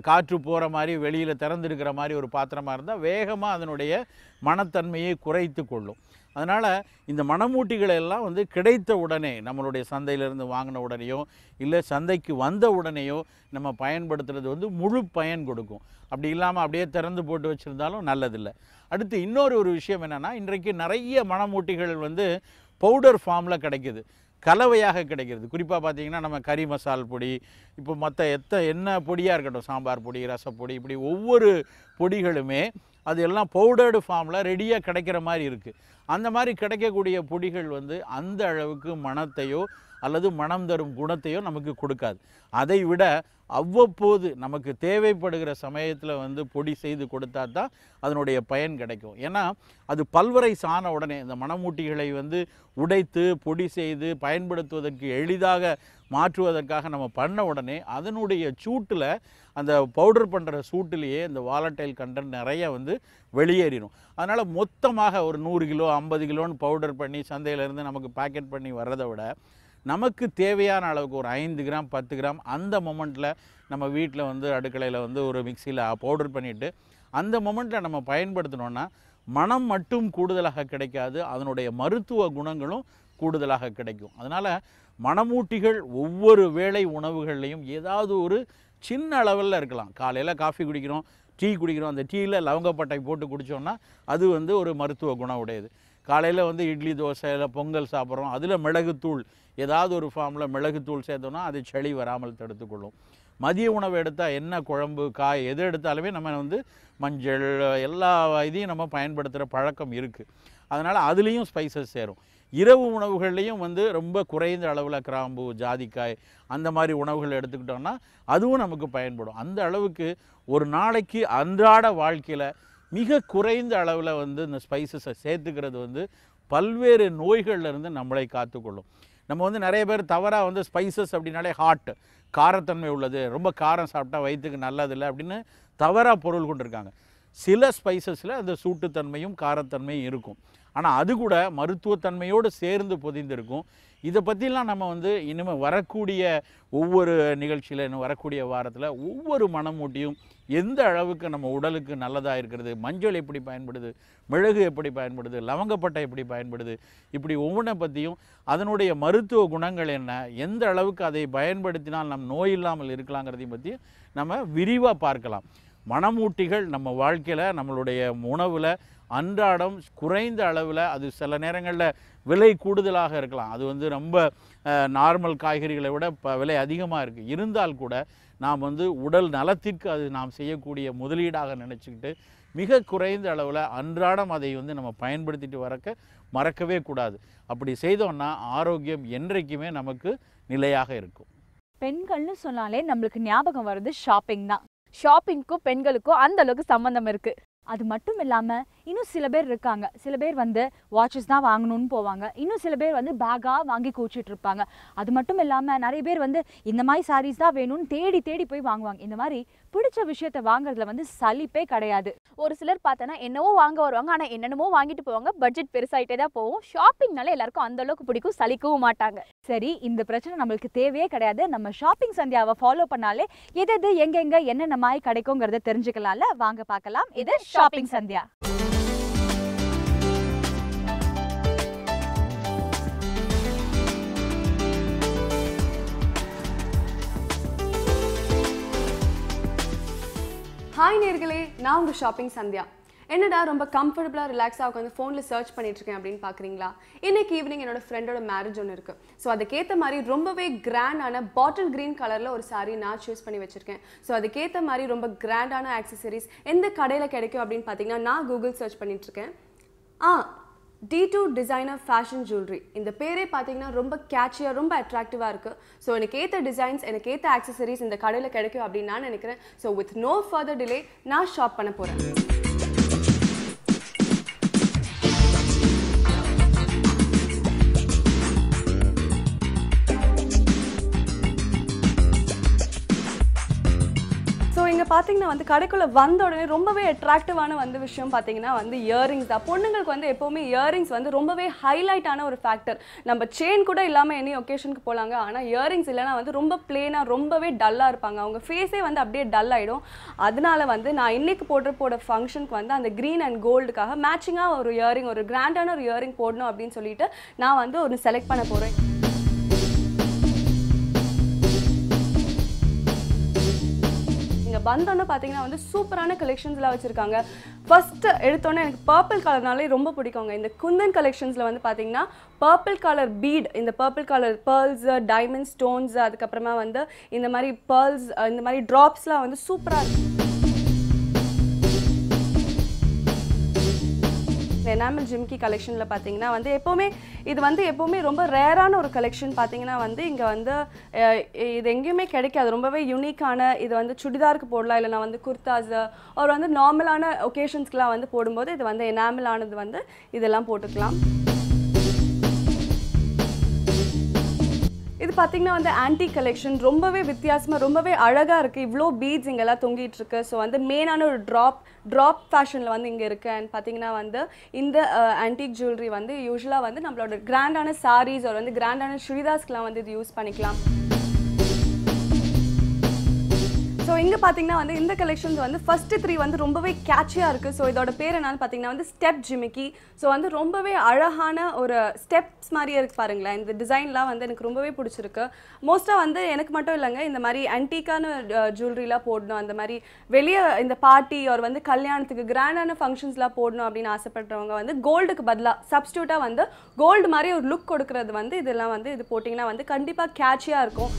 காற்று போகிற மாதிரி வெளியில் திறந்துருக்கிற மாதிரி ஒரு பாத்திரமாக இருந்தால் வேகமாக அதனுடைய மனத்தன்மையை குறைத்து கொள்ளும். அதனால் இந்த மணமூட்டிகளை எல்லாம் வந்து கிடைத்த உடனே நம்மளுடைய சந்தையிலேருந்து வாங்கின உடனேயோ இல்லை சந்தைக்கு வந்த உடனேயோ நம்ம பயன்படுத்துறது வந்து முழு பயன் கொடுக்கும். அப்படி இல்லாமல் அப்படியே திறந்து போட்டு வச்சுருந்தாலும் நல்லதில்லை. அடுத்து இன்னொரு விஷயம் என்னென்னா, இன்றைக்கு நிறைய மணமூட்டிகள் வந்து பவுடர் ஃபார்மில் கிடைக்கிது, கலவையாக கிடைக்கிறது. குறிப்பாக பார்த்திங்கன்னா நம்ம கறி மசால் பொடி, இப்போ மற்ற என்ன பொடியாக இருக்கட்டும், சாம்பார் பொடி, ரசப்பொடி, இப்படி ஒவ்வொரு பொடிகளுமே அது எல்லாம் பவுடர்டு ஃபார்மில் ரெடியாக கிடைக்கிற மாதிரி இருக்குது. அந்த மாதிரி கிடைக்கக்கூடிய பொடிகள் வந்து அந்த அளவுக்கு மணத்தையோ அல்லது மனம் தரும் குணத்தையோ நமக்கு கொடுக்காது. அதை விட அவ்வப்போது நமக்கு தேவைப்படுகிற சமயத்தில் வந்து பொடி செய்து கொடுத்தா தான் அதனுடைய பயன் கிடைக்கும். ஏன்னா அது பல்வரைஸ் ஆன உடனே இந்த மணமூட்டிகளை வந்து உடைத்து பொடி செய்து பயன்படுத்துவதற்கு எளிதாக மாற்றுவதற்காக நம்ம பண்ண உடனே அதனுடைய சூட்டில், அந்த பவுடர் பண்ணுற சூட்டிலேயே இந்த வாலட்டைல் கண்டென்ட் நிறைய வந்து வெளியேறிடும். அதனால் மொத்தமாக ஒரு 100 கிலோ 50 கிலோன்னு பவுடர் பண்ணி சந்தையிலேருந்து நமக்கு பேக்கெட் பண்ணி வர்றதை விட நமக்கு தேவையான அளவுக்கு ஒரு 5 கிராம் 10 கிராம் அந்த மொமெண்ட்டில் நம்ம வீட்டில் வந்து அடுக்கலையில் வந்து ஒரு மிக்சியில் பவுடர் பண்ணிவிட்டு அந்த மொமெண்ட்டில் நம்ம பயன்படுத்தினோன்னா மனம் மட்டும் கூடுதலாக கிடைக்காது, அதனுடைய மருத்துவ குணங்களும் கூடுதலாக கிடைக்கும். அதனால் மணமூட்டிகள் ஒவ்வொரு வேளை உணவுகள்லையும் ஏதாவது ஒரு சின்ன அளவில் இருக்கலாம். காலையில் காஃபி குடிக்கிறோம், டீ குடிக்கிறோம், அந்த டீயில் லவங்கப்பட்டை போட்டு குடித்தோம்னா அது வந்து ஒரு மருத்துவ குணம் உடையது. காலையில் வந்து இட்லி தோசை இல்லை பொங்கல் சாப்பிட்றோம், அதில் மிளகுத்தூள் ஏதாவது ஒரு ஃபார்மில் மிளகுத்தூள் சேர்த்தோம்னா அது சளி வராமல் தடுத்துக்கொள்ளும். மதிய உணவு எடுத்தால் என்ன குழம்பு காய் எது எடுத்தாலுமே நம்ம வந்து மஞ்சள் எல்லா இதையும் நம்ம பயன்படுத்துகிற பழக்கம் இருக்குது. அதனால் அதுலேயும் ஸ்பைசஸ் சேரும். இரவு உணவுகள்லேயும் வந்து ரொம்ப குறைந்த அளவில் கிராம்பு ஜாதிக்காய் அந்த மாதிரி உணவுகள் எடுத்துக்கிட்டோம்னா அதுவும் நமக்கு பயன்படும். அந்த அளவுக்கு ஒரு நாளைக்கு அன்றாட வாழ்க்கையில் மிக குறைந்த அளவில் வந்து இந்த ஸ்பைசஸை சேர்த்துக்கிறது வந்து பல்வேறு நோய்கள்லேருந்து நம்மளை காத்துக்கொள்ளும். நம்ம வந்து நிறைய பேர் தவறாக வந்து ஸ்பைசஸ் அப்படின்னாலே ஹாட், காரத்தன்மை உள்ளது, ரொம்ப காரம் சாப்பிட்டா வயிற்றுக்கு நல்லதில்லை அப்படின்னு தவறாக பொருள் கொண்டிருக்காங்க. சில ஸ்பைசஸில் அந்த சூட்டுத்தன்மையும் காரத்தன்மையும் இருக்கும், ஆனால் அது கூட மருத்துவத்தன்மையோடு சேர்ந்து பொதிந்திருக்கும். இதை பற்றிலாம் நம்ம வந்து இனிமேல் வரக்கூடிய ஒவ்வொரு நிகழ்ச்சியில் இன்னும் வரக்கூடிய வாரத்தில் ஒவ்வொரு மணமூட்டியும் எந்த அளவுக்கு நம்ம உடலுக்கு நல்லதாக இருக்கிறது, மஞ்சள் எப்படி பயன்படுது, மிளகு எப்படி பயன்படுது, லவங்கப்பட்டை எப்படி பயன்படுது, இப்படி ஒவ்வொன்றை பற்றியும் அதனுடைய மருத்துவ குணங்கள் என்ன, எந்த அளவுக்கு அதை பயன்படுத்தினால் நம் நோய் இல்லாமல் இருக்கலாங்கிறதையும் பற்றியும் நம்ம விரிவாக பார்க்கலாம். மணமூட்டிகள் நம்ம வாழ்க்கையில் நம்மளுடைய உணவில் அன்றாடம் குறைந்த அளவில், அது சில நேரங்களில் விலை கூடுதலாக இருக்கலாம், அது வந்து ரொம்ப நார்மல் காய்கறிகளை விட விலை அதிகமாக இருக்குது, இருந்தால் கூட நாம் வந்து உடல் நலத்திற்கு அது நாம் செய்யக்கூடிய முதலீடாக நினச்சிக்கிட்டு மிக குறைந்த அளவில் அன்றாடம் அதை வந்து நம்ம பயன்படுத்திட்டு மறக்கவே கூடாது. அப்படி செய்தோம்னா ஆரோக்கியம் என்றைக்குமே நமக்கு நிலையாக இருக்கும். பெண்கள்னு சொன்னாலே நம்மளுக்கு ஞாபகம் வருது ஷாப்பிங் தான். ஷாப்பிங்க்கும் பெண்களுக்கும் அந்த அளவுக்கு சம்பந்தம் இருக்கு. அது மட்டும் இல்லாமல் இன்னும் சில பேர் இருக்காங்க, சில பேர் வந்து வாட்சஸ் தான் வாங்கணும்னு போவாங்க, இன்னும் சில பேர் வந்து பேக்காக வாங்கி கூச்சிட்டு இருப்பாங்க. அது மட்டும் இல்லாமல் நிறைய பேர் வந்து இந்த மாதிரி சாரீஸ் தான் வேணும்னு தேடி தேடி போய் வாங்குவாங்க. இந்த மாதிரி பிடிச்ச விஷயத்த வாங்குறதுல வந்து சலிப்பே கிடையாது. ஒரு சிலர் பார்த்தோன்னா என்னவோ வாங்க வருவாங்க, ஆனால் என்னென்னமோ வாங்கிட்டு போவாங்க, பட்ஜெட் பெருசாயிட்டே தான் போகும். ஷாப்பிங்னால எல்லாருக்கும் அந்த அளவுக்கு பிடிக்கும், சலிக்கவும் மாட்டாங்க. சரி, இந்த பிரச்சனை நம்மளுக்கு தேவையே கிடையாது. நம்ம ஷாப்பிங் சந்தியாவை ஃபாலோ பண்ணாலே எது எங்கெங்க என்னென்ன மாதிரி கிடைக்குங்கிறத தெரிஞ்சுக்கலாம்ல. வாங்க பார்க்கலாம். இது ஷாப்பிங் சந்தியா. ஹாய் நேர்களே, நான் உங்கள் ஷாப்பிங் சந்தியா. என்னடா ரொம்ப கம்ஃபர்டபுளாக ரிலாக்ஸாக உட்காந்து ஃபோனில் சர்ச் பண்ணிட்டுருக்கேன் அப்படின்னு பார்க்குறீங்களா? இன்றைக்கி ஈவினிங் என்னோட ஃப்ரெண்டோட மேரேஜ் ஒன்று இருக்குது. ஸோ அதுக்கேற்ற மாதிரி ரொம்பவே கிராண்டான பாட்டில் க்ரீன் கலரில் ஒரு சாரீ நான் சூஸ் பண்ணி வச்சுருக்கேன். ஸோ அதுக்கேற்ற மாதிரி ரொம்ப கிராண்டான ஆக்சசரிஸ் எந்த கடையில் கிடைக்கும் அப்படின்னு பார்த்தீங்கன்னா நான் கூகுள் சர்ச் பண்ணிட்டுருக்கேன். D2 டிசைனர் ஃபேஷன் ஜுவல்லரி, இந்த பேரே பார்த்தீங்கன்னா ரொம்ப கேட்சியாக ரொம்ப அட்ராக்டிவாக இருக்குது. ஸோ எனக்கு ஏற்ற டிசைன்ஸ், எனக்கு ஏற்ற ஆக்சசரிஸ் இந்த கடையில் கிடைக்கும் அப்படின்னு நான் நினைக்கிறேன். So with no further delay நான் ஷாப் பண்ண போகிறேன். இங்கே பார்த்தீங்கன்னா வந்து கடைக்குள்ளே வந்த உடனே ரொம்பவே அட்ராக்டிவான வந்து விஷயம் பார்த்தீங்கன்னா வந்து இயரிங்ஸ் தான். பொண்ணுங்களுக்கு வந்து எப்போவுமே இயரிங்ஸ் வந்து ரொம்பவே ஹைலைட்டான ஒரு ஃபேக்டர். நம்ம செயின் கூட இல்லாமல் எனி ஒகேஷனுக்கு போகலாங்க, ஆனால் இயரிங்ஸ் இல்லைனா வந்து ரொம்ப பிளேனாக ரொம்பவே டல்லாக இருப்பாங்க. அவங்க ஃபேஸே வந்து அப்படியே டல் ஆகிடும். அதனால வந்து நான் இன்னைக்கு போடுற ஃபங்க்ஷனுக்கு வந்து அந்த க்ரீன் அண்ட் கோல்டுக்காக மேட்சிங்காக ஒரு இயரிங், ஒரு கிராண்டான ஒரு இயரிங் போடணும் அப்படின்னு சொல்லிட்டு நான் வந்து ஒன்று செலக்ட் பண்ண போகிறேன். இங்கே வந்தோன்னே பார்த்தீங்கன்னா வந்து சூப்பரான கலெக்ஷன்ஸ்லாம் வச்சுருக்காங்க. ஃபஸ்ட்டு எடுத்தோன்னே எனக்கு பர்பிள் கலர்னாலே ரொம்ப பிடிக்குங்க. இந்த குந்தன் கலெக்ஷன்ஸில் வந்து பார்த்தீங்கன்னா பர்பிள் கலர் பீட், இந்த purple colour pearls, diamond stones, அதுக்கப்புறமா வந்து இந்த மாதிரி பேர்ல்ஸ், இந்த மாதிரி ட்ராப்ஸ்லாம் வந்து சூப்பராக இருக்குது. எனாமல் ஜிம்கி கலெக்ஷனில் பார்த்தீங்கன்னா வந்து எப்போவுமே ரொம்ப ரேரான ஒரு கலெக்ஷன். பார்த்தீங்கன்னா வந்து இங்கே வந்து இது எங்கேயுமே கிடைக்காது. ரொம்பவே யூனிக்கான இது வந்து சுடிதாருக்கு போடலாம், இல்லைனா வந்து குர்தாஸு ஒரு வந்து நார்மலான ஒகேஷன்ஸ்க்கெலாம் வந்து போடும்போது இது வந்து எனாமல் ஆனது வந்து இதெல்லாம் போட்டுக்கலாம். இது பார்த்தீங்கன்னா வந்து ஆன்டி கலெக்ஷன், ரொம்பவே வித்தியாசமாக ரொம்பவே அழகாக இருக்குது. இவ்வளோ பீட்ஸ் இங்கெல்லாம் தொங்கிட்டு இருக்கு. ஸோ வந்து மெயினான ஒரு ட்ராப் ஃபேஷனில் வந்து இங்கே இருக்குது. அண்ட் பார்த்தீங்கன்னா வந்து இந்த ஆன்டிக் ஜுவல்லரி வந்து யூஸ்வலாக வந்து நம்மளோட கிராண்டான சாரீஸ் ஒரு வந்து கிராண்டான சுடிதாஸ்க்கெலாம் வந்து இது யூஸ் பண்ணிக்கலாம். ஸோ இங்கே பார்த்தீங்கன்னா வந்து இந்த கலெக்ஷன்ஸ் வந்து ஃபஸ்ட்டு 3 வந்து ரொம்பவே கேட்சியாக இருக்குது. ஸோ இதோட பேர் என்னன்னு பார்த்தீங்கன்னா வந்து ஸ்டெப் ஜிமிக்கி. ஸோ வந்து ரொம்பவே அழகான ஒரு ஸ்டெப்ஸ் மாதிரியே இருக்குது பாருங்களேன். இந்த டிசைன்லாம் வந்து எனக்கு ரொம்பவே பிடிச்சிருக்கு. மோஸ்ட்டாக வந்து எனக்கு மட்டும் இல்லைங்க, இந்த மாதிரி ஆன்டிக்கான ஜுவல்லரிலாம் போடணும், அந்த மாதிரி வெளியே இந்த பார்ட்டி ஒரு வந்து கல்யாணத்துக்கு கிராண்டான ஃபங்க்ஷன்ஸ்லாம் போடணும் அப்படின்னு ஆசைப்படுறவங்க வந்து கோல்டுக்கு பதிலாக சப்ஸ்டியூட்டாக வந்து கோல்டு மாதிரி ஒரு லுக் கொடுக்குறது வந்து இதெல்லாம் வந்து இது போட்டிங்கன்னா வந்து கண்டிப்பாக கேட்சியாக இருக்கும்.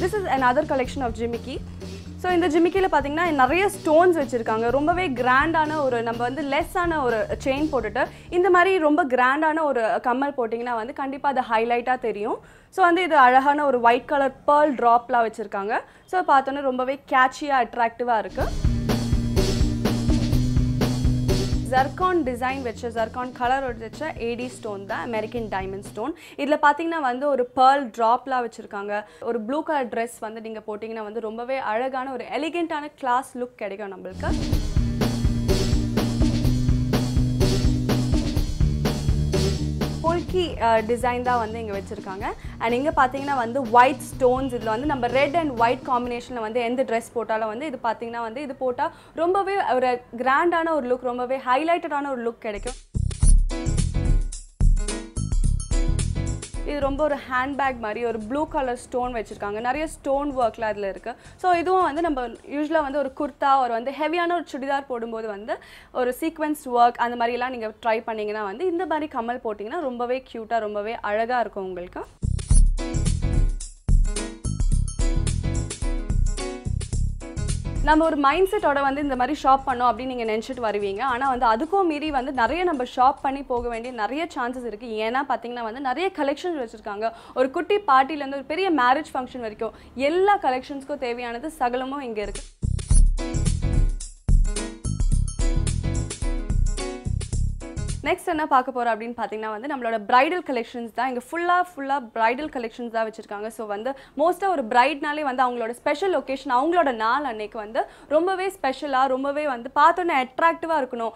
This is another collection of jimiki. So இந்த ஜிமிக்கியில் பார்த்தீங்கன்னா நிறைய ஸ்டோன்ஸ் வச்சுருக்காங்க. ரொம்பவே கிராண்டான ஒரு நம்ம வந்து லெஸ்ஸான ஒரு செயின் போட்டுட்டு இந்த மாதிரி ரொம்ப கிராண்டான ஒரு கம்மல் போட்டிங்கன்னா வந்து கண்டிப்பாக அது ஹைலைட்டாக தெரியும். ஸோ வந்து இது அழகான ஒரு ஒயிட் கலர் பேர்ல் ட்ராப்லாம் வச்சுருக்காங்க. ஸோ பார்த்தோன்னே ரொம்பவே கேட்சியாக அட்ராக்டிவாக இருக்குது. ஜர்கான் டிசைன் வச்ச ஜர்கான் கலர் வச்ச ஏடி ஸ்டோன் தான் அமெரிக்கன் டைமண்ட் ஸ்டோன். இதில் பார்த்தீங்கன்னா வந்து ஒரு பேர்ல் ட்ராப்லாம் வச்சுருக்காங்க. ஒரு ப்ளூ கலர் ட்ரெஸ் வந்து நீங்கள் போட்டிங்கன்னா வந்து ரொம்பவே அழகான ஒரு எலிகென்ட்டான கிளாஸ் லுக் கிடைக்கும் நம்மளுக்கு. பொல்கி டிசைன் தான் வந்து இங்கே வச்சுருக்காங்க. அண்ட் இங்கே பார்த்தீங்கன்னா வந்து ஒயிட் ஸ்டோன்ஸ், இதில் வந்து நம்ம ரெட் அண்ட் ஒயிட் காம்பினேஷனில் வந்து எந்த ட்ரெஸ் போட்டாலும் வந்து இது பார்த்தீங்கன்னா வந்து இது போட்டால் ரொம்பவே ஒரு கிராண்டான ஒரு லுக், ரொம்பவே ஹைலைட்டடான ஒரு லுக் கிடைக்கும். இது ரொம்ப ஒரு ஹேண்ட்பேக் மாதிரி ஒரு ப்ளூ கலர் ஸ்டோன் வச்சுருக்காங்க. நிறைய ஸ்டோன் ஒர்க்லாம் அதில் இருக்குது. ஸோ இதுவும் வந்து நம்ம யூஸ்வலாக வந்து ஒரு குர்த்தா ஒரு வந்து ஹெவியான ஒரு சுடிதார் போடும்போது வந்து ஒரு சீக்வென்ஸ் ஒர்க் அந்த மாதிரிலாம் நீங்கள் ட்ரை பண்ணிங்கன்னா வந்து இந்த மாதிரி கம்மல் போட்டிங்கன்னா ரொம்பவே க்யூட்டாக ரொம்பவே அழகாக இருக்கும் உங்களுக்கு. நம்ம ஒரு மைண்ட் செட்டோட வந்து இந்த மாதிரி ஷாப் பண்ணோம் அப்படின்னு நீங்கள் நினச்சிட்டு வருவீங்க. ஆனால் வந்து அதுக்கும் மீறி வந்து நிறைய நம்ம ஷாப் பண்ணி போக வேண்டிய நிறைய சான்சஸ் இருக்குது. ஏன்னா பார்த்தீங்கன்னா வந்து நிறைய கலெக்ஷன்ஸ் வச்சுருக்காங்க. ஒரு குட்டி பார்ட்டிலேருந்து ஒரு பெரிய மேரேஜ் ஃபங்க்ஷன் வரைக்கும் எல்லா கலெக்ஷன்ஸ்க்கும் தேவையானது சகலமும் இங்கே இருக்குது. நெக்ஸ்ட் என்ன பார்க்க போகிறோம் அப்படின்னு பார்த்தீங்கன்னா வந்து நம்மளோட பிரைடல் கலெக்ஷன்ஸ் தான். இங்கே ஃபுல்லாக பிரைடல் கலெக்ஷன்ஸ் தான் வச்சுருக்காங்க. ஸோ வந்து மோஸ்ட்டாக ஒரு பிரைட்னாலே வந்து அவங்களோட ஸ்பெஷல் ஒகேஷன் அவங்களோட நாள் அன்னைக்கு வந்து ரொம்பவே ஸ்பெஷலாக ரொம்பவே வந்து பார்த்தோன்னே அட்ராக்டிவாக இருக்கணும்,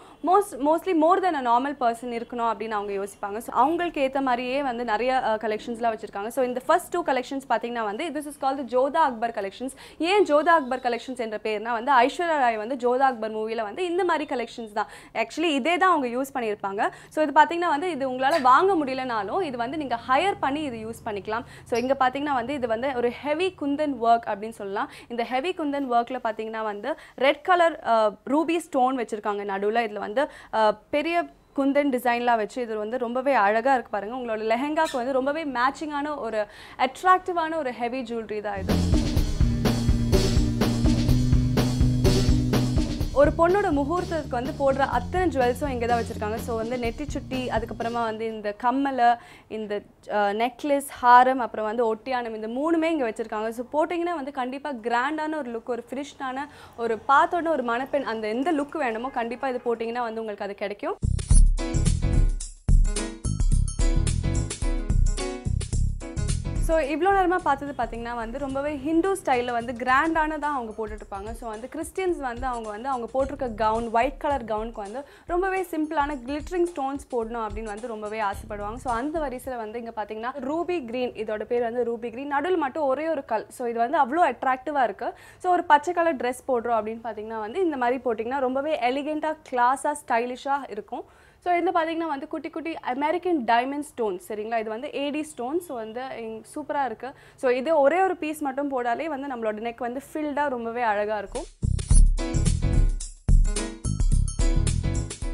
மோஸ்ட்லி மோர் தென் அ நார்மல் பர்சன் இருக்கணும் அப்படின்னு அவங்க யோசிப்பாங்க. ஸோ அவங்களுக்கு ஏற்ற மாதிரியே வந்து நிறைய கலெக்ஷன்ஸ்லாம் வச்சுருக்காங்க. ஸோ இந்த ஃபர்ஸ்ட் 2 கலெக்ஷன்ஸ் பார்த்தீங்கன்னா வந்து this is called Jodha Akbar collections. ஏன் ஜோதா அக்பர் கலெக்ஷன்ஸ் என்ற பேர்னா வந்து ஐஸ்வர்யா ராய் வந்து ஜோதா அக்பர் மூவியில் வந்து இந்த மாதிரி கலெக்ஷன்ஸ் தான் ஆக்சுவலி இதே தான் அவங்க யூஸ் பண்ணியிருப்பாங்க. ஸோ இது பார்த்தீங்கன்னா வந்து இது உங்களால் வாங்க முடியலனாலும் இது வந்து நீங்கள் ஹையர் பண்ணி இது யூஸ் பண்ணிக்கலாம். ஸோ இங்கே பார்த்தீங்கன்னா வந்து இது வந்து ஒரு ஹெவி குந்தன் ஒர்க் அப்படின்னு சொல்லலாம். இந்த ஹெவி குந்தன் ஒர்க்கில் பார்த்தீங்கன்னா வந்து ரெட் கலர் ரூபி ஸ்டோன் வச்சுருக்காங்க நடுவில். இதில் வந்து பெரிய குந்தன் டிசைன்லாம் வச்சு இது வந்து ரொம்பவே அழகாக இருக்குது பாருங்கள். உங்களோட லெஹெங்காக்கு வந்து ரொம்பவே மேட்சிங்கான ஒரு அட்ராக்டிவான ஒரு ஹெவி ஜுவல்லரி தான் இது. ஒரு பொண்ணோட முகூர்த்தத்துக்கு வந்து போடுற அத்தனை ஜுவல்ஸும் இங்கே தான் வச்சுருக்காங்க. ஸோ வந்து நெட்டி சுட்டி, அதுக்கப்புறமா வந்து இந்த கம்மலை, இந்த நெக்லஸ், ஹாரம், அப்புறம் வந்து ஒட்டியானம், இந்த 3மே இங்கே வச்சுருக்காங்க. ஸோ போட்டிங்கன்னா வந்து கண்டிப்பாக கிராண்டான ஒரு லுக், ஒரு ஃபினிஷ்டான ஒரு பார்த்தோன்னே ஒரு மணப்பெண் அந்த எந்த லுக் வேணுமோ கண்டிப்பாக இது போட்டிங்கன்னா வந்து உங்களுக்கு அது கிடைக்கும். ஸோ ஸோ இவ்வளோ நேரமாக பார்த்தது பார்த்தீங்கன்னா வந்து ரொம்பவே ஹிந்து ஸ்டைலில் வந்து கிராண்டானதாக அவங்க போட்டுட்ருப்பாங்க. ஸோ வந்து கிறிஸ்டியன்ஸ் வந்து அவங்க போட்டிருக்க கவுன் ஒயிட் கலர் கவுனுக்கு வந்து ரொம்பவே சிம்பிளான கிளிட்டரிங் ஸ்டோன்ஸ் போடணும் அப்படின்னு வந்து ரொம்பவே ஆசைப்படுவாங்க. ஸோ அந்த வரிசையில் வந்து இங்கே பார்த்தீங்கன்னா ரூபி க்ரீன், இதோட பேர் வந்து ரூபி க்ரீன், நடுவில் மட்டும் ஒரே ஒரு கல். ஸோ இது வந்து அவ்வளோ அட்ராக்டிவாக இருக்குது. ஸோ ஒரு பச்சை கலர் ட்ரெஸ் போடுறோம் அப்படின்னு பார்த்தீங்கன்னா வந்து இந்த மாதிரி போட்டிங்கன்னா ரொம்பவே எலிகெண்ட்டாக கிளாஸாக ஸ்டைலிஷாக இருக்கும். ஸோ இதில் பார்த்தீங்கன்னா வந்து குட்டி குட்டி அமெரிக்கன் டைமண்ட் ஸ்டோன்ஸ், சரிங்களா, இது வந்து ஏடி ஸ்டோன்ஸ் வந்து சூப்பராக இருக்குது. ஸோ இது ஒரே ஒரு பீஸ் மட்டும் போடாலே வந்து நம்மளோட நெக் வந்து ஃபில்டாக ரொம்பவே அழகாக இருக்கும்.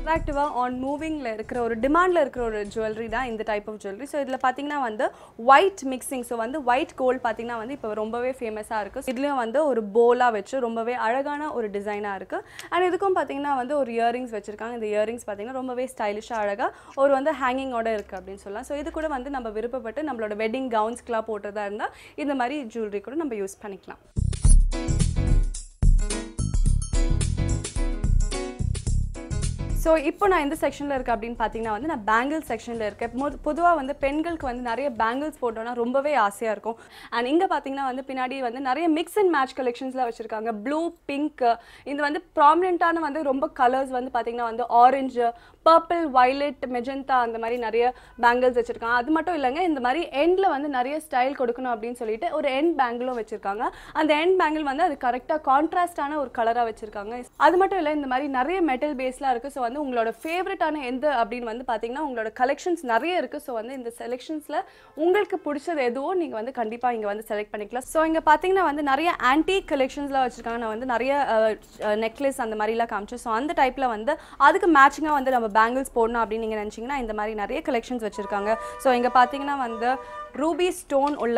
அட்ராக்டிவாக ஆன் மூவிங்கில் இருக்கிற ஒரு டிமாண்டில் இருக்கிற ஒரு ஜுவல்லரி தான் இந்த டைப் ஆஃப் ஜுவல்லரி. ஸோ இதில் பார்த்தீங்கன்னா வந்து ஒயிட் மிக்சிங், ஸோ வந்து ஒயிட் கோல்டு பார்த்தீங்கன்னா வந்து இப்போ ரொம்பவே ஃபேமஸாக இருக்குது. இதுலேயும் வந்து ஒரு போலாக வச்சு ரொம்பவே அழகான ஒரு டிசைனாக இருக்குது. அண்ட் இதுக்கும் பார்த்தீங்கன்னா வந்து ஒரு இயரிங்ஸ் வச்சுருக்காங்க. இந்த இயரிங்ஸ் பார்த்தீங்கன்னா ரொம்பவே ஸ்டைலிஷாக அழகாக ஒரு வந்து ஹேங்கிங்கோட இருக்குது அப்படின்னு சொல்லலாம். ஸோ இது கூட வந்து நம்ம விருப்பப்பட்டு நம்மளோட வெட்டிங் கவுன்ஸ்க்கெலாம் போட்டதா இருந்தால் இந்த மாதிரி ஜுவல்லரி கூட நம்ம யூஸ் பண்ணிக்கலாம். ஸோ இப்போ நான் எந்த செக்ஷனில் இருக்கேன் அப்படின்னு பார்த்தீங்கன்னா வந்து நான் பேங்கிள் செக்ஷனில் இருக்கேன். பொதுவாக வந்து பெண்களுக்கு வந்து நிறைய பேங்கிள்ஸ் போட்டோன்னா ரொம்பவே ஆசையாக இருக்கும். அண்ட் இங்கே பார்த்தீங்கன்னா வந்து பின்னாடி வந்து நிறைய மிக்ஸ் அண்ட் மேட்ச் கலெக்ஷன்ஸ்லாம் வச்சுருக்காங்க. ப்ளூ, பிங்க், இது வந்து ப்ராமினெண்ட்டான வந்து ரொம்ப கலர்ஸ் வந்து பார்த்தீங்கன்னா வந்து ஆரஞ்சு, பர்பிள், வயலட், மெஜந்தா அந்த மாதிரி நிறைய பேங்கிள்ஸ் வச்சுருக்காங்க. அது மட்டும் இல்லைங்க, இந்த மாதிரி எண்டில் வந்து நிறைய ஸ்டைல் கொடுக்கணும் அப்படின்னு சொல்லிட்டு ஒரு எண்ட் பேங்கிளும் வச்சுருக்காங்க. அந்த எண்ட் பேங்கிள் வந்து அது கரெக்டாக கான்ட்ராஸ்டான ஒரு கலராக வச்சுருக்காங்க. அது மட்டும் இல்லை, இந்த மாதிரி நிறைய மெட்டல் பேஸ்லாம் இருக்குது. ஸோ வந்து உங்களோட ஃபேவரட்டான எந்த அப்படின்னு வந்து பார்த்தீங்கன்னா உங்களோட கலெக்ஷன்ஸ் நிறைய இருக்குது. ஸோ வந்து இந்த செலெக்ஷன்ஸில் உங்களுக்கு பிடிச்சது எதுவோ நீங்கள் வந்து கண்டிப்பாக இங்கே வந்து செலக்ட் பண்ணிக்கலாம். ஸோ இங்கே பார்த்தீங்கன்னா வந்து நிறைய ஆன்டிக் கலெக்ஷன்ஸ்லாம் வச்சுருக்காங்க. நான் வந்து நிறைய நெக்லஸ் அந்த மாதிரிலாம் காமிச்சேன். ஸோ அந்த டைப்பில் வந்து அதுக்கு மேட்சிங்காக வந்து நம்ம பேங்கிள்ஸ் போடணும் அப்படின்னு நீங்கள் நினச்சிங்கன்னா இந்த மாதிரி நிறைய கலெக்ஷன்ஸ் வச்சுருக்காங்க. ஸோ இங்கே பார்த்தீங்கன்னா வந்து ரூபி ஸ்டோன் உள்ள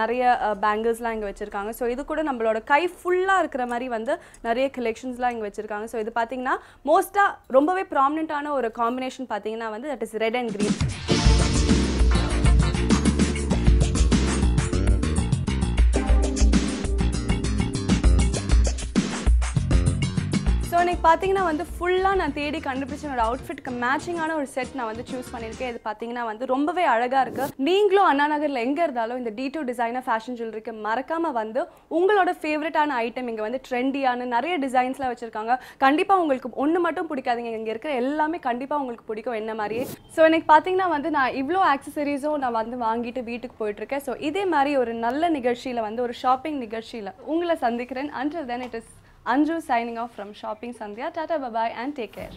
நிறைய பேங்கிள்ஸ்லாம் இங்கே வச்சுருக்காங்க. ஸோ இது கூட நம்மளோட கை ஃபுல்லாக இருக்கிற மாதிரி வந்து நிறைய கலெக்ஷன்ஸ்லாம் இங்கே வச்சுருக்காங்க. ஸோ இது பார்த்தீங்கன்னா மோஸ்ட்டாக ரொம்பவே ப்ராமினெண்ட்டான ஒரு காம்பினேஷன் பார்த்தீங்கன்னா வந்து that is red and green. So எனக்கு பார்த்தீங்கன்னா வந்து ஃபுல்லாக நான் தேடி கண்டுபிடிச்ச என்னோட அவுட்ஃபிட்க்கு மேட்சிங்கான ஒரு செட் நான் வந்து சூஸ் பண்ணியிருக்கேன். இது பார்த்தீங்கன்னா வந்து ரொம்பவே அழகாக இருக்குது. நீங்களும் அண்ணா நகரில் எங்கே இருந்தாலும் இந்த D2 டிசைனர் ஃபேஷன் ஜுவல்லரிக்கு மறக்காமல் வந்து உங்களோட ஃபேவரட்டான ஐட்டம் இங்கே வந்து ட்ரெண்டியான நிறைய டிசைன்ஸ்லாம் வச்சுருக்காங்க. கண்டிப்பாக உங்களுக்கு ஒன்று மட்டும் பிடிக்காதீங்க, இங்கே இருக்கிற எல்லாமே கண்டிப்பாக உங்களுக்கு பிடிக்கும் என்ன மாதிரியே. ஸோ எனக்கு பார்த்தீங்கன்னா வந்து நான் இவ்வளோ ஆக்சசரிஸும் நான் வந்து வாங்கிட்டு வீட்டுக்கு போயிட்டுருக்கேன். ஸோ இதே மாதிரி ஒரு நல்ல நிகழ்ச்சியில் வந்து ஒரு ஷாப்பிங் நிகழ்ச்சியில் உங்களை சந்திக்கிறேன். Until then it is Anju signing off from Shopping Sandhya. Tata, bye-bye and take care.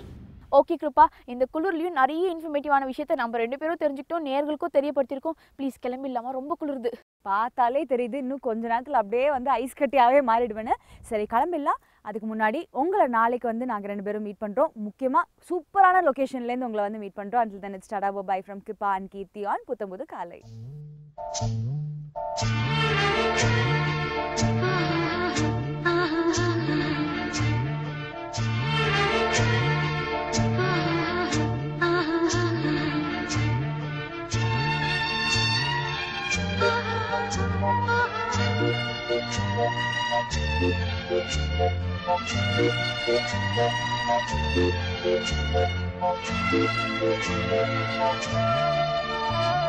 Okay Kirupa, இந்த குளிர்லையும் நிறைய இன்ஃபர்மேட்டிவான விஷயத்தை நம்ம 2 பேரும் தெரிஞ்சுக்கிட்டோம், நேர்களுக்கும் தெரியப்படுத்திருக்கோம். ப்ளீஸ் கிளம்பி இல்லாமல் ரொம்ப குளிருது. பார்த்தாலே தெரியுது, இன்னும் கொஞ்ச நேரத்தில் அப்படியே வந்து ஐஸ் கட்டியாகவே மாறிடுவேன்னு. சரி கிளம்பிடலாம். அதுக்கு முன்னாடி உங்களை நாளைக்கு வந்து நாங்கள் 2 பேரும் மீட் பண்ணுறோம். முக்கியமாக சூப்பரான லொக்கேஷன்லேருந்து உங்களை வந்து மீட் பண்ணுறோம். Until then it's Tata, bye from Kripa and Kirti on புத்தம்புது காலை. Thank you.